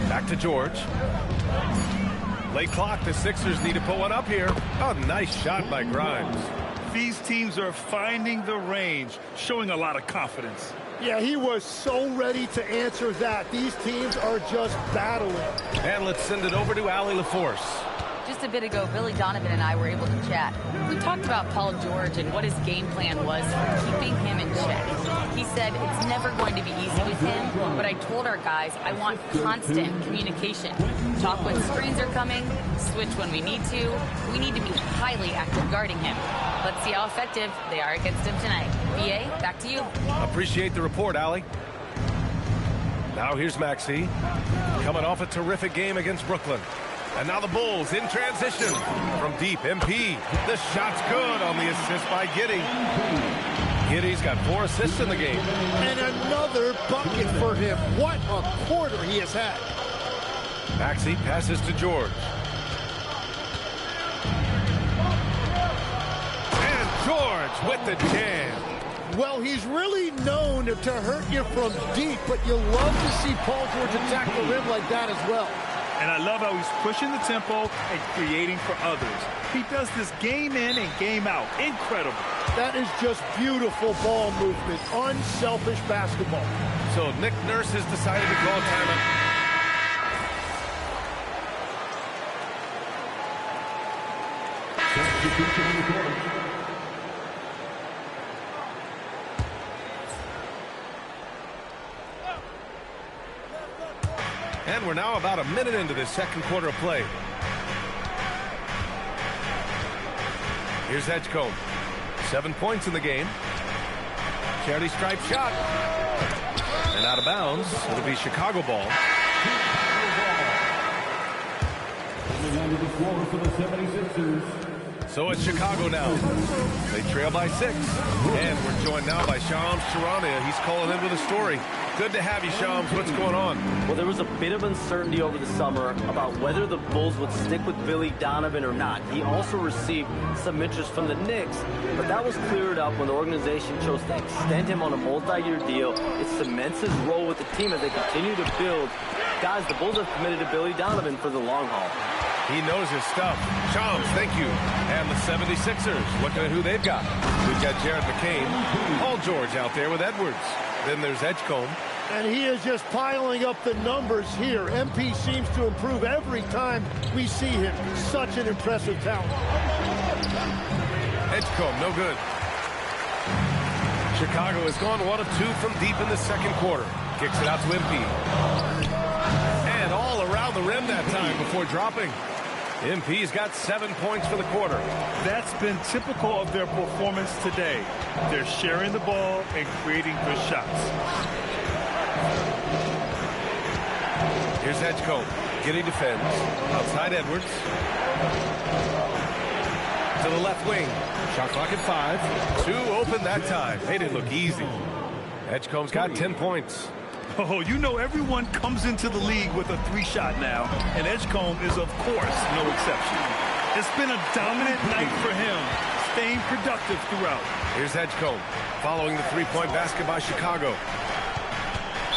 Speaker 18: Back to George. Late clock, the Sixers need to put one up here. Oh, nice shot by Grimes.
Speaker 19: These teams are finding the range, showing a lot of confidence.
Speaker 12: Yeah, he was so ready to answer that. These teams are just battling.
Speaker 18: And let's send it over to Allie LaForce.
Speaker 3: Just a bit ago, Billy Donovan and I were able to chat. We talked about Paul George and what his game plan was for keeping him in check. He said it's never going to be easy with him, but I told our guys I want constant communication. Talk when screens are coming, switch when we need to. We need to be highly active guarding him. Let's see how effective they are against him tonight. B.A., back to you.
Speaker 18: Appreciate the report, Allie. Now here's Maxey, coming off a terrific game against Brooklyn. And now the Bulls in transition from deep. MP, the shot's good on the assist by Giddey. Giddey's got 4 assists in the game.
Speaker 12: And another bucket for him. What a quarter he has had.
Speaker 18: Maxey passes to George. And George with the jam.
Speaker 12: Well, he's really known to hurt you from deep, but you love to see Paul George attack the rim like that as well.
Speaker 19: And I love how he's pushing the tempo and creating for others. He does this game in and game out. Incredible.
Speaker 12: That is just beautiful ball movement. Unselfish basketball.
Speaker 18: So Nick Nurse has decided to call timeout. And we're now about a minute into this second quarter of play. Here's Edgecombe. 7 points in the game. Charity stripe shot. And out of bounds. It'll be Chicago ball. So it's Chicago now. They trail by 6. And we're joined now by Shams Charania. He's calling in with a story. Good to have you, Shams. What's going on?
Speaker 7: Well, there was a bit of uncertainty over the summer about whether the Bulls would stick with Billy Donovan or not. He also received some interest from the Knicks, but that was cleared up when the organization chose to extend him on a multi-year deal. It cements his role with the team as they continue to build. Guys, the Bulls have committed to Billy Donovan for the long haul.
Speaker 18: He knows his stuff. Shams, thank you. And the 76ers, looking at who they've got. We've got Jared McCain, Paul George out there with Edwards. Then there's Edgecombe.
Speaker 12: And he is just piling up the numbers here. MP seems to improve every time we see him. Such an impressive talent.
Speaker 18: Edgecombe, no good. Chicago has gone 1 of 2 from deep in the second quarter. Kicks it out to MP. And all around the rim that time before dropping. MP's got 7 points for the quarter.
Speaker 19: That's been typical of their performance today. They're sharing the ball and creating good shots.
Speaker 18: Here's Edgecombe. Giddey defends. Outside Edwards. To the left wing. Shot clock at 5. 2 open that time. Made it look easy. Edgecombe's got 10 points.
Speaker 19: Oh, you know everyone comes into the league with a 3-shot now, and Edgecombe is, of course, no exception. It's been a dominant night for him, staying productive throughout.
Speaker 18: Here's Edgecombe following the 3-point basket by Chicago.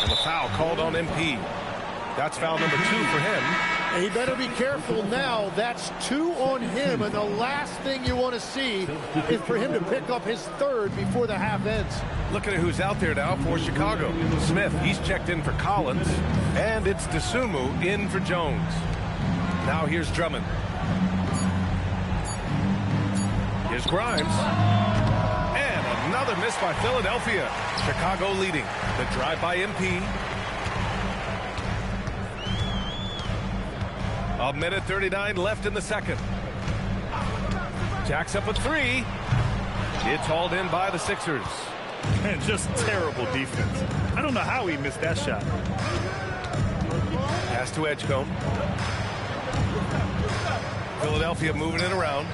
Speaker 18: And the foul called on MP. That's foul number 2 for him.
Speaker 12: And he better be careful now. That's 2 on him, and the last thing you want to see is for him to pick up his 3rd before the half ends.
Speaker 18: Looking at who's out there now for Chicago. Smith, he's checked in for Collins. And it's Dosunmu in for Jones. Now here's Drummond. Here's Grimes. And another miss by Philadelphia. Chicago leading. The drive by MP. A minute 39 left in the second. Jacks up a 3. It's hauled in by the Sixers.
Speaker 19: And just terrible defense. I don't know how he missed that shot.
Speaker 18: Pass to Edgecombe. Philadelphia moving it around.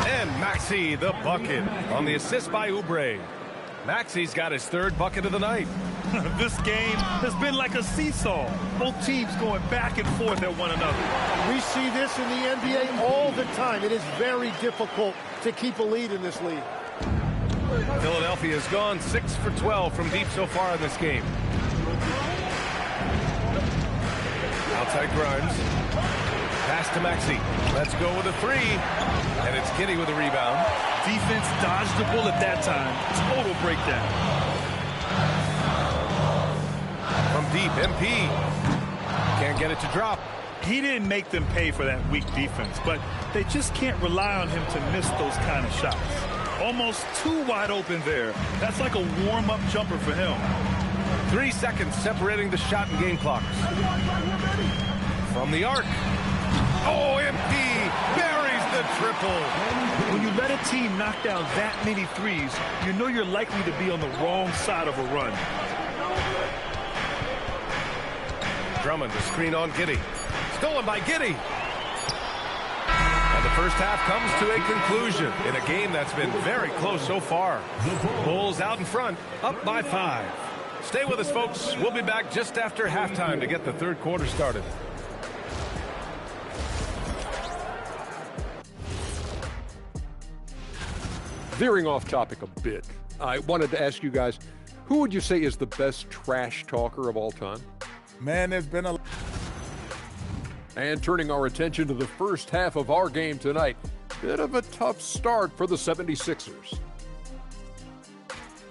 Speaker 18: And Maxey the bucket on the assist by Oubre. Maxey's got his 3rd bucket of the night.
Speaker 19: This game has been like a seesaw. Both teams going back and forth at one another.
Speaker 12: We see this in the NBA all the time. It is very difficult to keep a lead in this league.
Speaker 18: Philadelphia has gone 6 for 12 from deep so far in this game. Outside Grimes. Pass to Maxey. Let's go with a 3. And it's Giddey with a rebound.
Speaker 19: Defense dodged the bullet that time. Total breakdown.
Speaker 18: From deep, MP. Can't get it to drop.
Speaker 19: He didn't make them pay for that weak defense, but they just can't rely on him to miss those kind of shots. Almost too wide open there. That's like a warm-up jumper for him.
Speaker 18: 3 seconds separating the shot and game clocks. From the arc. Oh, MP buries the triple.
Speaker 19: When you let a team knock down that many threes, you know you're likely to be on the wrong side of a run.
Speaker 18: Drummond, the screen on Giddey. Stolen by Giddey. And the first half comes to a conclusion in a game that's been very close so far. Bulls out in front, up by 5. Stay with us, folks. We'll be back just after halftime to get the 3rd quarter started.
Speaker 10: Veering off topic a bit, I wanted to ask you guys, who would you say is the best trash talker of all time?
Speaker 6: Man, there's been a...
Speaker 10: And turning our attention to the first half of our game tonight, bit of a tough start for the 76ers.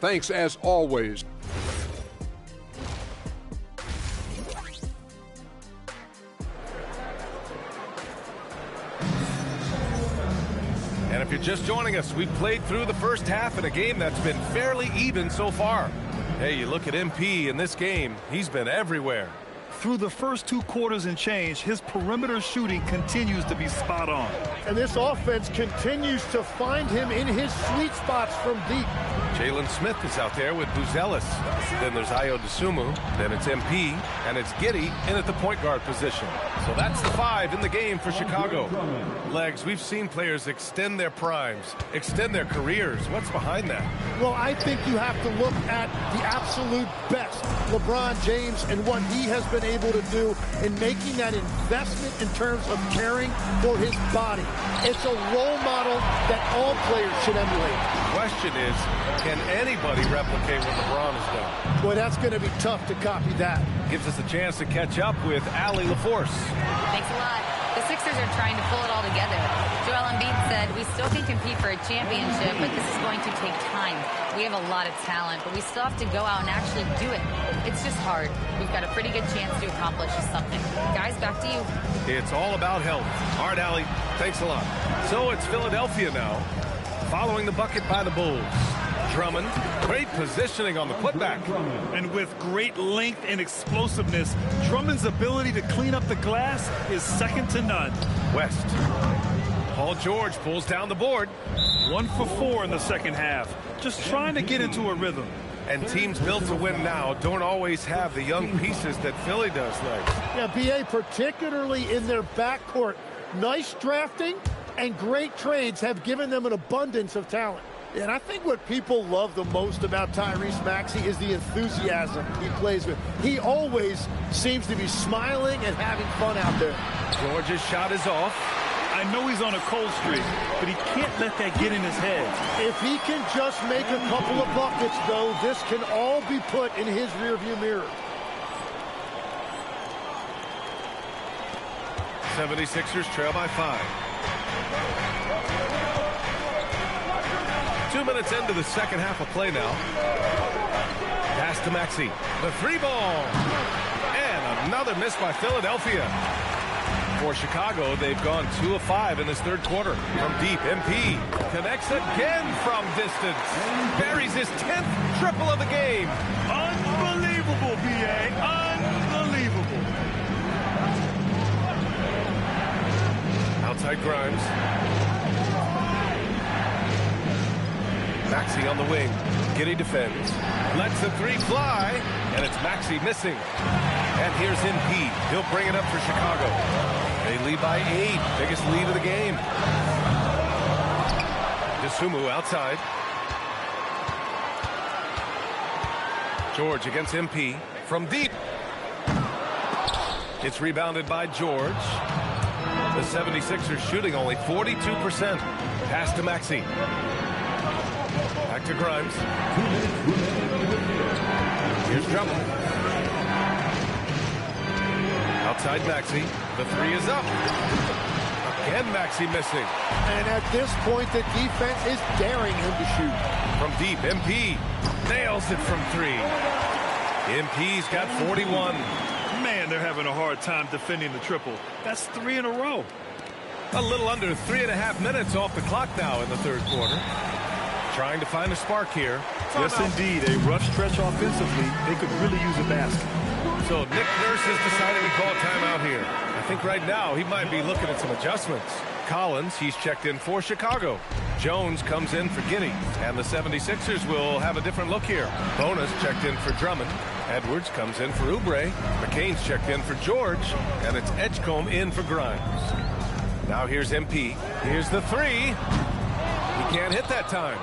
Speaker 10: Thanks as always.
Speaker 18: And if you're just joining us, we've played through the first half in a game that's been fairly even so far. Hey, you look at MP in this game, he's been everywhere.
Speaker 19: Through the first 2 quarters and change, his perimeter shooting continues to be spot on.
Speaker 12: And this offense continues to find him in his sweet spots from deep.
Speaker 18: Jalen Smith is out there with Buzelis. Then there's Ayo Dosunmu. Then it's MP. And it's Giddey in at the point guard position. So that's the 5 in the game for Chicago. Legs, we've seen players extend their primes, extend their careers. What's behind that?
Speaker 12: Well, I think you have to look at the absolute best, LeBron James, and what he has been able to do in making that investment in terms of caring for his body. It's a role model that all players should emulate.
Speaker 18: The question is, can anybody replicate what LeBron has done?
Speaker 12: Boy, that's going to be tough to copy that.
Speaker 18: Gives us a chance to catch up with Allie LaForce.
Speaker 3: Thanks a lot. The Sixers are trying to pull it all together. Joel Embiid said, we still can compete for a championship, but this is going to take time. We have a lot of talent, but we still have to go out and actually do it. It's just hard. We've got a pretty good chance to accomplish something. Guys, back to you.
Speaker 18: It's all about health. All right, Allie, thanks a lot. So it's Philadelphia now, following the bucket by the Bulls. Drummond, great positioning on the putback.
Speaker 19: And with great length and explosiveness, Drummond's ability to clean up the glass is second to none.
Speaker 18: West. Paul George pulls down the board.
Speaker 19: 1 for 4 in the second half. Just trying to get into a rhythm.
Speaker 18: And teams built to win now don't always have the young pieces that Philly does, Legs.
Speaker 12: Yeah, BA, particularly in their backcourt. Nice drafting and great trades have given them an abundance of talent. And I think what people love the most about Tyrese Maxey is the enthusiasm he plays with. He always seems to be smiling and having fun out there.
Speaker 18: George's shot is off.
Speaker 19: I know he's on a cold streak, but he can't let that get in his head.
Speaker 12: If he can just make a couple of buckets, though, this can all be put in his rearview mirror.
Speaker 18: 76ers trail by 5. 2 minutes into the second half of play now. Pass to Maxey. The 3-ball. And another miss by Philadelphia. For Chicago, they've gone 2 of 5 in this third quarter. From deep, MP connects again from distance. Buries his 10th triple of the game.
Speaker 19: Unbelievable, B.A. Unbelievable.
Speaker 18: Outside Grimes. Maxey on the wing. Giddey defends. Lets the 3 fly. And it's Maxey missing. And here's MP. He'll bring it up for Chicago. They lead by 8. Biggest lead of the game. Dosunmu outside. George against MP. From deep. It's rebounded by George. The 76ers shooting only 42%. Pass to Maxey. Back to Grimes. Here's Drummond. Outside Maxey. The 3 is up. Again Maxey missing.
Speaker 12: And at this point, the defense is daring him to shoot.
Speaker 18: From deep, MP nails it from 3. MP's got 41.
Speaker 19: Man, they're having a hard time defending the triple. That's 3 in a row.
Speaker 18: A little under 3.5 minutes off the clock now in the third quarter. Trying to find a spark here.
Speaker 19: Yes, indeed. A rough stretch offensively. They could really use a basket.
Speaker 18: So Nick Nurse has decided to call a timeout here. I think right now he might be looking at some adjustments. Collins, he's checked in for Chicago. Jones comes in for Giddey. And the 76ers will have a different look here. Bonus checked in for Drummond. Edwards comes in for Oubre. McCain's checked in for George. And it's Edgecombe in for Grimes. Now here's MP. Here's the 3. He can't hit that time.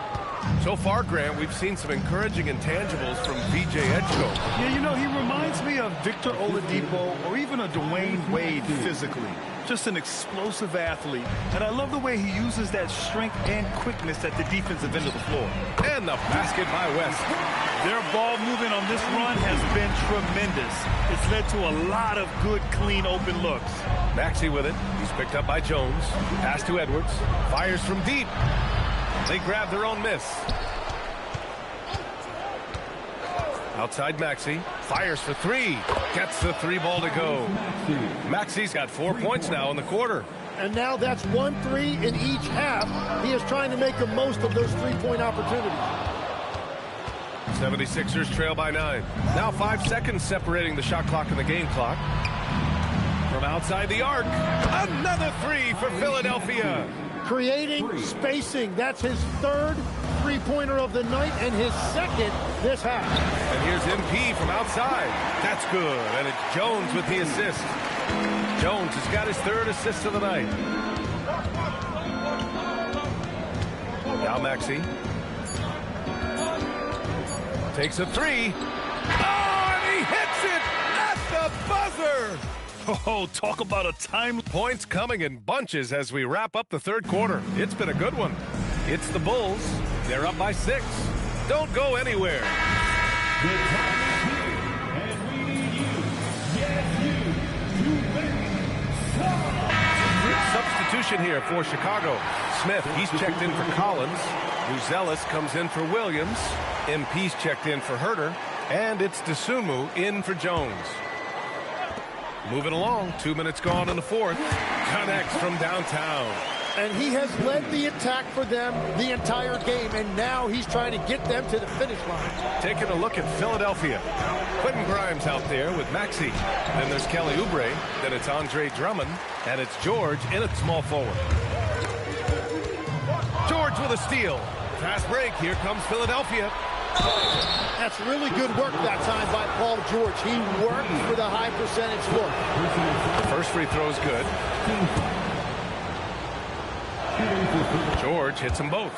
Speaker 18: So far, Grant, we've seen some encouraging intangibles from VJ Edgecombe.
Speaker 19: Yeah, you know, he reminds me of Victor Oladipo or even a Dwayne Wade physically. Just an explosive athlete. And I love the way he uses that strength and quickness at the defensive end of the floor.
Speaker 18: And the basket by West.
Speaker 19: Their ball movement on this run has been tremendous. It's led to a lot of good, clean, open looks.
Speaker 18: Maxey with it. He's picked up by Jones. Pass to Edwards. Fires from deep. They grab their own miss. Outside Maxey. Fires for 3. Gets the 3-ball to go. Maxey's got 4 points now in the quarter.
Speaker 12: And now that's 1-3 in each half. He is trying to make the most of those 3-point opportunities.
Speaker 18: 76ers trail by 9. Now 5 seconds separating the shot clock and the game clock. From outside the arc. Another 3 for Philadelphia.
Speaker 12: Creating spacing. That's his 3rd three-pointer of the night and his 2nd this half.
Speaker 18: And here's MP from outside. That's good. And it's Jones with the assist. Jones has got his 3rd assist of the night. Now Maxey. Takes a 3. Oh, and he hits it at the buzzer.
Speaker 19: Oh, talk about a time.
Speaker 18: Points coming in bunches as we wrap up the third quarter. It's been a good one. It's the Bulls. They're up by 6. Don't go anywhere. Substitution here for Chicago. Smith, he's checked in for Collins. Buzelis comes in for Williams. MP's checked in for Herter. And it's Dosunmu in for Jones. Moving along, 2 minutes gone in the fourth. Connects from downtown.
Speaker 12: And he has led the attack for them the entire game, and now he's trying to get them to the finish line.
Speaker 18: Taking a look at Philadelphia. Quentin Grimes out there with Maxey. Then there's Kelly Oubre. Then it's Andre Drummond. And it's George in at small forward. George with a steal. Fast break. Here comes Philadelphia.
Speaker 12: That's really good work that time by Paul George. He worked for the high percentage look.
Speaker 18: First free throw is good. George hits them both.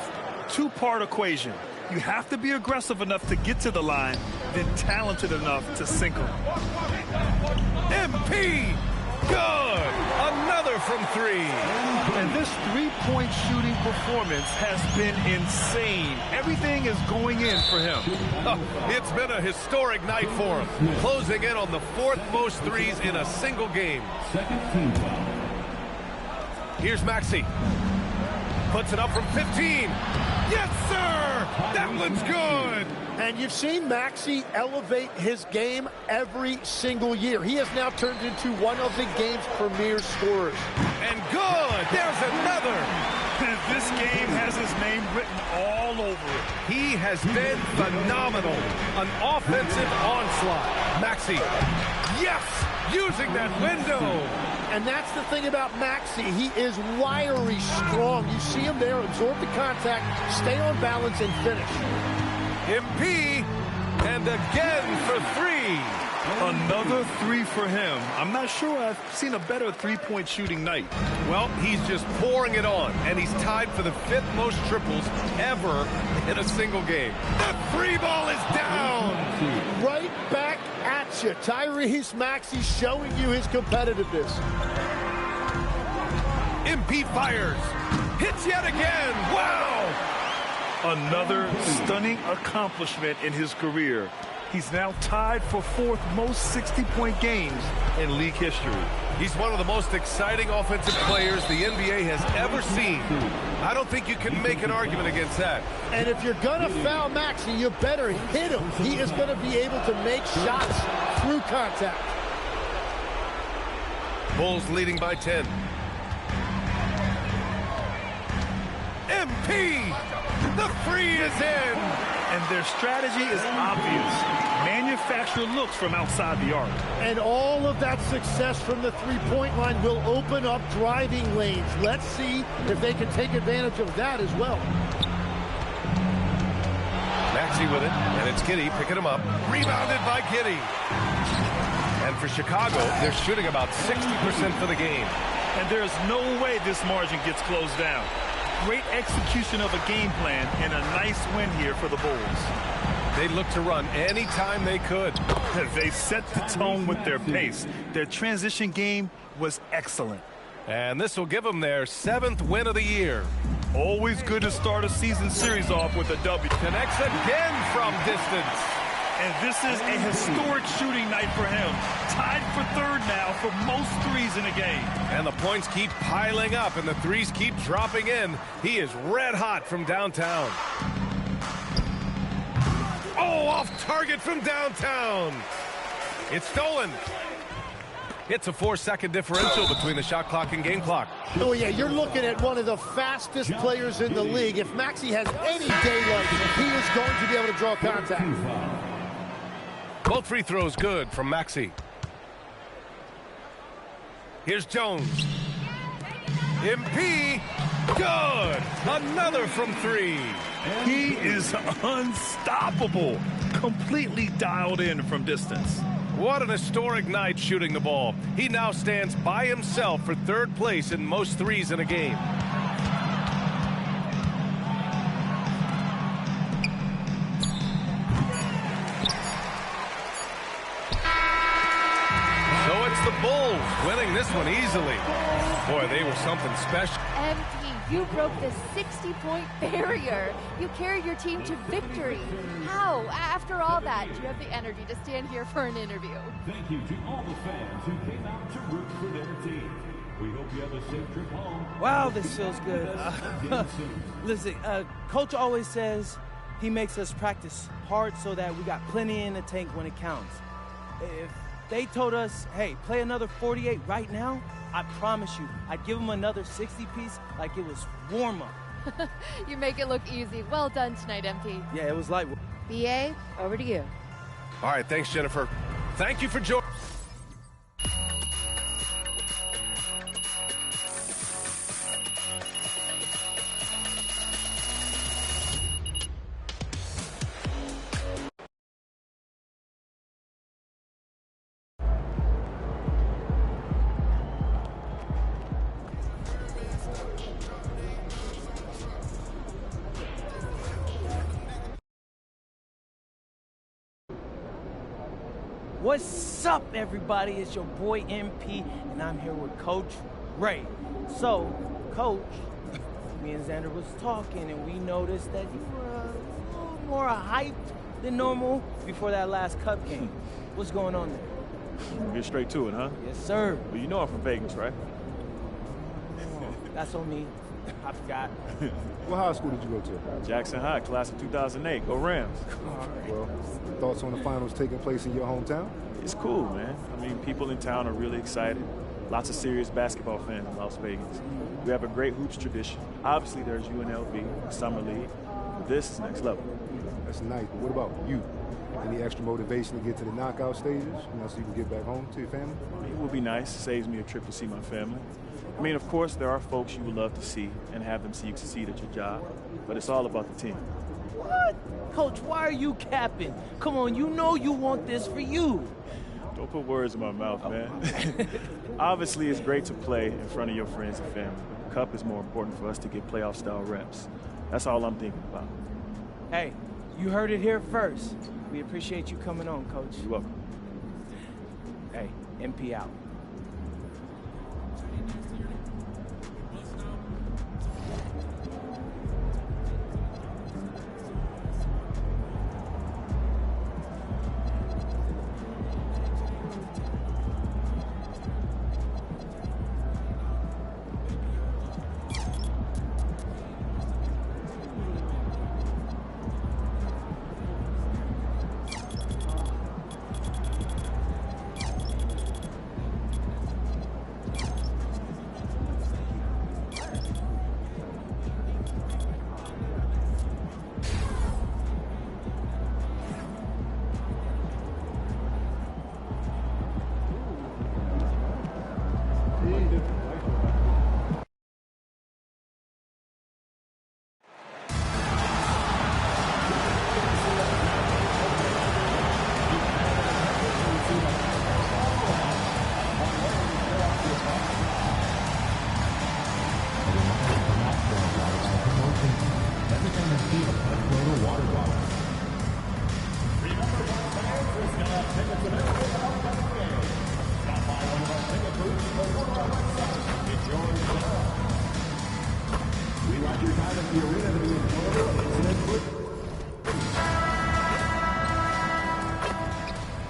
Speaker 19: two-part equation. You have to be aggressive enough to get to the line, then talented enough to sink them.
Speaker 18: MP, good! Another from three.
Speaker 19: And this three-point shooting performance has been insane. Everything is going in for him.
Speaker 18: It's been a historic night for him, closing in on the fourth most threes in a single game. Here's Maxey. Puts it up from 15. Yes, sir! That one's good!
Speaker 12: And you've seen Maxey elevate his game every single year. He has now turned into one of the game's premier scorers.
Speaker 18: And good! There's another!
Speaker 19: This game has his name written all over it.
Speaker 18: He has been phenomenal. An offensive onslaught. Maxey, yes! Using that window!
Speaker 12: And that's the thing about Maxey. He is wiry strong. You see him there, absorb the contact, stay on balance, and finish.
Speaker 18: MP, and again for three.
Speaker 19: Another three for him. I'm not sure I've seen a better three-point shooting night.
Speaker 18: Well, he's just pouring it on, and he's tied for the 5th most triples ever in a single game. The free ball is down.
Speaker 12: Right back at you. Tyrese Maxey showing you his competitiveness.
Speaker 18: MP fires. Hits yet again. Wow.
Speaker 19: Another stunning accomplishment in his career. He's now tied for 4th most 60-point games in league history.
Speaker 18: He's one of the most exciting offensive players the NBA has ever seen. I don't think you can make an argument against that.
Speaker 12: And if you're going to foul Maxey, you better hit him. He is going to be able to make shots through contact.
Speaker 18: Bulls leading by 10. MP! The free is in!
Speaker 19: And their strategy is obvious. Manufacture looks from outside the arc.
Speaker 12: And all of that success from the three-point line will open up driving lanes. Let's see if they can take advantage of that as well.
Speaker 18: Maxey with it, and it's Giddey picking him up. Rebounded by Giddey. And for Chicago, they're shooting about 60% for the game.
Speaker 19: And there's no way this margin gets closed down. Great execution of a game plan and a nice win here for the Bulls.
Speaker 18: They looked to run anytime they could.
Speaker 19: They set the tone with their pace. Their transition game was excellent.
Speaker 18: And this will give them their 7th win of the year.
Speaker 19: Always good to start a season series off with a W.
Speaker 18: Connects again from distance.
Speaker 19: And this is a historic shooting night for him. Tied for 3rd now for most threes in a game.
Speaker 18: And the points keep piling up and the threes keep dropping in. He is red hot from downtown. Oh, off target from downtown. It's stolen. It's a 4-second differential between the shot clock and game clock.
Speaker 12: Oh, yeah, you're looking at one of the fastest players in the league. If Maxey has any daylight, he is going to be able to draw contact.
Speaker 18: Both free throws good from Maxey. Here's Jones. MP, good. Another from 3.
Speaker 19: He is unstoppable. Completely dialed in from distance.
Speaker 18: What an historic night shooting the ball. He now stands by himself for 3rd place in most threes in a game. So it's the Bulls winning this one easily. Boy, they were something special.
Speaker 8: MP, you broke the 60-point barrier. You carried your team to victory. How? After all that, do you have the energy to stand here for an interview?
Speaker 16: Thank you to all the fans who came out to root for their team. We hope you have a safe trip home.
Speaker 13: Wow, this feels good. Listen, Coach always says he makes us practice hard so that we got plenty in the tank when it counts. If they told us, hey, play another 48 right now, I promise you, I'd give them another 60-piece like it was warm-up.
Speaker 8: You make it look easy. Well done tonight, MP.
Speaker 13: Yeah, it was like...
Speaker 8: BA, over to you.
Speaker 18: All right, thanks, Jennifer. Thank you for joining.
Speaker 13: What's up, everybody? It's your boy MP, and I'm here with Coach Ray. So, Coach, me and Xander was talking, and we noticed that you were a little more hyped than normal before that last Cup game. What's going on there?
Speaker 15: We'll get straight to it, huh?
Speaker 13: Yes, sir.
Speaker 15: Well, you know I'm from Vegas, right?
Speaker 13: Oh, that's on me. I forgot.
Speaker 17: What high school did you go to?
Speaker 15: Jackson High, class of 2008. Go Rams.
Speaker 17: Well, thoughts on the finals taking place in your hometown?
Speaker 15: It's cool, man. I mean, people in town are really excited. Lots of serious basketball fans in Las Vegas. We have a great hoops tradition. Obviously, there's UNLV, Summer League. This is next level.
Speaker 17: That's nice, but what about you? Any extra motivation to get to the knockout stages, so you can get back home to your family?
Speaker 15: It would be nice. Saves me a trip to see my family. I mean, of course, there are folks you would love to see and have them see you succeed at your job, but it's all about the team.
Speaker 13: What? Coach, why are you capping? Come on, you know you want this for you.
Speaker 15: Don't put words in my mouth, man. Obviously, it's great to play in front of your friends and family. The Cup is more important for us to get playoff-style reps. That's all I'm thinking about.
Speaker 13: Hey, you heard it here first. We appreciate you coming on, Coach.
Speaker 15: You're welcome.
Speaker 13: Hey, MP out.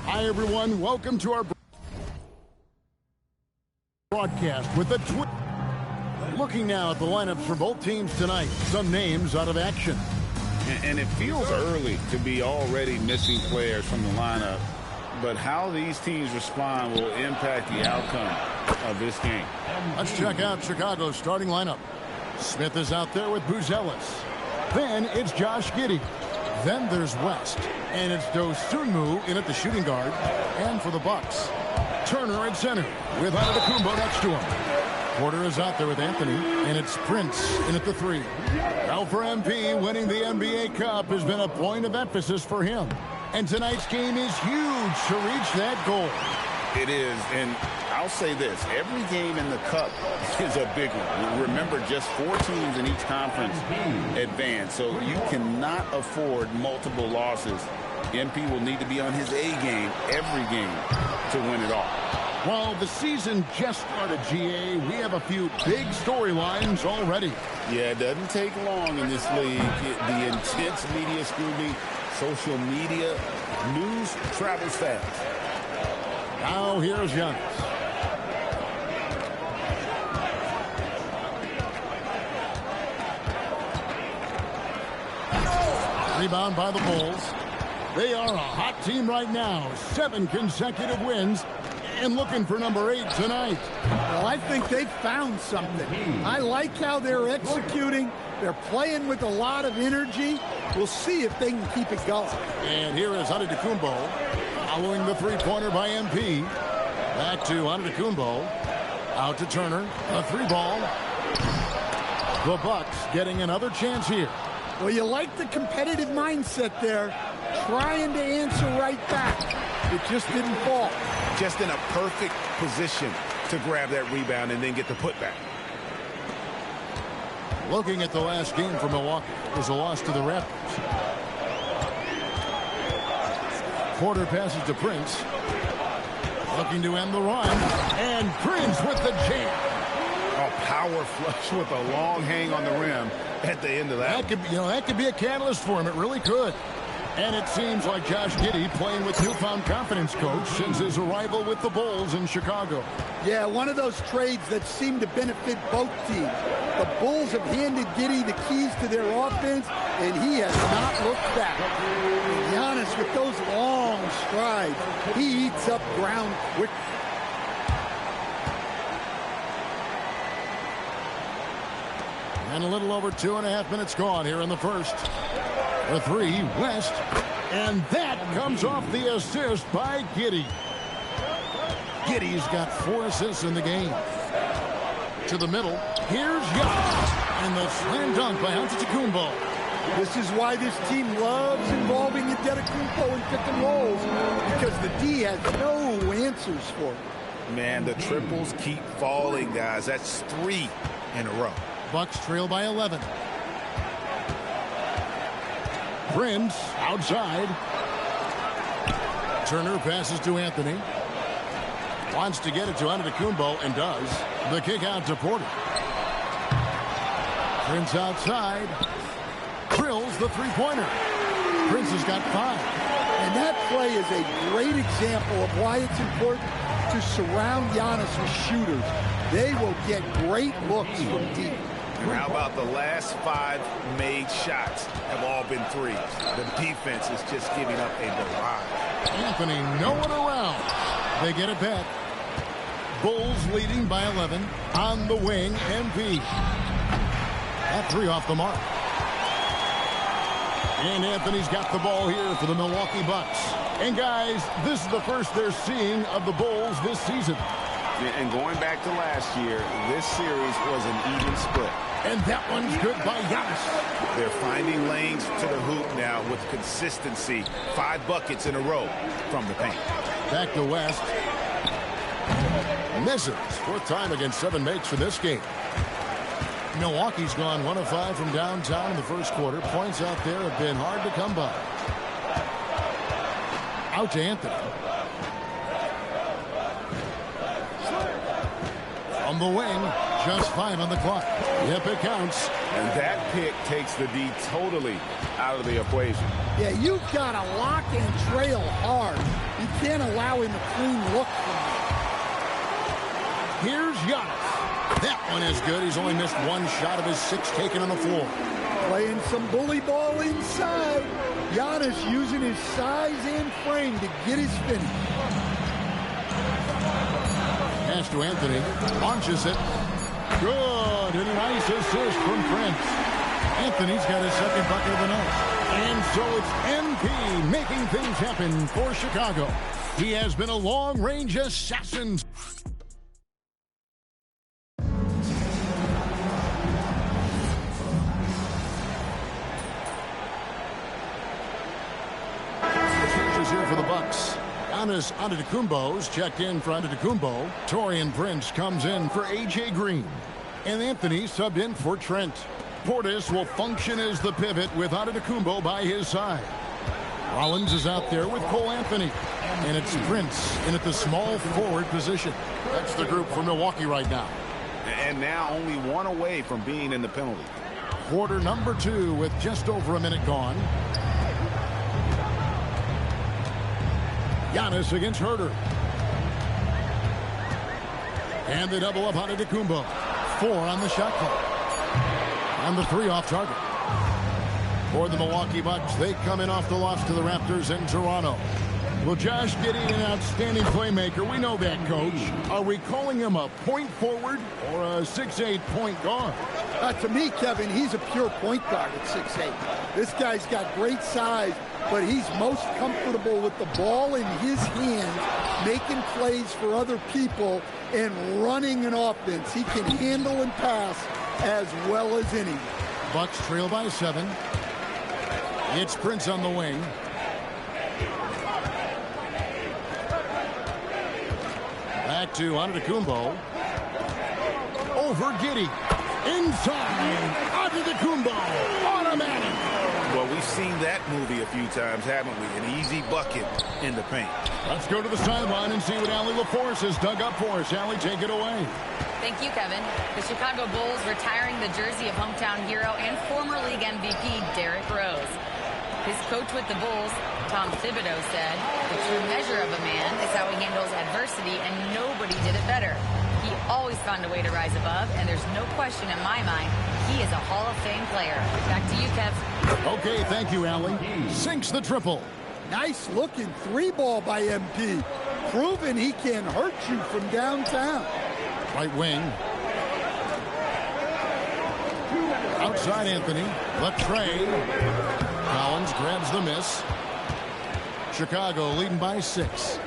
Speaker 1: Hi, everyone. Welcome to our broadcast with the Twins. Looking now at the lineups for both teams tonight. Some names out of action.
Speaker 2: And it feels early to be already missing players from the lineup. But how these teams respond will impact the outcome of this game.
Speaker 1: Let's check out Chicago's starting lineup. Smith is out there with Buzelis. Then it's Josh Giddey. Then there's West. And it's Dosunmu in at the shooting guard. And for the Bucks, Turner at center with Antetokounmpo next to him. Porter is out there with Anthony. And it's Prince in at the 3. Now for MP, winning the NBA Cup has been a point of emphasis for him. And tonight's game is huge to reach that goal.
Speaker 2: It is, and I'll say this, every game in the Cup is a big one. Remember, just 4 teams in each conference advance, so you cannot afford multiple losses. MP will need to be on his A game every game to win it all.
Speaker 1: Well, the season just started, GA. We have a few big storylines already.
Speaker 2: Yeah, it doesn't take long in this league. The intense media scrutiny, social media, news travels fast.
Speaker 1: Now here's Giannis. Rebound by the Bulls. They are a hot team right now. 7 consecutive wins. And looking for number 8 tonight.
Speaker 12: Well, I think they found something. I like how they're executing. They're playing with a lot of energy. We'll see if they can keep it going.
Speaker 1: And here is Antetokounmpo following the three-pointer by MP. Back to Antetokounmpo. Out to Turner. A 3-ball. The Bucks getting another chance here.
Speaker 12: Well, you like the competitive mindset there. Trying to answer right back. It just didn't fall.
Speaker 5: Just in a perfect position to grab that rebound and then get the putback.
Speaker 1: Looking at the last game for Milwaukee, it was a loss to the Raptors. Porter passes to Prince. Looking to end the run. And Prince with the jam.
Speaker 5: A power flush with a long hang on the rim at the end of that.
Speaker 1: That could be a catalyst for him. It really could. And it seems like Josh Giddey playing with newfound confidence, Coach, since his arrival with the Bulls in Chicago.
Speaker 12: Yeah, one of those trades that seemed to benefit both teams. The Bulls have handed Giddey the keys to their offense, and he has not looked back. Giannis with those long strides, he eats up ground quick.
Speaker 1: And a little over 2.5 minutes gone here in the first. The three, West. And that comes off the assist by Giddey. Giddey's got 4 assists in the game. To the middle. Here's Giannis. And the slam dunk by Antetokounmpo.
Speaker 12: This is why this team loves involving Antetokounmpo in pick and rolls, because the D has no answers for it.
Speaker 5: Man, the triples keep falling, guys. That's 3 in a row.
Speaker 1: Bucks trail by 11. Prince outside. Turner passes to Anthony. Wants to get it to Antetokounmpo and does. The kick out to Porter. Prince outside. Drills the three-pointer. Prince has got 5.
Speaker 12: And that play is a great example of why it's important to surround Giannis with shooters. They will get great looks from deep.
Speaker 5: And how about the last 5 made shots have all been threes? The defense is just giving up a barrage.
Speaker 1: Anthony, no one around. They get it back. Bulls leading by 11. On the wing, MP. That 3 off the mark. And Anthony's got the ball here for the Milwaukee Bucks. And guys, this is the first they're seeing of the Bulls this season.
Speaker 5: And going back to last year, this series was an even split.
Speaker 1: And that one's good by Giannis.
Speaker 5: They're finding lanes to the hoop now with consistency. 5 buckets in a row from the paint.
Speaker 1: Back to West. Misses. 4th time against 7 makes for this game. Milwaukee's gone 1 of 5 from downtown in the first quarter. Points out there have been hard to come by. Out to Anthony. On the wing, just 5 on the clock. Yep, it counts.
Speaker 5: And that pick takes the D totally out of the equation.
Speaker 12: Yeah, you've got to lock and trail hard. You can't allow him a clean look from you.
Speaker 1: Here's Giannis. That one is good. He's only missed 1 shot of his 6 taken on the floor.
Speaker 12: Playing some bully ball inside. Giannis using his size and frame to get his finish.
Speaker 1: Pass to Anthony. Launches it. Good. And a nice assist from Prince. Anthony's got his 2nd bucket of the night. And so it's MP making things happen for Chicago. He has been a long-range assassin. Here for the Bucks. Giannis Antetokounmpo's checked in for Antetokounmpo. Taurean Prince comes in for A.J. Green. And Anthony subbed in for Trent. Portis will function as the pivot with Antetokounmpo by his side. Rollins is out there with Cole Anthony. And it's Prince in at the small forward position. That's the group for Milwaukee right now.
Speaker 5: And now only 1 away from being in the penalty.
Speaker 1: Quarter number 2 with just over a minute gone. Giannis against Herter. And they double up Antetokounmpo. 4 on the shot clock. And the 3 off target. For the Milwaukee Bucks, they come in off the loss to the Raptors in Toronto. Well, Josh Giddey, an outstanding playmaker. We know that, Coach. Are we calling him a point forward or a 6'8" point guard?
Speaker 12: To me, Kevin, he's a pure point guard at 6'8". This guy's got great size, but he's most comfortable with the ball in his hands, making plays for other people and running an offense. He can handle and pass as well as any.
Speaker 1: Bucks trail by 7. It's Prince on the wing. Back to Antetokounmpo. Over Giddey. Inside. Antetokounmpo. Automatic.
Speaker 5: Well, we've seen that movie a few times, haven't we? An easy bucket in the paint.
Speaker 1: Let's go to the sideline and see what Allie LaForce has dug up for us. Allie, take it away.
Speaker 3: Thank you, Kevin. The Chicago Bulls retiring the jersey of hometown hero and former league MVP Derrick Rose. His coach with the Bulls, Tom Thibodeau, said, "The true measure of a man is how he handles adversity, and nobody did it better. He always found a way to rise above, and there's no question in my mind he is a Hall of Fame player." Back to you, Kev.
Speaker 1: Okay, thank you, Allie. Sinks the triple.
Speaker 12: Nice looking three ball by MP. Proving he can hurt you from downtown.
Speaker 1: Right wing. Outside Anthony. Latrey. Collins grabs the miss. Chicago leading by 6.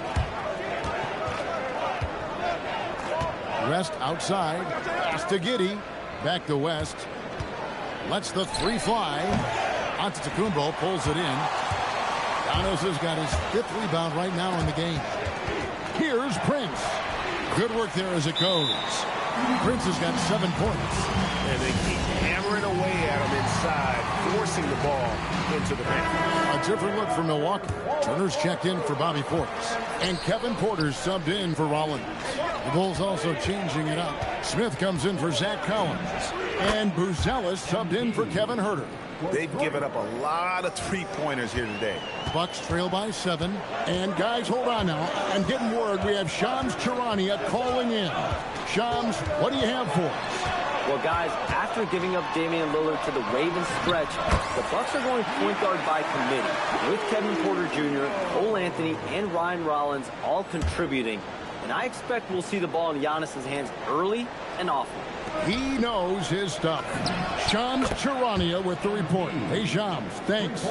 Speaker 1: West outside. Pass to Giddey. Back to West. Lets the 3 fly. Antetokounmpo pulls it in. Giannis has got his 5th rebound right now in the game. Here's Prince. Good work there as it goes. Prince has got 7 points.
Speaker 5: And they keep hammering away at him inside, forcing the ball into the paint.
Speaker 1: A different look for Milwaukee. Turner's checked in for Bobby Portis. And Kevin Porter's subbed in for Rollins. The Bulls also changing it up. Smith comes in for Zach Collins. And Buzelis subbed in for Kevin Huerter.
Speaker 5: They've given up a lot of three-pointers here today.
Speaker 1: Bucks trail by 7. And guys, hold on now. I'm getting word we have Shams Charania calling in. Shams, what do you have for us?
Speaker 7: Well, guys, after giving up Damian Lillard to the Ravens stretch, the Bucks are going point guard by committee, with Kevin Porter Jr., Cole Anthony, and Ryan Rollins all contributing. And I expect we'll see the ball in Giannis' hands early and often.
Speaker 1: He knows his stuff. Shams Charania with the report. Hey, Shams, thanks.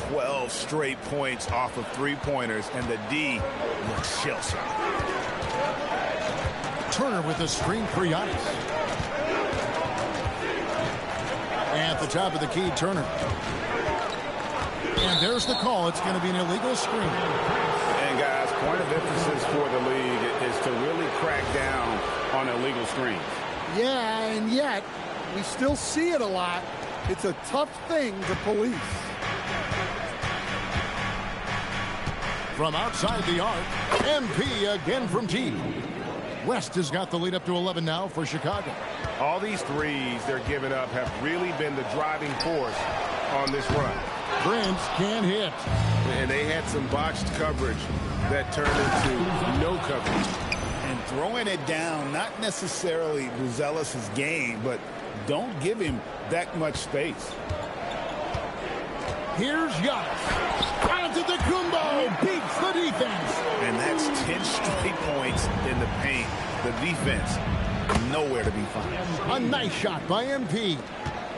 Speaker 5: 12 straight points off of three-pointers, and the D looks shell-shocked.
Speaker 1: Turner with the screen for Giannis. At the top of the key, Turner. And there's the call. It's going to be an illegal screen.
Speaker 2: And, guys, point of emphasis for the league is to really crack down on illegal screens.
Speaker 12: Yeah, and yet we still see it a lot. It's a tough thing to police.
Speaker 1: From outside the arc, MP again from T. West has got the lead up to 11 now for Chicago.
Speaker 5: All these threes they're giving up have really been the driving force on this run.
Speaker 1: Prince can't hit.
Speaker 5: And they had some botched coverage that turned into no coverage.
Speaker 2: And throwing it down, not necessarily Buzelis' game, but don't give him that much space.
Speaker 1: Here's Giannis. Antetokounmpo beats the defense.
Speaker 5: And that's 10 straight points in the paint. The defense, nowhere to be found.
Speaker 1: A nice shot by MP.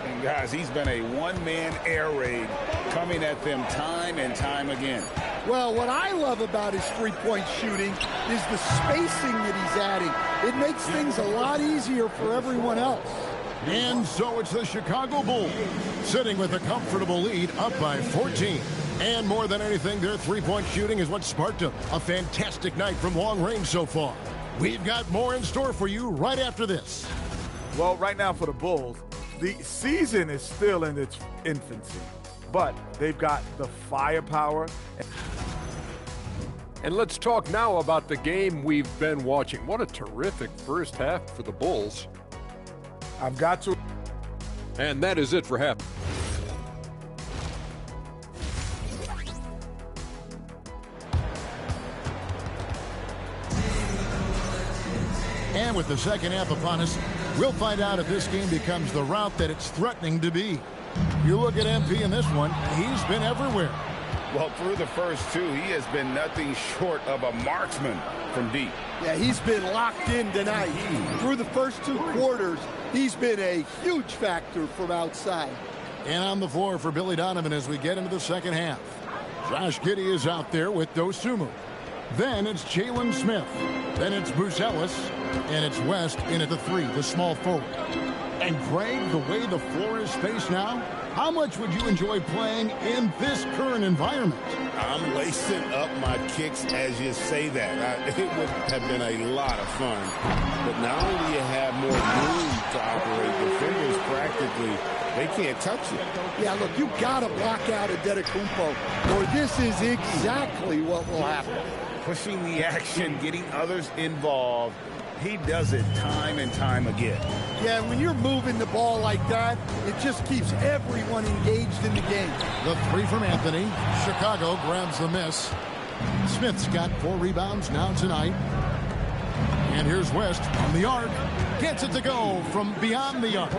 Speaker 2: And guys, he's been a one-man air raid coming at them time and time again.
Speaker 12: Well, what I love about his three-point shooting is the spacing that he's adding. It makes things a lot easier for everyone else.
Speaker 1: And so it's the Chicago Bulls sitting with a comfortable lead up by 14. And more than anything, their three-point shooting is what sparked a fantastic night from long range so far. We've got more in store for you right after this.
Speaker 6: Well, right now for the Bulls, the season is still in its infancy, but they've got the firepower.
Speaker 10: And let's talk now about the game we've been watching. What a terrific first half for the Bulls.
Speaker 6: I've got to.
Speaker 10: And that is it for half.
Speaker 1: And with the second half upon us, we'll find out if this game becomes the route that it's threatening to be. You look at MP in this one, he's been everywhere.
Speaker 2: Well, through the first two, he has been nothing short of a marksman from deep.
Speaker 12: Yeah, he's been locked in tonight. Through the first two quarters, he's been a huge factor from outside.
Speaker 1: And on the floor for Billy Donovan as we get into the second half. Josh Giddey is out there with Dosunmu. Then it's Jalen Smith. Then it's Buzelis. And it's West in at the 3, the small forward. And Greg, the way the floor is spaced now, how much would you enjoy playing in this current environment?
Speaker 2: I'm lacing up my kicks as you say that. It would have been a lot of fun. But not only do you have more room to operate, defenders practically, they can't touch you.
Speaker 12: Yeah, look, you got to block out Antetokounmpo, or this is exactly what will happen.
Speaker 2: Pushing the action, getting others involved. He does it time and time again.
Speaker 12: Yeah, when you're moving the ball like that, it just keeps everyone engaged in the game.
Speaker 1: The three from Anthony. Chicago grabs the miss. Smith's got 4 rebounds now tonight. And here's West on the arc. Gets it to go from beyond the arc.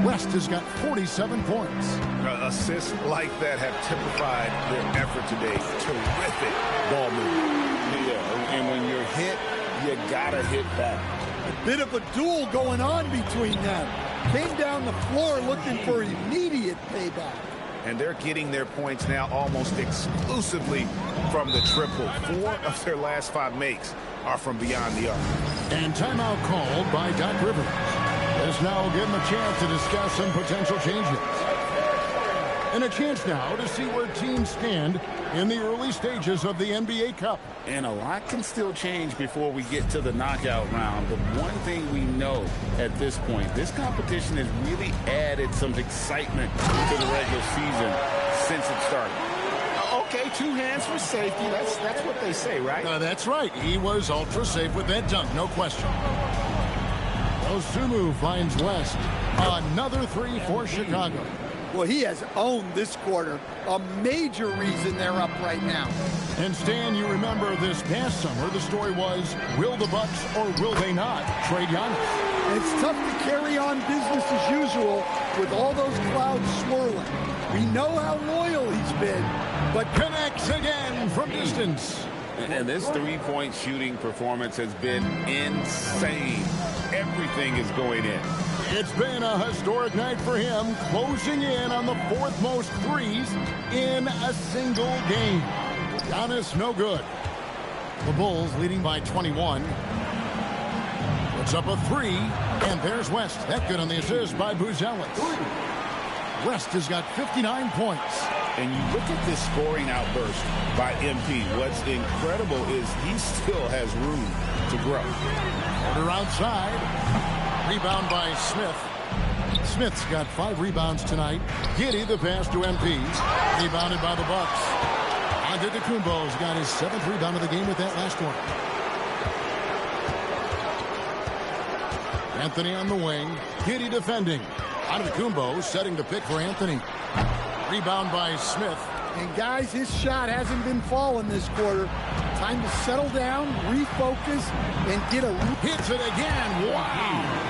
Speaker 1: West has got 47 points.
Speaker 5: Assists like that have typified their effort today. Terrific ball movement.
Speaker 2: Yeah, and when you're hit, you gotta hit back.
Speaker 12: A bit of a duel going on between them. Came down the floor looking for immediate payback.
Speaker 5: And they're getting their points now almost exclusively from the triple. 4 of their last 5 makes are from beyond the arc.
Speaker 1: And timeout called by Doc Rivers. This now will give them a chance to discuss some potential changes. And a chance now to see where teams stand in the early stages of the NBA Cup.
Speaker 2: And a lot can still change before we get to the knockout round. But one thing we know at this point, this competition has really added some excitement to the regular season since it started.
Speaker 5: Okay, 2 hands for safety. That's what they say, right?
Speaker 1: That's right. He was ultra safe with that dunk, no question. Osumu finds West. Another 3 for Chicago.
Speaker 12: Well, he has owned this quarter. A major reason they're up right now.
Speaker 1: And Stan, you remember this past summer, the story was, will the Bucks or will they not trade Giannis?
Speaker 12: It's tough to carry on business as usual with all those clouds swirling. We know how loyal he's been, but
Speaker 1: connects again from distance.
Speaker 2: And this 3-point shooting performance has been insane. Everything is going in.
Speaker 1: It's been a historic night for him, closing in on the 4th most threes in a single game. Giannis, no good. The Bulls leading by 21. Puts up a 3, and there's West. That good on the assist by Buzelis. West has got 59 points.
Speaker 2: And you look at this scoring outburst by MP. What's incredible is he still has room to grow.
Speaker 1: Order outside. Rebound by Smith. Smith's got 5 rebounds tonight. Giddey the pass to MP. Rebounded by the Bucks. Antetokounmpo's got his 7th rebound of the game with that last one. Anthony on the wing. Giddey defending. Antetokounmpo setting the pick for Anthony. Rebound by Smith.
Speaker 12: And guys, his shot hasn't been falling this quarter. Time to settle down, refocus, and get a...
Speaker 1: Hits it again. Wow.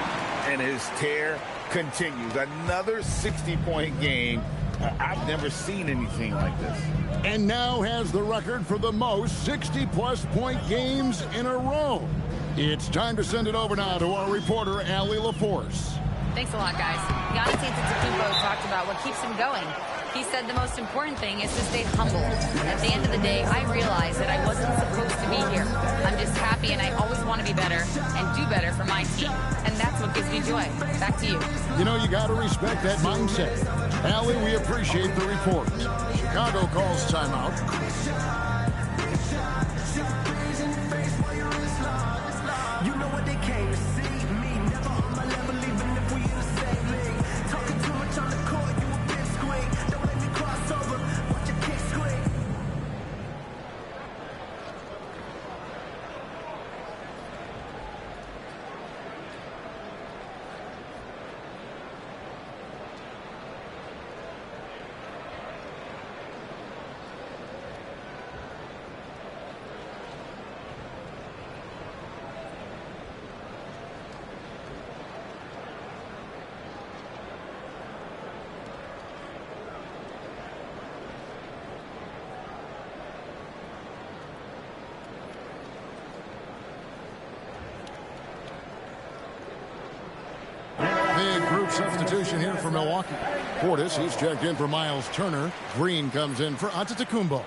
Speaker 2: And his tear continues. Another 60-point game. I've never seen anything like this.
Speaker 1: And now has the record for the most 60-plus point games in a row. It's time to send it over now to our reporter, Allie LaForce.
Speaker 3: Thanks a lot, guys. Giannis Antetokounmpo talked about what keeps him going. He said the most important thing is to stay humble. At the end of the day, I realized that I wasn't supposed to be here. I'm just happy, and I always want to be better and do better for my team. And that's what gives me joy. Back to you.
Speaker 1: You know, you got to respect that mindset. Allie, we appreciate the report. Chicago calls timeout.
Speaker 9: You know what they came to see. Me, never on my level, even if we in the same league. Talking too much on the court, you a big squeak. Don't let me cross over, watch your kick squeak.
Speaker 1: Big group substitution here for Milwaukee. Portis, he's checked in for Miles Turner. Green comes in for Antetokounmpo.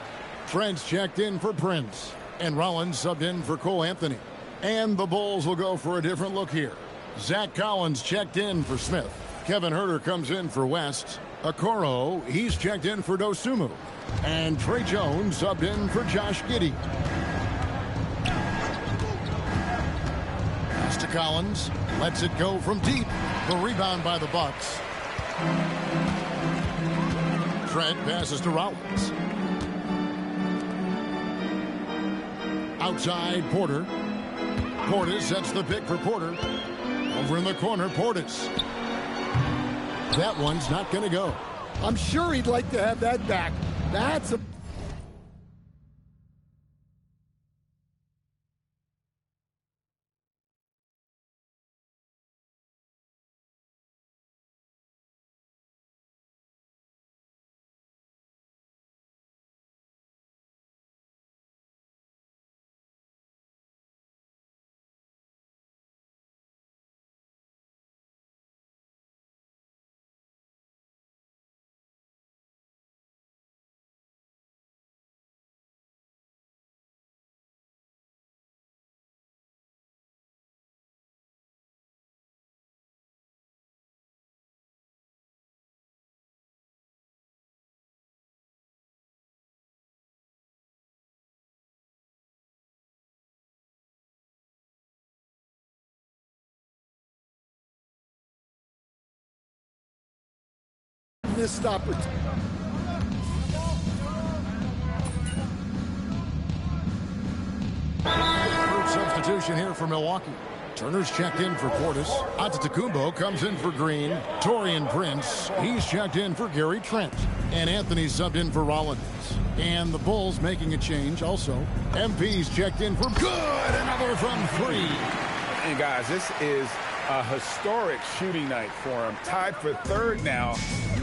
Speaker 1: Trent's checked in for Prince. And Rollins subbed in for Cole Anthony. And the Bulls will go for a different look here. Zach Collins checked in for Smith. Kevin Huerter comes in for West. Okoro, he's checked in for Dosunmu. And Trey Jones subbed in for Josh Giddey. Pass to Collins. Lets it go from deep. The rebound by the Bucks. Trent passes to Rollins. Outside, Porter. Portis sets the pick for Porter. Over in the corner, Portis. That one's not going to go.
Speaker 12: I'm sure he'd like to have that back. That's a... missed opportunity.
Speaker 1: Third substitution here for Milwaukee. Turner's checked in for Portis. Antetokounmpo comes in for Green. Taurean Prince, he's checked in for Gary Trent. And Anthony subbed in for Rollins. And the Bulls making a change also. MP's checked in for good. Another from three.
Speaker 5: And guys, this is a historic shooting night for him. Tied for third now,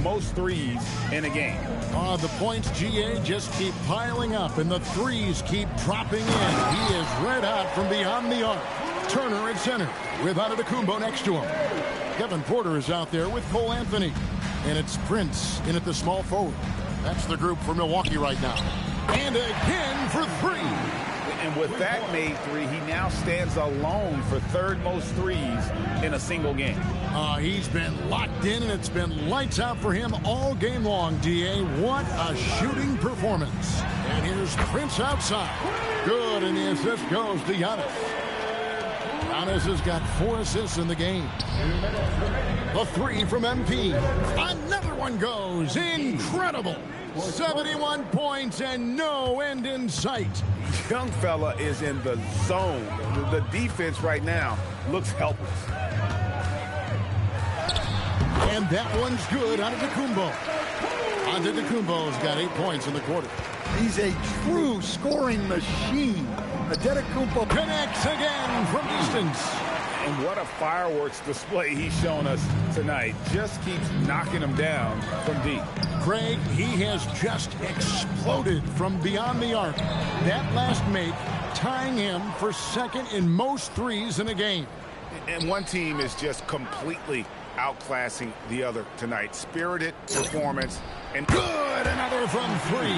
Speaker 5: most threes in a game.
Speaker 1: The points, GA, just keep piling up, and the threes keep dropping in. He is red hot from beyond the arc. Turner at center with Antetokounmpo next to him. Kevin Porter is out there with Cole Anthony. And it's Prince in at the small forward. That's the group for Milwaukee right now. And again for three.
Speaker 5: And with that made three, he now stands alone for third most threes in a single game.
Speaker 1: He's been locked in, and it's been lights out for him all game long, DA. What a shooting performance. And here's Prince outside. Good, and the assist goes to Giannis. Giannis has got 4 assists in the game. The three from MP. Another one goes. Incredible. 71 points and no end in sight.
Speaker 5: Young fella is in the zone. The defense right now looks helpless.
Speaker 1: And that one's good. Antetokounmpo. Antetokounmpo's got 8 points in the quarter.
Speaker 12: He's a true scoring machine. Antetokounmpo
Speaker 1: connects again from distance.
Speaker 5: And what a fireworks display he's shown us tonight. Just keeps knocking them down from deep.
Speaker 1: Craig, he has just exploded from beyond the arc. That last make tying him for second in most threes in a game.
Speaker 5: And one team is just completely outclassing the other tonight. Spirited performance. And
Speaker 1: good, another from three.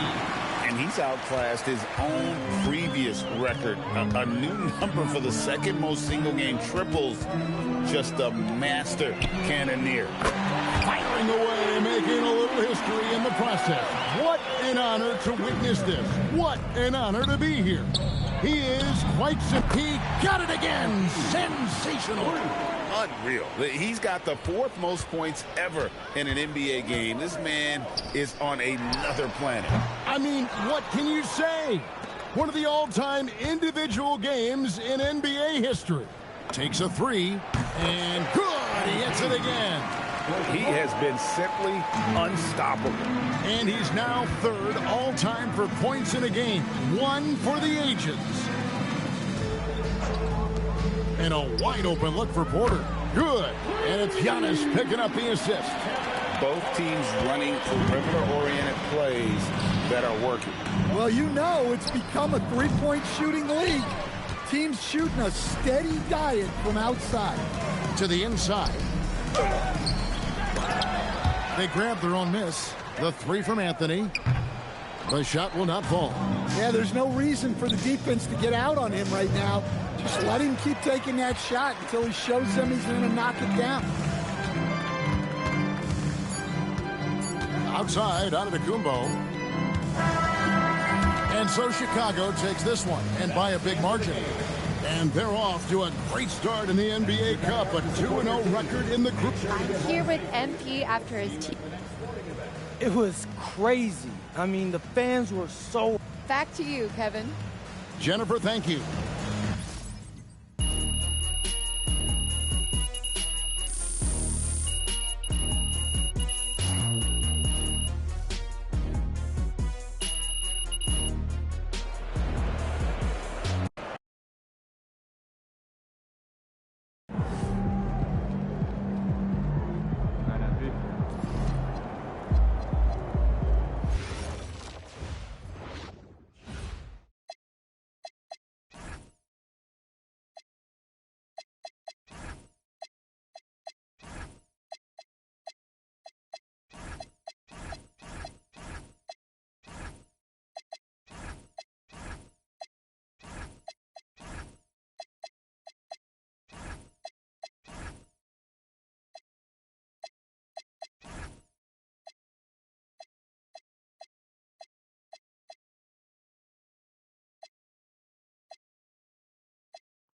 Speaker 5: And he's outclassed his own previous record. A new number for the second most single-game triples. Just a master cannoneer.
Speaker 1: Firing away, making a little history in the process. What an honor to witness this. What an honor to be here. He is quite simple. He got it again. Sensational.
Speaker 5: Unreal. He's got the 4th most points ever in an NBA game. This man is on another planet.
Speaker 1: I mean, what can you say? One of the all-time individual games in NBA history. Takes a three, and good, he hits it again.
Speaker 5: He has been simply unstoppable.
Speaker 1: And he's now 3rd all-time for points in a game. 1 for the ages. And a wide-open look for Porter. Good. And it's Giannis picking up the assist.
Speaker 5: Both teams running perimeter-oriented plays that are working.
Speaker 12: Well, you know it's become a three-point shooting league. Teams shooting a steady diet from outside.
Speaker 1: To the inside. They grab their own miss. The three from Anthony. The shot will not fall.
Speaker 12: Yeah, there's no reason for the defense to get out on him right now. Just let him keep taking that shot until he shows them he's going to knock it down.
Speaker 1: Outside, Antetokounmpo. And so Chicago takes this one, and by a big margin. And they're off to a great start in the NBA Cup, a 2-0 record in the group.
Speaker 8: I'm here with MP after his team.
Speaker 13: It was crazy. I mean, the fans were so...
Speaker 8: Back to you, Kevin.
Speaker 1: Jennifer, thank you.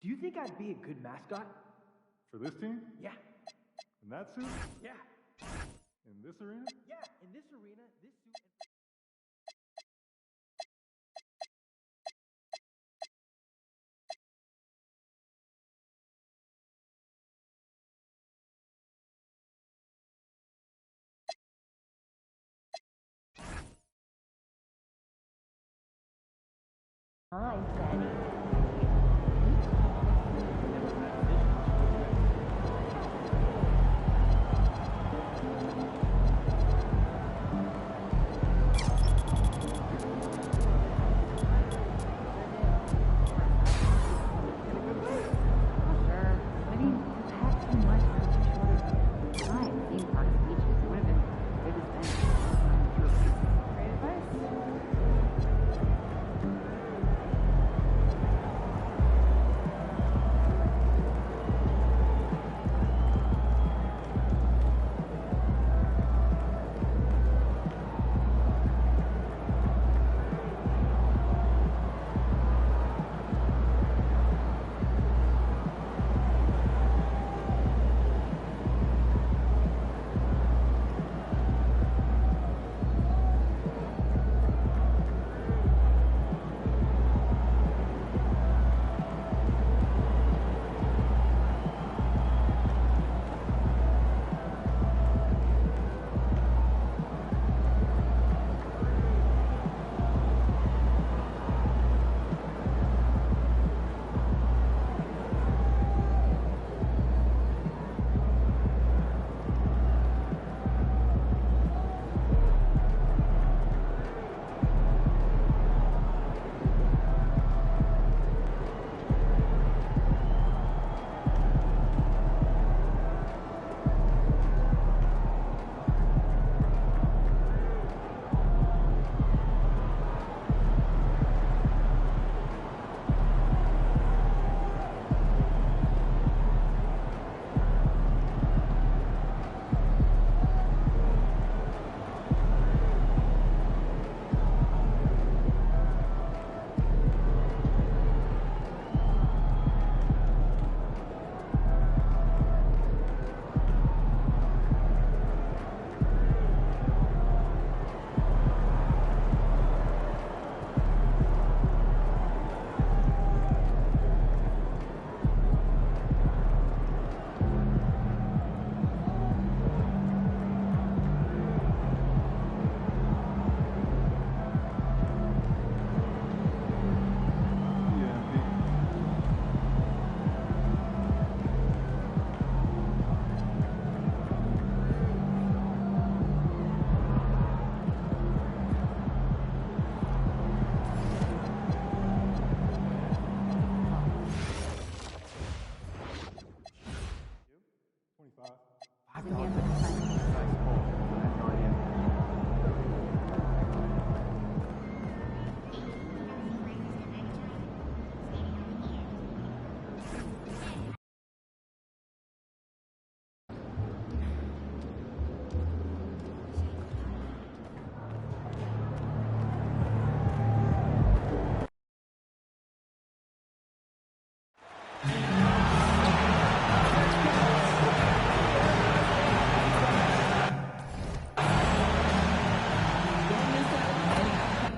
Speaker 20: Do you think I'd be a good mascot?
Speaker 24: For this team?
Speaker 20: Yeah.
Speaker 24: In that suit?
Speaker 20: Yeah.
Speaker 24: In this arena?
Speaker 20: Yeah, in this arena, this suit...
Speaker 21: Hi, Daddy.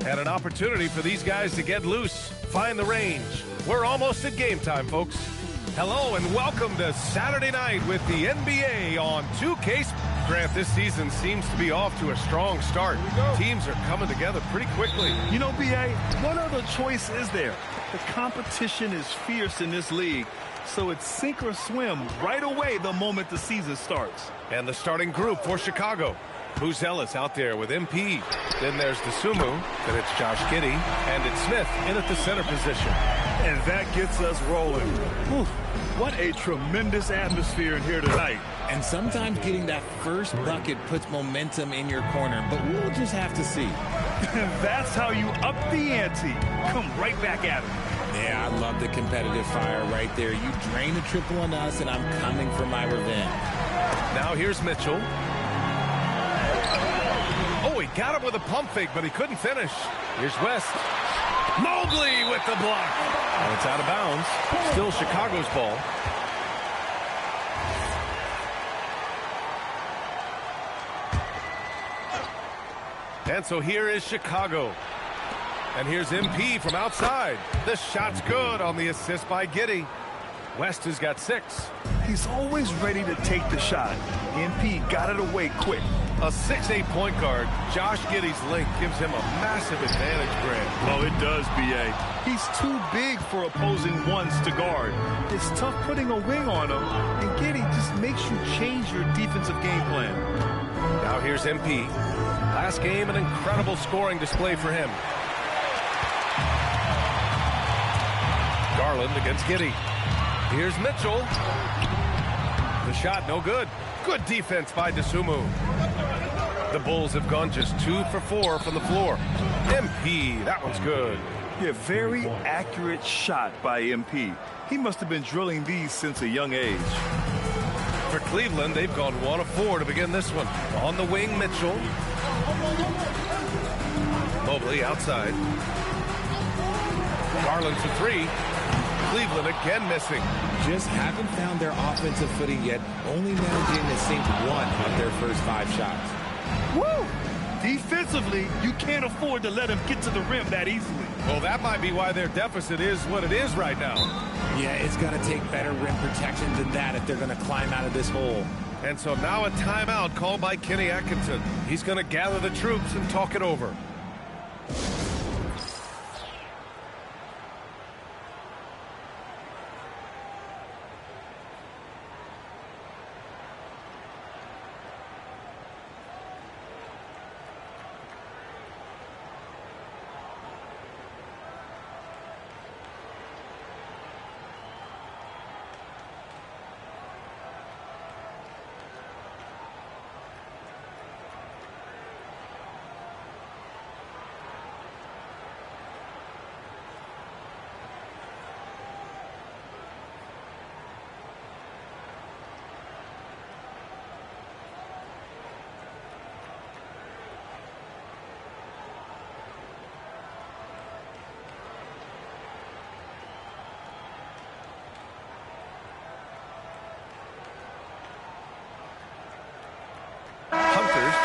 Speaker 18: And an opportunity for these guys to get loose, find the range. We're almost at game time, folks. Hello and welcome to Saturday night with the NBA on 2K. Grant, this season seems to be off to a strong start. Teams are coming together pretty quickly.
Speaker 19: You know, B.A., what other choice is there? The competition is fierce in this league, so it's sink or swim right away the moment the season starts.
Speaker 18: And the starting group for Chicago. Buzelis out there with MP. Then there's Dosunmu. Then it's Josh Giddey. And it's Smith in at the center position.
Speaker 19: And that gets us rolling. Whew, what a tremendous atmosphere in here tonight.
Speaker 4: And sometimes getting that first bucket puts momentum in your corner, but we'll just have to see.
Speaker 19: That's how you up the ante. Come right back at it.
Speaker 4: Yeah, I love the competitive fire right there. You drain a triple on us, and I'm coming for my revenge.
Speaker 18: Now here's Mitchell. Oh, he got him with a pump fake, but he couldn't finish. Here's West. Mobley with the block. And it's out of bounds. Still Chicago's ball. And so here is Chicago. And here's MP from outside. The shot's good on the assist by Giddey. West has got 6.
Speaker 19: He's always ready to take the shot. MP got it away quick.
Speaker 18: A 6'8" point guard, Josh Giddey's length gives him a massive advantage, Grant.
Speaker 19: Oh, it does, B.A. He's too big for opposing ones to guard. It's tough putting a wing on him, and Giddey just makes you change your defensive game plan.
Speaker 18: Now here's MP. Last game, an incredible scoring display for him. Garland against Giddey. Here's Mitchell. The shot no good. Good defense by Dosunmu. The Bulls have gone just 2 for 4 from the floor. MP, that one's good.
Speaker 19: Yeah, very accurate shot by MP. He must have been drilling these since a young age.
Speaker 18: For Cleveland, they've gone 1 of 4 to begin this one. On the wing, Mitchell. Mobley outside. Garland for 3. Cleveland again missing.
Speaker 4: Just haven't found their offensive footing yet, only managing to sink 1 of their first 5 shots.
Speaker 19: Woo! Defensively, you can't afford to let him get to the rim that easily.
Speaker 18: Well, that might be why their deficit is what it is right now.
Speaker 4: Yeah, it's going to take better rim protection than that if they're going to climb out of this hole.
Speaker 18: And so now a timeout called by Kenny Atkinson. He's going to gather the troops and talk it over.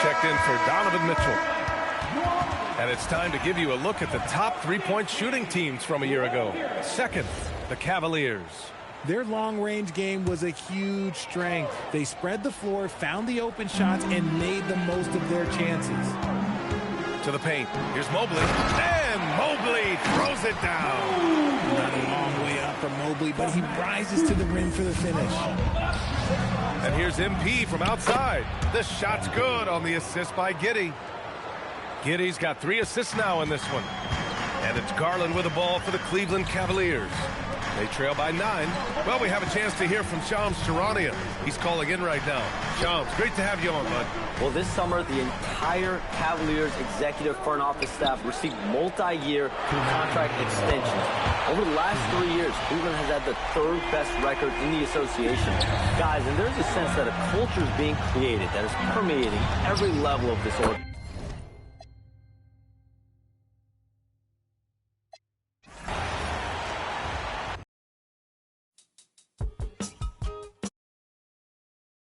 Speaker 18: Checked in for Donovan Mitchell. And it's time to give you a look at the top three-point shooting teams from a year ago. Second, the Cavaliers.
Speaker 4: Their long-range game was a huge strength. They spread the floor, found the open shots, and made the most of their chances.
Speaker 18: To the paint. Here's Mobley. And Mobley throws it down.
Speaker 4: Not a long way up for Mobley, but he rises to the rim for the finish.
Speaker 18: And here's MP from outside. The shot's good on the assist by Giddey. Giddey's got 3 assists now in this one. And it's Garland with the ball for the Cleveland Cavaliers. They trail by 9. Well, we have a chance to hear from Shams Charania. He's calling in right now. Shams, great to have you on, bud.
Speaker 7: Well, this summer, the entire Cavaliers executive front office staff received multi-year contract extensions. Over the last 3 years, Cleveland has had the 3rd best record in the association. Guys, and there's a sense that a culture is being created that is permeating every level of this organization.